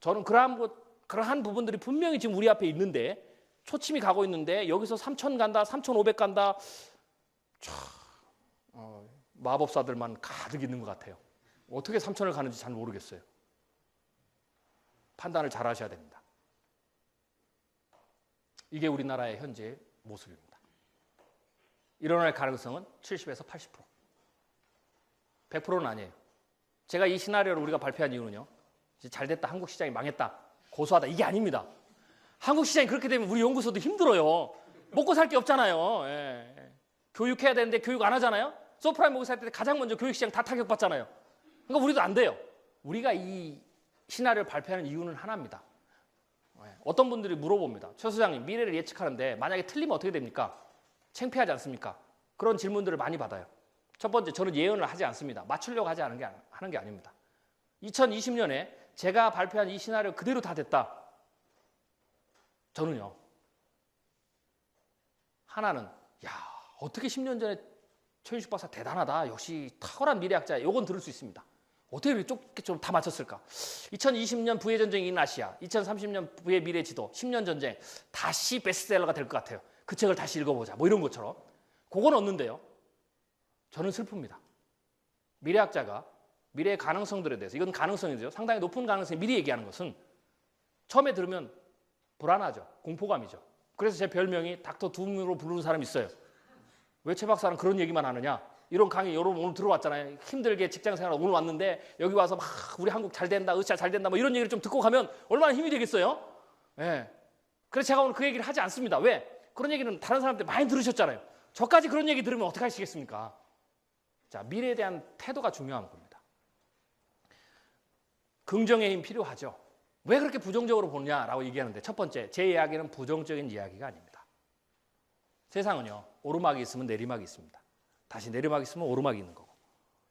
저는 그러한 부분들이 분명히 지금 우리 앞에 있는데 초침이 가고 있는데 여기서 3,000 간다, 3,500 간다 마법사들만 가득 있는 것 같아요. 어떻게 3,000을 가는지 잘 모르겠어요. 판단을 잘 하셔야 됩니다. 이게 우리나라의 현재 모습입니다. 일어날 가능성은 70에서 80%. 100%는 아니에요. 제가 이 시나리오를 우리가 발표한 이유는요. 이제 잘 됐다, 한국 시장이 망했다, 고소하다 이게 아닙니다. 한국 시장이 그렇게 되면 우리 연구소도 힘들어요. 먹고 살 게 없잖아요. 예. 교육해야 되는데 교육 안 하잖아요. 서프라임 먹고 살 때 가장 먼저 교육시장 다 타격받잖아요. 그러니까 우리도 안 돼요. 우리가 이 시나리오를 발표하는 이유는 하나입니다. 어떤 분들이 물어봅니다. 최 소장님 미래를 예측하는데 만약에 틀리면 어떻게 됩니까? 창피하지 않습니까? 그런 질문들을 많이 받아요. 첫 번째, 저는 예언을 하지 않습니다. 맞추려고 하는 게 아닙니다. 2020년에 제가 발표한 이 시나리오 그대로 다 됐다. 저는요. 하나는 어떻게 10년 전에 최윤식 박사 대단하다. 역시 탁월한 미래학자. 이건 들을 수 있습니다. 어떻게 이렇게 좀 다 맞췄을까? 2020년 부의 전쟁이 인 아시아, 2030년 부의 미래 지도, 10년 전쟁 다시 베스트셀러가 될 것 같아요. 그 책을 다시 읽어보자. 뭐 이런 것처럼. 그건 없는데요. 저는 슬픕니다. 미래학자가 미래의 가능성들에 대해서 이건 가능성이죠. 상당히 높은 가능성이 미리 얘기하는 것은 처음에 들으면 불안하죠. 공포감이죠. 그래서 제 별명이 닥터 둠으로 부르는 사람이 있어요. 왜 최 박사는 그런 얘기만 하느냐? 이런 강의 여러분 오늘 들어왔잖아요. 힘들게 직장생활 오늘 왔는데 여기 와서 막 우리 한국 잘 된다, 으쌰 잘 된다 뭐 이런 얘기를 좀 듣고 가면 얼마나 힘이 되겠어요? 예. 그래서 제가 오늘 그 얘기를 하지 않습니다. 왜? 그런 얘기는 다른 사람들 많이 들으셨잖아요. 저까지 그런 얘기 들으면 어떻게 하시겠습니까? 자, 미래에 대한 태도가 중요한 겁니다. 긍정의 힘 필요하죠. 왜 그렇게 부정적으로 보느냐라고 얘기하는데 첫 번째, 제 이야기는 부정적인 이야기가 아닙니다. 세상은요. 오르막이 있으면 내리막이 있습니다. 다시 내리막이 있으면 오르막이 있는 거고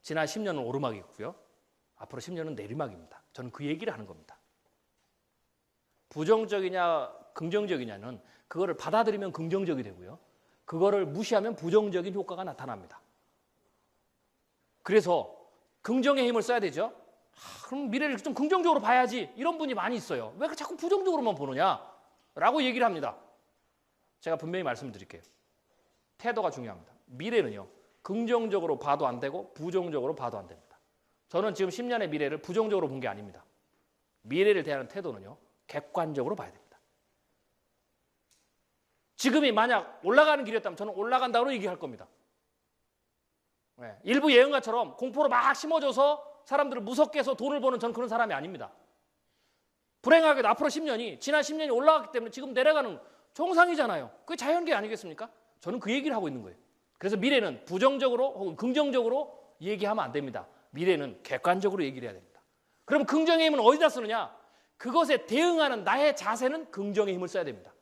지난 10년은 오르막이 있고요. 앞으로 10년은 내리막입니다. 저는 그 얘기를 하는 겁니다. 부정적이냐 긍정적이냐는 그거를 받아들이면 긍정적이 되고요. 그거를 무시하면 부정적인 효과가 나타납니다. 그래서 긍정의 힘을 써야 되죠. 그럼 미래를 좀 긍정적으로 봐야지, 이런 분이 많이 있어요. 왜 자꾸 부정적으로만 보느냐 라고 얘기를 합니다. 제가 분명히 말씀드릴게요. 태도가 중요합니다. 미래는요, 긍정적으로 봐도 안 되고 부정적으로 봐도 안 됩니다. 저는 지금 10년의 미래를 부정적으로 본 게 아닙니다. 미래를 대하는 태도는요, 객관적으로 봐야 됩니다. 지금이 만약 올라가는 길이었다면 저는 올라간다고 얘기할 겁니다. 네, 일부 예언가처럼 공포로 막 심어줘서 사람들을 무섭게 해서 돈을 버는 저는 그런 사람이 아닙니다. 불행하게도 앞으로 10년이, 지난 10년이 올라갔기 때문에 지금 내려가는 정상이잖아요. 그게 자연계 아니겠습니까? 저는 그 얘기를 하고 있는 거예요. 그래서 미래는 부정적으로 혹은 긍정적으로 얘기하면 안 됩니다. 미래는 객관적으로 얘기를 해야 됩니다. 그럼 긍정의 힘은 어디다 쓰느냐? 그것에 대응하는 나의 자세는 긍정의 힘을 써야 됩니다.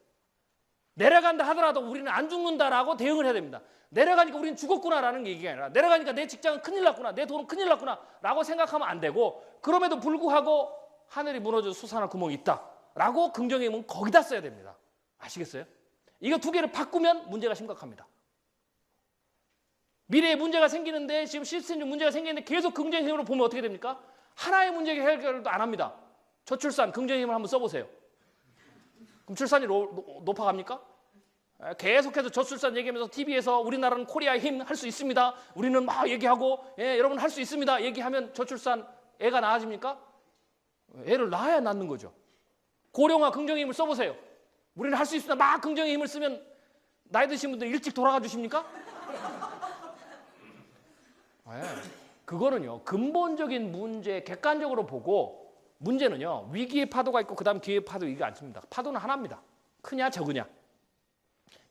내려간다 하더라도 우리는 안 죽는다라고 대응을 해야 됩니다. 내려가니까 우리는 죽었구나라는 얘기가 아니라 내려가니까 내 직장은 큰일 났구나, 내 돈은 큰일 났구나 라고 생각하면 안 되고, 그럼에도 불구하고 하늘이 무너져 솟아날 구멍이 있다 라고 긍정의 힘은 거기다 써야 됩니다. 아시겠어요? 이거 두 개를 바꾸면 문제가 심각합니다. 미래에 문제가 생기는데, 지금 시스템적 문제가 생기는데 계속 긍정의 힘으로 보면 어떻게 됩니까? 하나의 문제 해결도 안 합니다. 저출산, 긍정의 힘을 한번 써보세요. 그럼 출산이 높아갑니까? 계속해서 저출산 얘기하면서 TV에서 우리나라는 코리아의 힘 할 수 있습니다. 우리는 막 얘기하고, 여러분 할 수 있습니다. 얘기하면 저출산, 애가 나아집니까? 애를 낳아야 낳는 거죠. 고령화 긍정의 힘을 써보세요. 우리는 할 수 있습니다. 막 긍정의 힘을 쓰면 나이 드신 분들 일찍 돌아가 주십니까? 그거는요, 근본적인 문제 객관적으로 보고, 문제는요, 위기의 파도가 있고 그 다음 기회의 파도, 이게 않습니다. 파도는 하나입니다. 크냐 적으냐.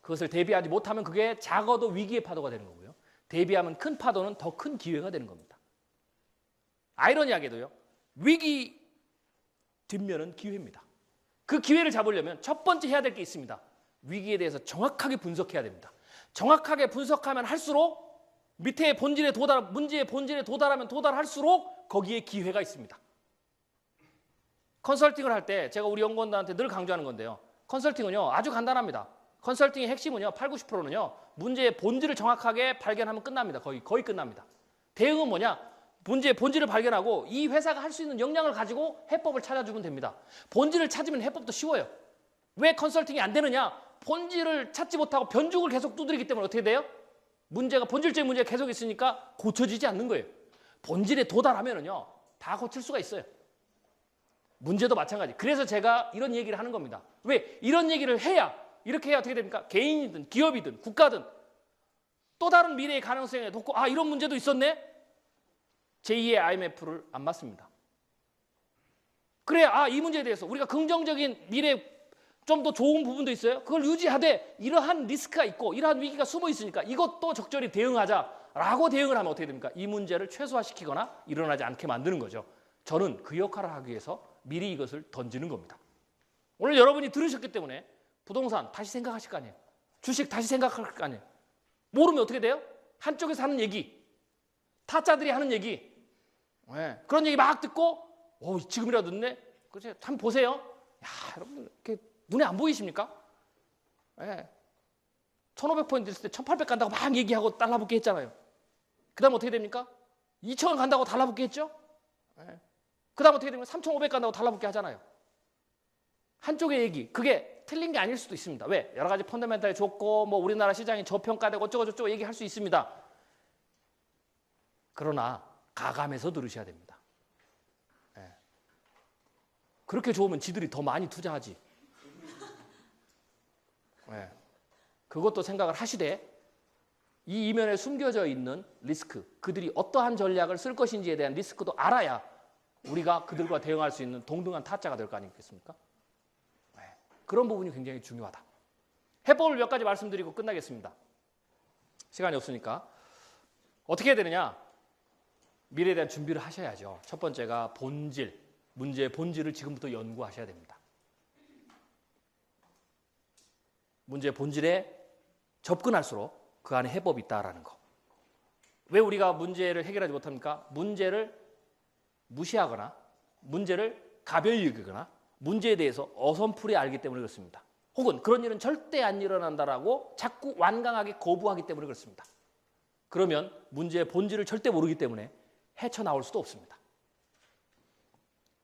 그것을 대비하지 못하면 그게 작아도 위기의 파도가 되는 거고요. 대비하면 큰 파도는 더 큰 기회가 되는 겁니다. 아이러니하게도요, 위기 뒷면은 기회입니다. 그 기회를 잡으려면 첫 번째 해야 될 게 있습니다. 위기에 대해서 정확하게 분석해야 됩니다. 정확하게 분석하면 할수록 밑에 본질에 문제의 본질에 도달하면 도달할수록 거기에 기회가 있습니다. 컨설팅을 할 때 제가 우리 연구원들한테 늘 강조하는 건데요. 컨설팅은요, 아주 간단합니다. 컨설팅의 핵심은요, 80, 90%는요, 문제의 본질을 정확하게 발견하면 끝납니다. 거의 끝납니다. 대응은 뭐냐? 문제의 본질을 발견하고 이 회사가 할 수 있는 역량을 가지고 해법을 찾아주면 됩니다. 본질을 찾으면 해법도 쉬워요. 왜 컨설팅이 안 되느냐? 본질을 찾지 못하고 변죽을 계속 두드리기 때문에 어떻게 돼요? 본질적인 문제가 계속 있으니까 고쳐지지 않는 거예요. 본질에 도달하면은요, 다 고칠 수가 있어요. 문제도 마찬가지. 그래서 제가 이런 얘기를 하는 겁니다. 왜? 이런 얘기를 해야, 이렇게 해야 어떻게 됩니까? 개인이든 기업이든 국가든 또 다른 미래의 가능성에 놓고, 이런 문제도 있었네? 제2의 IMF를 안 맞습니다. 그래야 이 문제에 대해서 우리가 긍정적인 미래 좀 더 좋은 부분도 있어요. 그걸 유지하되 이러한 리스크가 있고 이러한 위기가 숨어 있으니까 이것도 적절히 대응하자라고 대응을 하면 어떻게 됩니까? 이 문제를 최소화시키거나 일어나지 않게 만드는 거죠. 저는 그 역할을 하기 위해서 미리 이것을 던지는 겁니다. 오늘 여러분이 들으셨기 때문에 부동산 다시 생각하실 거 아니에요. 주식 다시 생각할 거 아니에요. 모르면 어떻게 돼요? 한쪽에서 하는 얘기, 타짜들이 하는 얘기, 그런 얘기 막 듣고 지금이라도 듣네? 그치? 한번 보세요. 여러분 이렇게 눈에 안 보이십니까? 1500포인트 있을 때 1800 간다고 막 얘기하고 달라붙게 했잖아요. 그 다음 어떻게 됩니까? 2000원 간다고 달라붙게 했죠? 그 다음 어떻게 됩니까? 3500 간다고 달라붙게 하잖아요. 한쪽의 얘기, 그게 틀린 게 아닐 수도 있습니다. 왜? 여러 가지 펀더멘탈이 좋고 우리나라 시장이 저평가되고 어쩌고저쩌고 얘기할 수 있습니다. 그러나 가감해서 들으셔야 됩니다. 그렇게 좋으면 지들이 더 많이 투자하지. 그것도 생각을 하시되 이 이면에 숨겨져 있는 리스크, 그들이 어떠한 전략을 쓸 것인지에 대한 리스크도 알아야 우리가 그들과 대응할 수 있는 동등한 타짜가 될 거 아니겠습니까? 그런 부분이 굉장히 중요하다. 해법을 몇 가지 말씀드리고 끝나겠습니다. 시간이 없으니까. 어떻게 해야 되느냐? 미래에 대한 준비를 하셔야죠. 첫 번째가 본질, 문제의 본질을 지금부터 연구하셔야 됩니다. 문제의 본질에 접근할수록 그 안에 해법이 있다라는 거. 왜 우리가 문제를 해결하지 못합니까? 문제를 무시하거나 문제를 가벼이 여기거나 문제에 대해서 어선풀이 알기 때문에 그렇습니다. 혹은 그런 일은 절대 안 일어난다라고 자꾸 완강하게 거부하기 때문에 그렇습니다. 그러면 문제의 본질을 절대 모르기 때문에 헤쳐나올 수도 없습니다.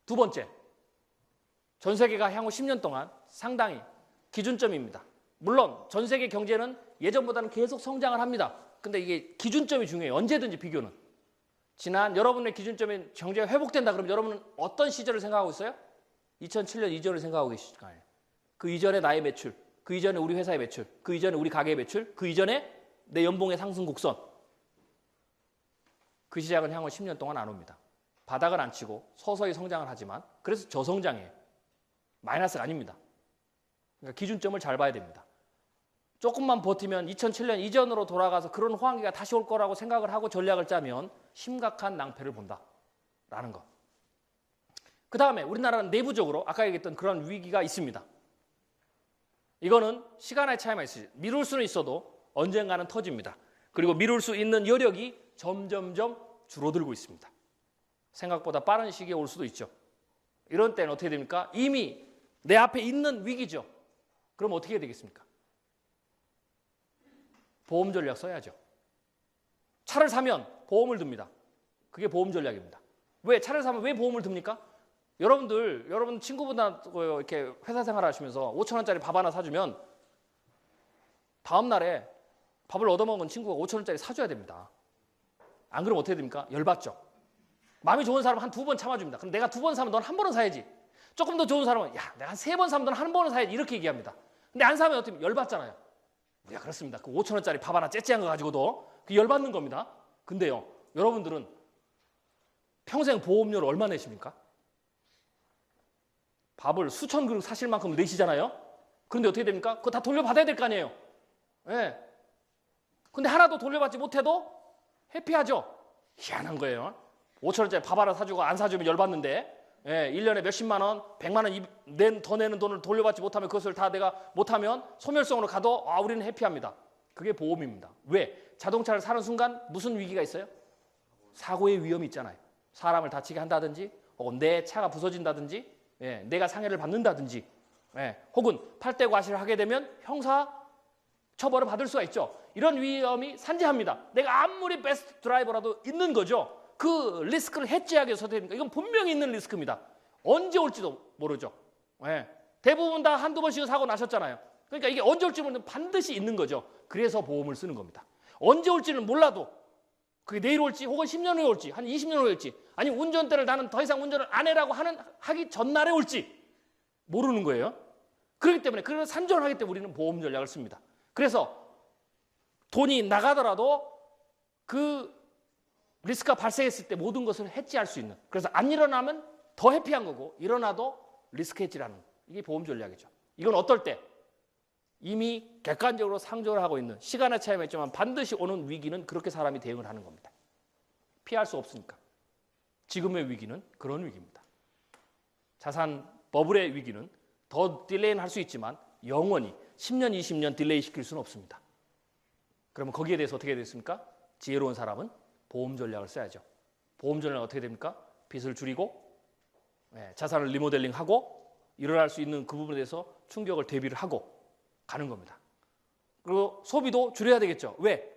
두 번째, 전 세계가 향후 10년 동안 상당히 기준점입니다. 물론 전 세계 경제는 예전보다는 계속 성장을 합니다. 근데 이게 기준점이 중요해요. 언제든지 비교는. 지난 여러분의 기준점인 경제가 회복된다 그러면 여러분은 어떤 시절을 생각하고 있어요? 2007년 이전을 생각하고 계실까요? 그 이전에 나의 매출, 그 이전에 우리 회사의 매출, 그 이전에 우리 가게의 매출, 그 이전에 내 연봉의 상승 곡선. 그 시작은 향후 10년 동안 안 옵니다. 바닥을 안 치고 서서히 성장을 하지만 그래서 저성장이에요. 마이너스가 아닙니다. 그러니까 기준점을 잘 봐야 됩니다. 조금만 버티면 2007년 이전으로 돌아가서 그런 호황기가 다시 올 거라고 생각을 하고 전략을 짜면 심각한 낭패를 본다라는 것. 그 다음에 우리나라는 내부적으로 아까 얘기했던 그런 위기가 있습니다. 이거는 시간의 차이만 있어요. 미룰 수는 있어도 언젠가는 터집니다. 그리고 미룰 수 있는 여력이 점점점 줄어들고 있습니다. 생각보다 빠른 시기에 올 수도 있죠. 이런 때는 어떻게 됩니까? 이미 내 앞에 있는 위기죠. 그럼 어떻게 해야 되겠습니까? 보험 전략 써야죠. 차를 사면 보험을 듭니다. 그게 보험 전략입니다. 왜? 차를 사면 왜 보험을 듭니까? 여러분 친구분한테 이렇게 회사 생활 하시면서 5,000원짜리 밥 하나 사주면 다음 날에 밥을 얻어먹은 친구가 5,000원짜리 사줘야 됩니다. 안 그러면 어떻게 됩니까? 열받죠. 마음이 좋은 사람은 한 2번 참아줍니다. 그럼 내가 2번 사면 넌 한 번은 사야지. 조금 더 좋은 사람은 야, 내가 한 3번 사면 넌 한 번은 사야지. 이렇게 얘기합니다. 근데 안 사면 어떻게 열받잖아요. 우리가 그렇습니다. 그 5,000원짜리 밥 하나 째째한 거 가지고도 그 열받는 겁니다. 근데요, 여러분들은 평생 보험료를 얼마 내십니까? 밥을 수천 그릇 사실 만큼 내시잖아요. 그런데 어떻게 됩니까? 그거 다 돌려받아야 될 거 아니에요. 예. 근데 하나도 돌려받지 못해도 해피하죠. 희한한 거예요. 5,000원짜리 밥 하나 사주고 안 사주면 열받는데 1년에 몇십만 원, 100만 원 더 내는 돈을 돌려받지 못하면 그것을 다 내가 못하면 소멸성으로 가도 우리는 해피합니다. 그게 보험입니다. 왜? 자동차를 사는 순간 무슨 위기가 있어요? 사고의 위험이 있잖아요. 사람을 다치게 한다든지 혹은 내 차가 부서진다든지 내가 상해를 받는다든지 혹은 팔대 과실을 하게 되면 형사 처벌을 받을 수가 있죠. 이런 위험이 산재합니다. 내가 아무리 베스트 드라이버라도 있는 거죠. 그 리스크를 해지하기 위해서 되니까 이건 분명히 있는 리스크입니다. 언제 올지도 모르죠. 대부분 다 한두 번씩은 사고 나셨잖아요. 그러니까 이게 언제 올지 모르는 반드시 있는 거죠. 그래서 보험을 쓰는 겁니다. 언제 올지는 몰라도 그게 내일 올지 혹은 10년 후에 올지 한 20년 후에 올지 아니면 운전대를 나는 더 이상 운전을 안 해라고 하기 전날에 올지 모르는 거예요. 그렇기 때문에 그래서 산전을 하기 때문에 우리는 보험 전략을 씁니다. 그래서 돈이 나가더라도 그 리스크가 발생했을 때 모든 것을 해지할 수 있는, 그래서 안 일어나면 더 해피한 거고 일어나도 리스크 해지라는 이게 보험 전략이죠. 이건 어떨 때? 이미 객관적으로 상존을 하고 있는 시간의 차이가 있지만 반드시 오는 위기는 그렇게 사람이 대응을 하는 겁니다. 피할 수 없으니까. 지금의 위기는 그런 위기입니다. 자산 버블의 위기는 더 딜레이는 할 수 있지만 영원히 10년, 20년 딜레이 시킬 수는 없습니다. 그러면 거기에 대해서 어떻게 됐습니까? 지혜로운 사람은 보험 전략을 써야죠. 보험 전략은 어떻게 됩니까? 빚을 줄이고 자산을 리모델링하고 일어날 수 있는 그 부분에 대해서 충격을 대비를 하고 가는 겁니다. 그리고 소비도 줄여야 되겠죠. 왜?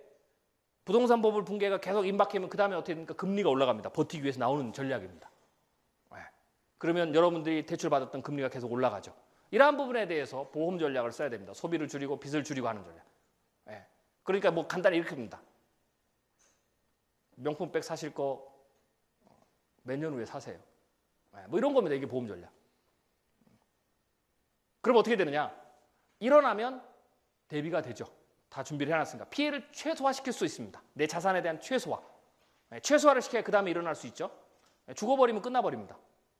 부동산 버블 붕괴가 계속 임박하면 그 다음에 어떻게 됩니까? 금리가 올라갑니다. 버티기 위해서 나오는 전략입니다. 그러면 여러분들이 대출받았던 금리가 계속 올라가죠. 이러한 부분에 대해서 보험 전략을 써야 됩니다. 소비를 줄이고 빚을 줄이고 하는 전략. 그러니까 뭐 간단히 이렇게 합니다. 명품백 사실 거 몇 년 후에 사세요. 뭐 이런 겁니다. 이게 보험 전략. 그럼 어떻게 되느냐? 일어나면 대비가 되죠. 다 준비를 해놨으니까. 피해를 최소화시킬 수 있습니다. 내 자산에 대한 최소화. 최소화를 시켜야 그 다음에 일어날 수 있죠. 죽어버리면 끝나버립니다.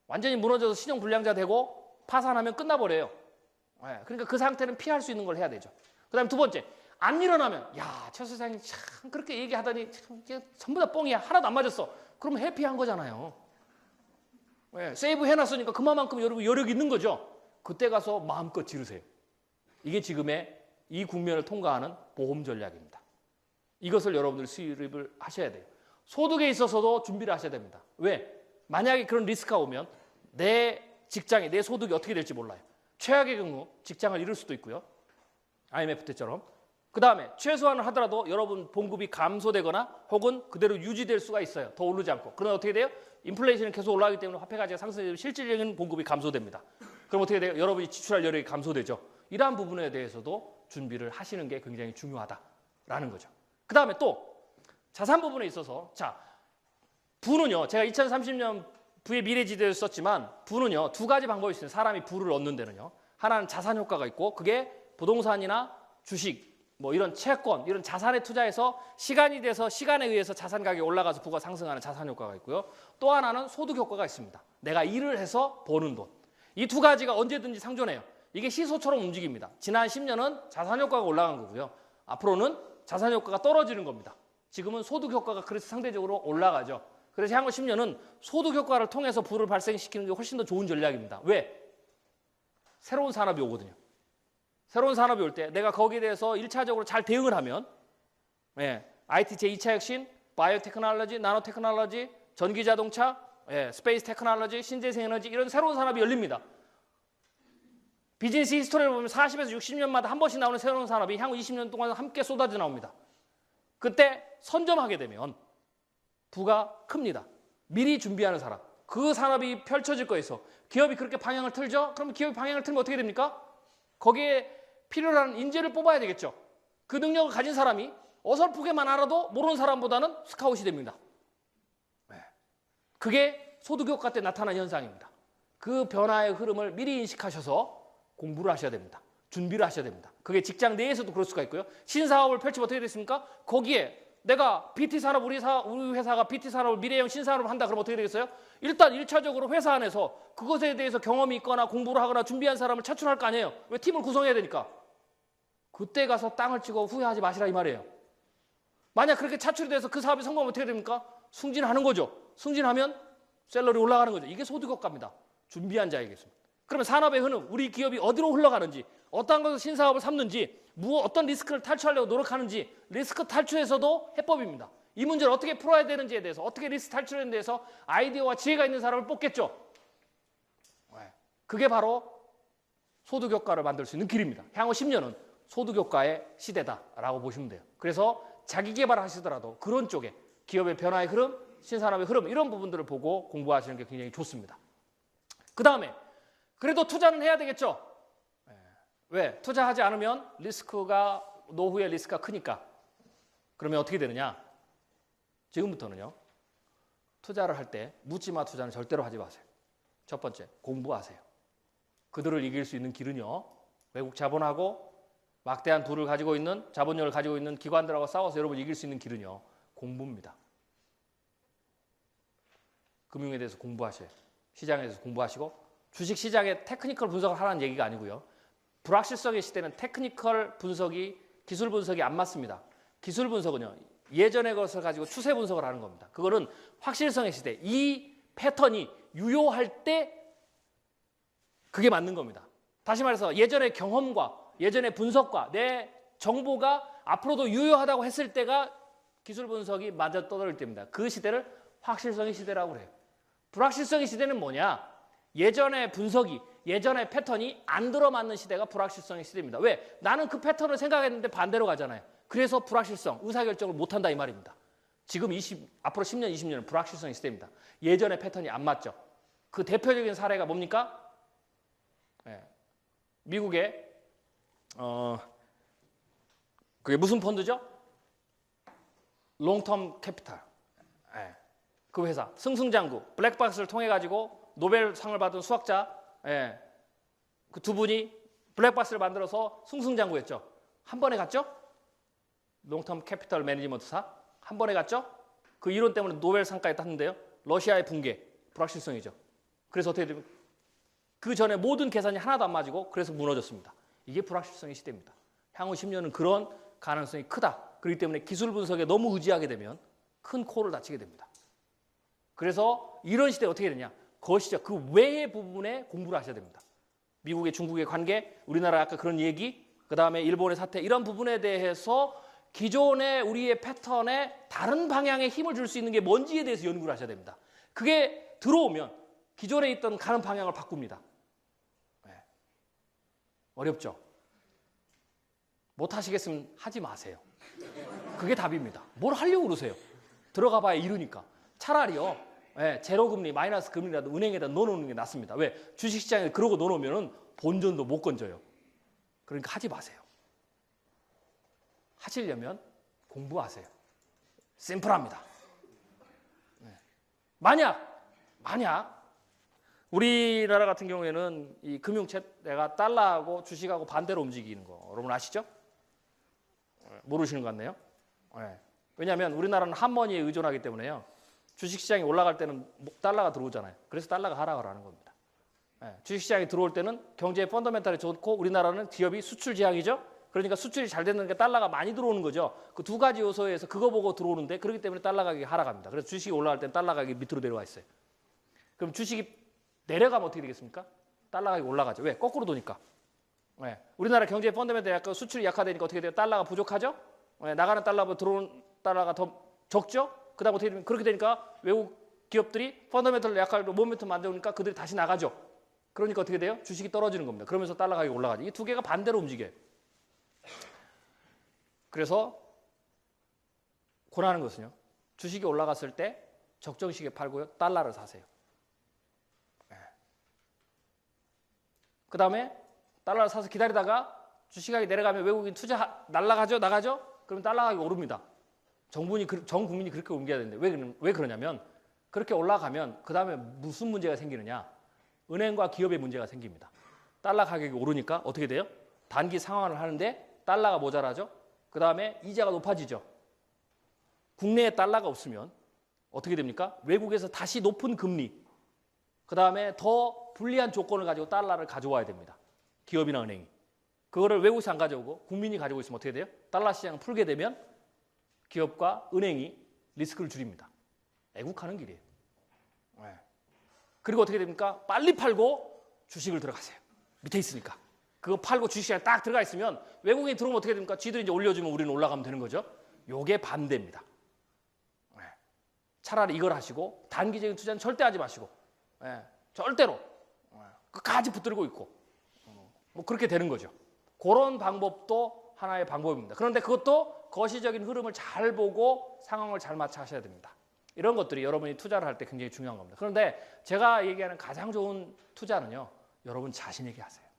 완전히 무너져서 신용불량자 되고 파산하면 끝나버려요. 그러니까 그 상태는 피할 수 있는 걸 해야 되죠. 그 다음에 두 번째, 안 일어나면 최 소장님 참 그렇게 얘기하더니 참 전부 다 뻥이야. 하나도 안 맞았어. 그러면 해피한 거잖아요. 세이브 해놨으니까 그만큼 여력이 있는 거죠. 그때 가서 마음껏 지르세요. 이게 지금의 이 국면을 통과하는 보험 전략입니다. 이것을 여러분들 수립을 하셔야 돼요. 소득에 있어서도 준비를 하셔야 됩니다. 왜? 만약에 그런 리스크가 오면 내 직장이 내 소득이 어떻게 될지 몰라요. 최악의 경우 직장을 잃을 수도 있고요. IMF 때처럼. 그 다음에 최소한을 하더라도 여러분 봉급이 감소되거나 혹은 그대로 유지될 수가 있어요. 더 오르지 않고. 그러면 어떻게 돼요? 인플레이션이 계속 올라가기 때문에 화폐 가치가 상승되면 실질적인 봉급이 감소됩니다. 그럼 어떻게 돼요? 여러분이 지출할 여력이 감소되죠. 이러한 부분에 대해서도 준비를 하시는 게 굉장히 중요하다라는 거죠. 그 다음에 또 자산 부분에 있어서 자 부는요. 제가 2030년 부의 미래지대를 썼지만 부는요. 두 가지 방법이 있어요. 사람이 부를 얻는 데는요. 하나는 자산 효과가 있고 그게 부동산이나 주식 뭐 이런 채권, 이런 자산에 투자해서 시간이 돼서 시간에 의해서 자산 가격이 올라가서 부가 상승하는 자산 효과가 있고요. 또 하나는 소득 효과가 있습니다. 내가 일을 해서 버는 돈. 이 두 가지가 언제든지 상존해요. 이게 시소처럼 움직입니다. 지난 10년은 자산 효과가 올라간 거고요. 앞으로는 자산 효과가 떨어지는 겁니다. 지금은 소득 효과가 그래서 상대적으로 올라가죠. 그래서 향후 10년은 소득 효과를 통해서 부를 발생시키는 게 훨씬 더 좋은 전략입니다. 왜? 새로운 산업이 오거든요. 새로운 산업이 올 때 내가 거기에 대해서 1차적으로 잘 대응을 하면 IT 제2차 혁신, 바이오 테크놀로지, 나노 테크놀로지, 전기 자동차, 스페이스 테크놀로지, 신재생 에너지 이런 새로운 산업이 열립니다. 비즈니스 히스토리를 보면 40에서 60년마다 한 번씩 나오는 새로운 산업이 향후 20년 동안 함께 쏟아져 나옵니다. 그때 선점하게 되면 부가 큽니다. 미리 준비하는 사람. 그 산업이 펼쳐질 거에서 기업이 그렇게 방향을 틀죠? 그럼 기업이 방향을 틀면 어떻게 됩니까? 거기에 필요한 인재를 뽑아야 되겠죠. 그 능력을 가진 사람이 어설프게만 알아도 모르는 사람보다는 스카웃이 됩니다. 그게 소득 효과 때 나타난 현상입니다. 그 변화의 흐름을 미리 인식하셔서 공부를 하셔야 됩니다. 준비를 하셔야 됩니다. 그게 직장 내에서도 그럴 수가 있고요. 신사업을 펼치면 어떻게 됐습니까? 거기에 내가 BT 산업, 우리 회사가 BT 산업을 미래형 신산업을 한다 그러면 어떻게 되겠어요? 일단 1차적으로 회사 안에서 그것에 대해서 경험이 있거나 공부를 하거나 준비한 사람을 차출할 거 아니에요. 왜? 팀을 구성해야 되니까. 그때 가서 땅을 치고 후회하지 마시라 이 말이에요. 만약 그렇게 차출이 돼서 그 사업이 성공하면 어떻게 됩니까? 승진하는 거죠. 승진하면 샐러리 올라가는 거죠. 이게 소득 효과입니다. 준비한 자에게서. 그러면 산업의 흐름, 우리 기업이 어디로 흘러가는지, 어떤 것을 신사업을 삼는지, 어떤 리스크를 탈출하려고 노력하는지, 리스크 탈출에서도 해법입니다. 이 문제를 어떻게 풀어야 되는지에 대해서, 어떻게 리스크 탈출하는 데서 아이디어와 지혜가 있는 사람을 뽑겠죠. 그게 바로 소득 효과를 만들 수 있는 길입니다. 향후 10년은 소득 효과의 시대다라고 보시면 돼요. 그래서 자기 개발을 하시더라도 그런 쪽에 기업의 변화의 흐름, 신산업의 흐름 이런 부분들을 보고 공부하시는 게 굉장히 좋습니다. 그 다음에 그래도 투자는 해야 되겠죠. 왜? 투자하지 않으면 리스크가 노후의 리스크가 크니까. 그러면 어떻게 되느냐? 지금부터는요. 투자를 할 때 묻지마 투자는 절대로 하지 마세요. 첫 번째, 공부하세요. 그들을 이길 수 있는 길은요. 외국 자본하고 막대한 부를 가지고 있는 자본력을 가지고 있는 기관들하고 싸워서 여러분 이길 수 있는 길은요. 공부입니다. 금융에 대해서 공부하셔요. 시장에 대해서 공부하시고 주식시장의 테크니컬 분석을 하라는 얘기가 아니고요. 불확실성의 시대는 테크니컬 분석이 기술 분석이 안 맞습니다. 기술 분석은요. 예전의 것을 가지고 추세 분석을 하는 겁니다. 그거는 확실성의 시대. 이 패턴이 유효할 때 그게 맞는 겁니다. 다시 말해서 예전의 경험과 예전의 분석과 내 정보가 앞으로도 유효하다고 했을 때가 기술 분석이 맞아 떠돌릴 때입니다. 그 시대를 확실성의 시대라고 그래요. 불확실성의 시대는 뭐냐? 예전의 분석이, 예전의 패턴이 안 들어맞는 시대가 불확실성의 시대입니다. 왜? 나는 그 패턴을 생각했는데 반대로 가잖아요. 그래서 불확실성, 의사결정을 못한다 이 말입니다. 지금 앞으로 10년, 20년은 불확실성의 시대입니다. 예전의 패턴이 안 맞죠. 그 대표적인 사례가 뭡니까? 미국의 그게 무슨 펀드죠? 롱텀 캐피탈. 그 회사 승승장구 블랙박스를 통해 가지고 노벨상을 받은 수학자 그 두 분이 블랙박스를 만들어서 승승장구했죠. 한 번에 갔죠? 롱텀 캐피털 매니지먼트사 한 번에 갔죠? 그 이론 때문에 노벨상까지 땄는데요. 러시아의 붕괴, 불확실성이죠. 그래서 어떻게 되면 그 전에 모든 계산이 하나도 안 맞고 그래서 무너졌습니다. 이게 불확실성의 시대입니다. 향후 10년은 그런 가능성이 크다. 그렇기 때문에 기술 분석에 너무 의지하게 되면 큰 코를 다치게 됩니다. 그래서 이런 시대에 어떻게 되냐? 거시죠. 그 외의 부분에 공부를 하셔야 됩니다. 미국의 중국의 관계, 우리나라 아까 그런 얘기, 그 다음에 일본의 사태 이런 부분에 대해서 기존의 우리의 패턴에 다른 방향에 힘을 줄 수 있는 게 뭔지에 대해서 연구를 하셔야 됩니다. 그게 들어오면 기존에 있던 가는 방향을 바꿉니다. 네. 어렵죠? 못 하시겠으면 하지 마세요. 그게 답입니다. 뭘 하려고 그러세요? 들어가 봐야 이르니까. 차라리요, 제로금리, 마이너스 금리라도 은행에다 넣어놓는 게 낫습니다. 왜? 주식시장에 그러고 넣어놓으면 본전도 못 건져요. 그러니까 하지 마세요. 하시려면 공부하세요. 심플합니다. 네. 만약 우리나라 같은 경우에는 이 금융체제가 달러하고 주식하고 반대로 움직이는 거 여러분 아시죠? 모르시는 것 같네요. 네. 왜냐하면 우리나라는 한머니에 의존하기 때문에요. 주식시장이 올라갈 때는 달러가 들어오잖아요. 그래서 달러가 하락을 하는 겁니다. 네. 주식시장이 들어올 때는 경제의 펀더멘탈이 좋고 우리나라는 기업이 수출 지향이죠. 그러니까 수출이 잘 되는 게 달러가 많이 들어오는 거죠. 그 두 가지 요소에서 그거 보고 들어오는데 그렇기 때문에 달러 가격이 하락합니다. 그래서 주식이 올라갈 때는 달러 가격이 밑으로 내려와 있어요. 그럼 주식이 내려가면 어떻게 되겠습니까? 달러 가격이 올라가죠. 왜? 거꾸로 도니까. 네. 우리나라 경제의 펀더멘탈이 약간 수출이 약화되니까 어떻게 돼요? 달러가 부족하죠? 네. 나가는 달러보다 들어오는 달러가 더 적죠? 그 다음 어떻게 되면 그렇게 되니까 외국 기업들이 펀더멘털 약화로 모멘텀 만들니까 그들이 다시 나가죠. 그러니까 어떻게 돼요? 주식이 떨어지는 겁니다. 그러면서 달러 가격이 올라가죠. 이 두 개가 반대로 움직여요. 그래서 권하는 것은요. 주식이 올라갔을 때 적정 시기에 팔고요. 달러를 사세요. 네. 그 다음에 달러를 사서 기다리다가 주식 가격이 내려가면 외국인 투자 날라가죠? 나가죠? 그러면 달러 가격이 오릅니다. 전 국민이 그렇게 옮겨야 되는데 왜 그러냐면 그렇게 올라가면 그 다음에 무슨 문제가 생기느냐. 은행과 기업의 문제가 생깁니다. 달러 가격이 오르니까 어떻게 돼요? 단기 상환을 하는데 달러가 모자라죠? 그 다음에 이자가 높아지죠. 국내에 달러가 없으면 어떻게 됩니까? 외국에서 다시 높은 금리, 그 다음에 더 불리한 조건을 가지고 달러를 가져와야 됩니다. 기업이나 은행이. 그거를 외국에서 안 가져오고 국민이 가지고 있으면 어떻게 돼요? 달러 시장을 풀게 되면 기업과 은행이 리스크를 줄입니다. 애국하는 길이에요. 네. 그리고 어떻게 됩니까? 빨리 팔고 주식을 들어가세요. 밑에 있으니까. 그거 팔고 주식시장에 딱 들어가 있으면 외국인이 들어오면 어떻게 됩니까? 지들이 이제 올려주면 우리는 올라가면 되는 거죠. 요게 반대입니다. 네. 차라리 이걸 하시고 단기적인 투자는 절대 하지 마시고 절대로 끝까지 붙들고 있고 뭐 그렇게 되는 거죠. 그런 방법도 하나의 방법입니다. 그런데 그것도 거시적인 흐름을 잘 보고 상황을 잘 맞춰 하셔야 됩니다. 이런 것들이 여러분이 투자를 할 때 굉장히 중요한 겁니다. 그런데 제가 얘기하는 가장 좋은 투자는요. 여러분 자신에게 하세요.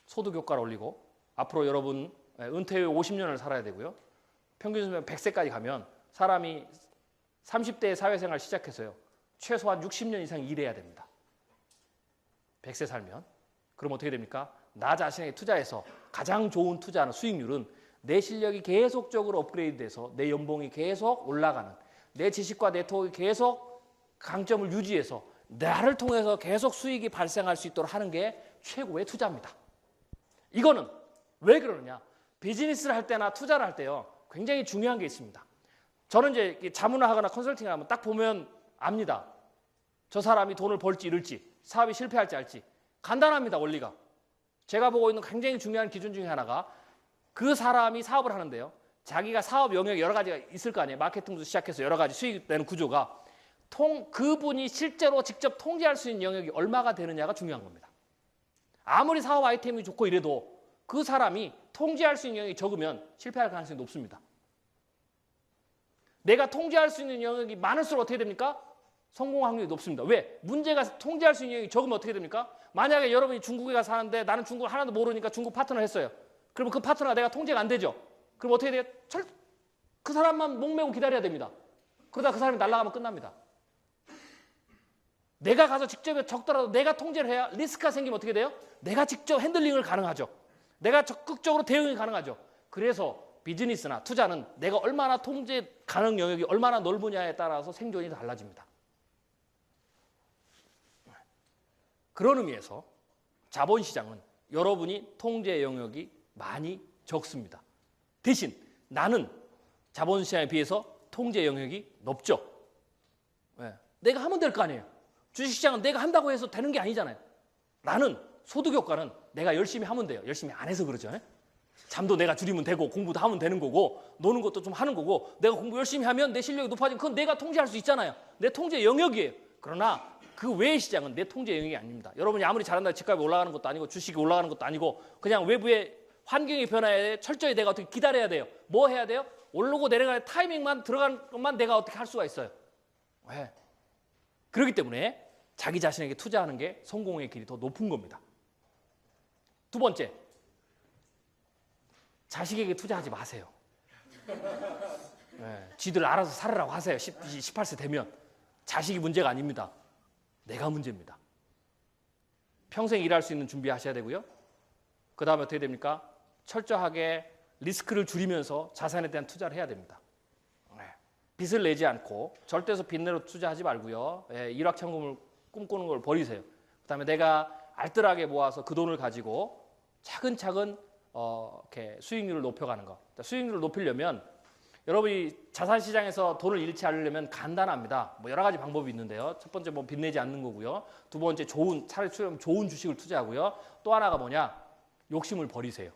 소득 효과를 올리고 앞으로 여러분 은퇴 후에 50년을 살아야 되고요. 평균 수명 100세까지 가면 사람이 30대에 사회생활 시작해서요. 최소한 60년 이상 일해야 됩니다. 100세 살면. 그럼 어떻게 됩니까? 나 자신에게 투자해서 가장 좋은 투자는 수익률은 내 실력이 계속적으로 업그레이드돼서 내 연봉이 계속 올라가는 내 지식과 네트워크가 계속 강점을 유지해서 나를 통해서 계속 수익이 발생할 수 있도록 하는 게 최고의 투자입니다. 이거는 왜 그러느냐? 비즈니스를 할 때나 투자를 할 때요. 굉장히 중요한 게 있습니다. 저는 이제 자문을 하거나 컨설팅을 하면 딱 보면 압니다. 저 사람이 돈을 벌지 잃을지 사업이 실패할지 알지. 간단합니다. 원리가. 제가 보고 있는 굉장히 중요한 기준 중에 하나가 그 사람이 사업을 하는데요. 자기가 사업 영역이 여러 가지가 있을 거 아니에요. 마케팅부터 시작해서 여러 가지 수익 내는 구조가 그분이 실제로 직접 통제할 수 있는 영역이 얼마가 되느냐가 중요한 겁니다. 아무리 사업 아이템이 좋고 이래도 그 사람이 통제할 수 있는 영역이 적으면 실패할 가능성이 높습니다. 내가 통제할 수 있는 영역이 많을수록 어떻게 됩니까? 성공 확률이 높습니다. 왜? 문제가 통제할 수 있는 영역이 적으면 어떻게 됩니까? 만약에 여러분이 중국에 가서 사는데 나는 중국을 하나도 모르니까 중국 파트너를 했어요. 그러면 그 파트너가 내가 통제가 안 되죠. 그럼 어떻게 돼요? 그 사람만 목매고 기다려야 됩니다. 그러다 그 사람이 날아가면 끝납니다. 내가 가서 직접 적더라도 내가 통제를 해야 리스크가 생기면 어떻게 돼요? 내가 직접 핸들링을 가능하죠. 내가 적극적으로 대응이 가능하죠. 그래서 비즈니스나 투자는 내가 얼마나 통제 가능 영역이 얼마나 넓으냐에 따라서 생존이 달라집니다. 그런 의미에서 자본시장은 여러분이 통제 영역이 많이 적습니다. 대신 나는 자본시장에 비해서 통제 영역이 높죠. 내가 하면 될 거 아니에요. 주식시장은 내가 한다고 해서 되는 게 아니잖아요. 나는 소득 효과는 내가 열심히 하면 돼요. 열심히 안 해서 그러죠. 잠도 내가 줄이면 되고 공부도 하면 되는 거고 노는 것도 좀 하는 거고 내가 공부 열심히 하면 내 실력이 높아지면 그건 내가 통제할 수 있잖아요. 내 통제 영역이에요. 그러나 그 외의 시장은 내 통제 영역이 아닙니다. 여러분이 아무리 잘한다고 집값이 올라가는 것도 아니고 주식이 올라가는 것도 아니고 그냥 외부의 환경이 변화에 철저히 내가 어떻게 기다려야 돼요. 뭐 해야 돼요? 오르고 내려가는 타이밍만 들어가는 것만 내가 어떻게 할 수가 있어요. 왜? 그렇기 때문에 자기 자신에게 투자하는 게 성공의 길이 더 높은 겁니다. 두 번째, 자식에게 투자하지 마세요. 지들 알아서 살으라고 하세요. 18세 되면. 자식이 문제가 아닙니다. 내가 문제입니다. 평생 일할 수 있는 준비하셔야 되고요. 그 다음에 어떻게 됩니까? 철저하게 리스크를 줄이면서 자산에 대한 투자를 해야 됩니다. 빚을 내지 않고 절대서 빚내로 투자하지 말고요. 일확천금을 꿈꾸는 걸 버리세요. 그 다음에 내가 알뜰하게 모아서 그 돈을 가지고 차근차근 이렇게 수익률을 높여가는 거. 수익률을 높이려면 여러분이 자산시장에서 돈을 잃지 않으려면 간단합니다. 뭐 여러 가지 방법이 있는데요. 첫 번째 뭐 빚내지 않는 거고요. 두 번째 차라리 좋은 주식을 투자하고요. 또 하나가 뭐냐? 욕심을 버리세요.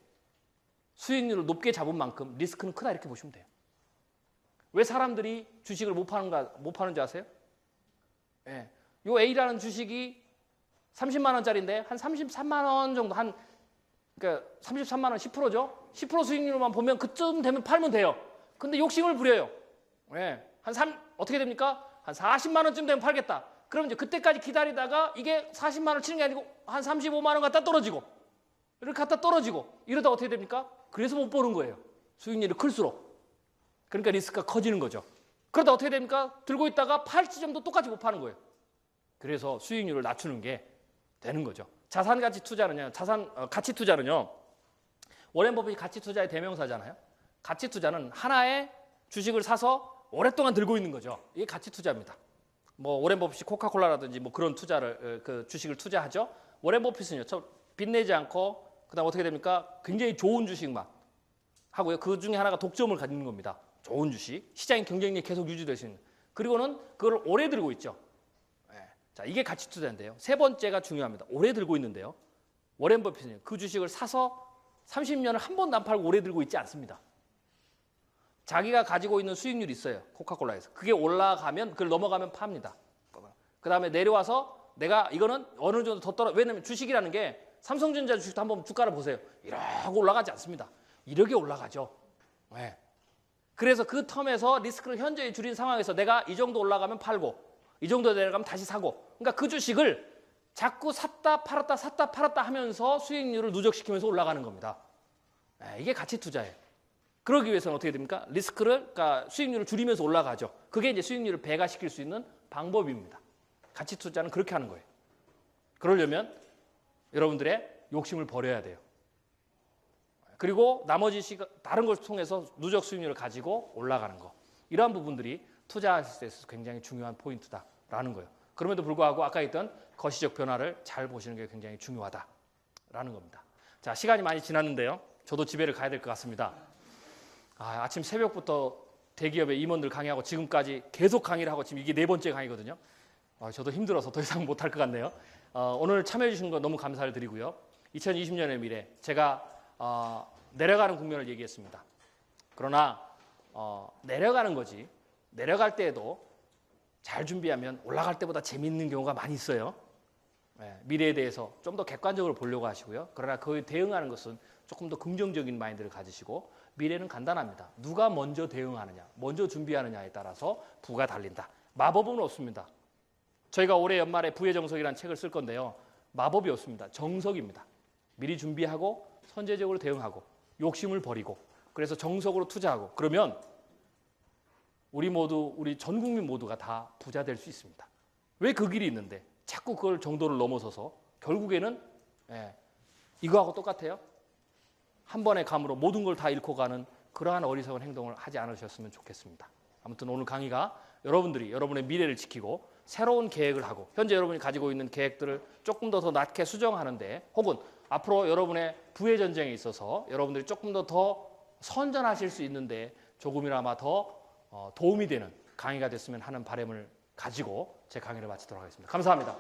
수익률을 높게 잡은 만큼 리스크는 크다 이렇게 보시면 돼요. 왜 사람들이 주식을 못 파는지 아세요? 요 A라는 주식이 30만 원짜리인데 한 33만 원 정도 그러니까 33만 원 10%죠. 10% 수익률만 보면 그쯤 되면 팔면 돼요. 근데 욕심을 부려요. 어떻게 됩니까? 한 40만 원쯤 되면 팔겠다. 그럼 이제 그때까지 기다리다가 이게 40만 원 치는 게 아니고 한 35만 원 갖다 떨어지고 이렇게 갖다 떨어지고 이러다 어떻게 됩니까? 그래서 못 버는 거예요. 수익률이 클수록. 그러니까 리스크가 커지는 거죠. 그러다 어떻게 됩니까? 들고 있다가 팔 지점도 똑같이 못 파는 거예요. 그래서 수익률을 낮추는 게 되는 거죠. 가치 투자는요. 워렌 버핏이 가치 투자의 대명사잖아요. 가치 투자는 하나의 주식을 사서 오랫동안 들고 있는 거죠. 이게 가치 투자입니다. 뭐 워렌 버핏이 코카콜라라든지 뭐 그런 투자를 그 주식을 투자하죠. 워렌 버핏은요. 빚내지 않고 그다음 어떻게 됩니까? 굉장히 좋은 주식만 하고요. 그 중에 하나가 독점을 가지는 겁니다. 좋은 주식, 시장의 경쟁력이 계속 유지될 수 있는. 그리고는 그걸 오래 들고 있죠. 자, 이게 가치 투자인데요. 세 번째가 중요합니다. 오래 들고 있는데요. 워렌 버핏은 그 주식을 사서 30년을 한 번도 안 팔고 오래 들고 있지 않습니다. 자기가 가지고 있는 수익률이 있어요. 코카콜라에서. 그게 올라가면 그걸 넘어가면 팝니다. 그 다음에 내려와서 내가 이거는 어느 정도 더 왜냐면 주식이라는 게 삼성전자 주식도 한번 주가를 보세요. 이렇게 올라가지 않습니다. 이렇게 올라가죠. 그래서 그 텀에서 리스크를 현저히 줄인 상황에서 내가 이 정도 올라가면 팔고 이 정도 내려가면 다시 사고 그러니까 그 주식을 자꾸 샀다 팔았다 하면서 수익률을 누적시키면서 올라가는 겁니다. 이게 가치 투자예요. 그러기 위해서는 어떻게 됩니까? 그러니까 수익률을 줄이면서 올라가죠. 그게 이제 수익률을 배가시킬 수 있는 방법입니다. 가치 투자는 그렇게 하는 거예요. 그러려면 여러분들의 욕심을 버려야 돼요. 그리고 나머지 다른 걸 통해서 누적 수익률을 가지고 올라가는 거. 이러한 부분들이 투자하실 때 있어서 굉장히 중요한 포인트다라는 거예요. 그럼에도 불구하고 아까 했던 거시적 변화를 잘 보시는 게 굉장히 중요하다라는 겁니다. 자, 시간이 많이 지났는데요. 저도 집에를 가야 될 것 같습니다. 아침 새벽부터 대기업의 임원들 강의하고 지금까지 계속 강의를 하고 지금 이게 4번째 강의거든요. 저도 힘들어서 더 이상 못할 것 같네요. 오늘 참여해 주신 거 너무 감사를 드리고요. 2020년의 미래 제가 내려가는 국면을 얘기했습니다. 그러나 내려가는 거지 내려갈 때에도 잘 준비하면 올라갈 때보다 재미있는 경우가 많이 있어요. 미래에 대해서 좀 더 객관적으로 보려고 하시고요. 그러나 그에 대응하는 것은 조금 더 긍정적인 마인드를 가지시고 미래는 간단합니다. 누가 먼저 대응하느냐, 먼저 준비하느냐에 따라서 부가 달린다. 마법은 없습니다. 저희가 올해 연말에 부의 정석이라는 책을 쓸 건데요. 마법이 없습니다. 정석입니다. 미리 준비하고 선제적으로 대응하고 욕심을 버리고 그래서 정석으로 투자하고 그러면 우리 전 국민 모두가 다 부자 될 수 있습니다. 왜 그 길이 있는데 자꾸 그걸 정도를 넘어서서 결국에는 이거하고 똑같아요. 한 번의 감으로 모든 걸 다 잃고 가는 그러한 어리석은 행동을 하지 않으셨으면 좋겠습니다. 아무튼 오늘 강의가 여러분들이 여러분의 미래를 지키고 새로운 계획을 하고 현재 여러분이 가지고 있는 계획들을 조금 더 낮게 수정하는데 혹은 앞으로 여러분의 부의 전쟁에 있어서 여러분들이 조금 더 선전하실 수 있는데 조금이나마 더 도움이 되는 강의가 됐으면 하는 바람을 가지고 제 강의를 마치도록 하겠습니다. 감사합니다.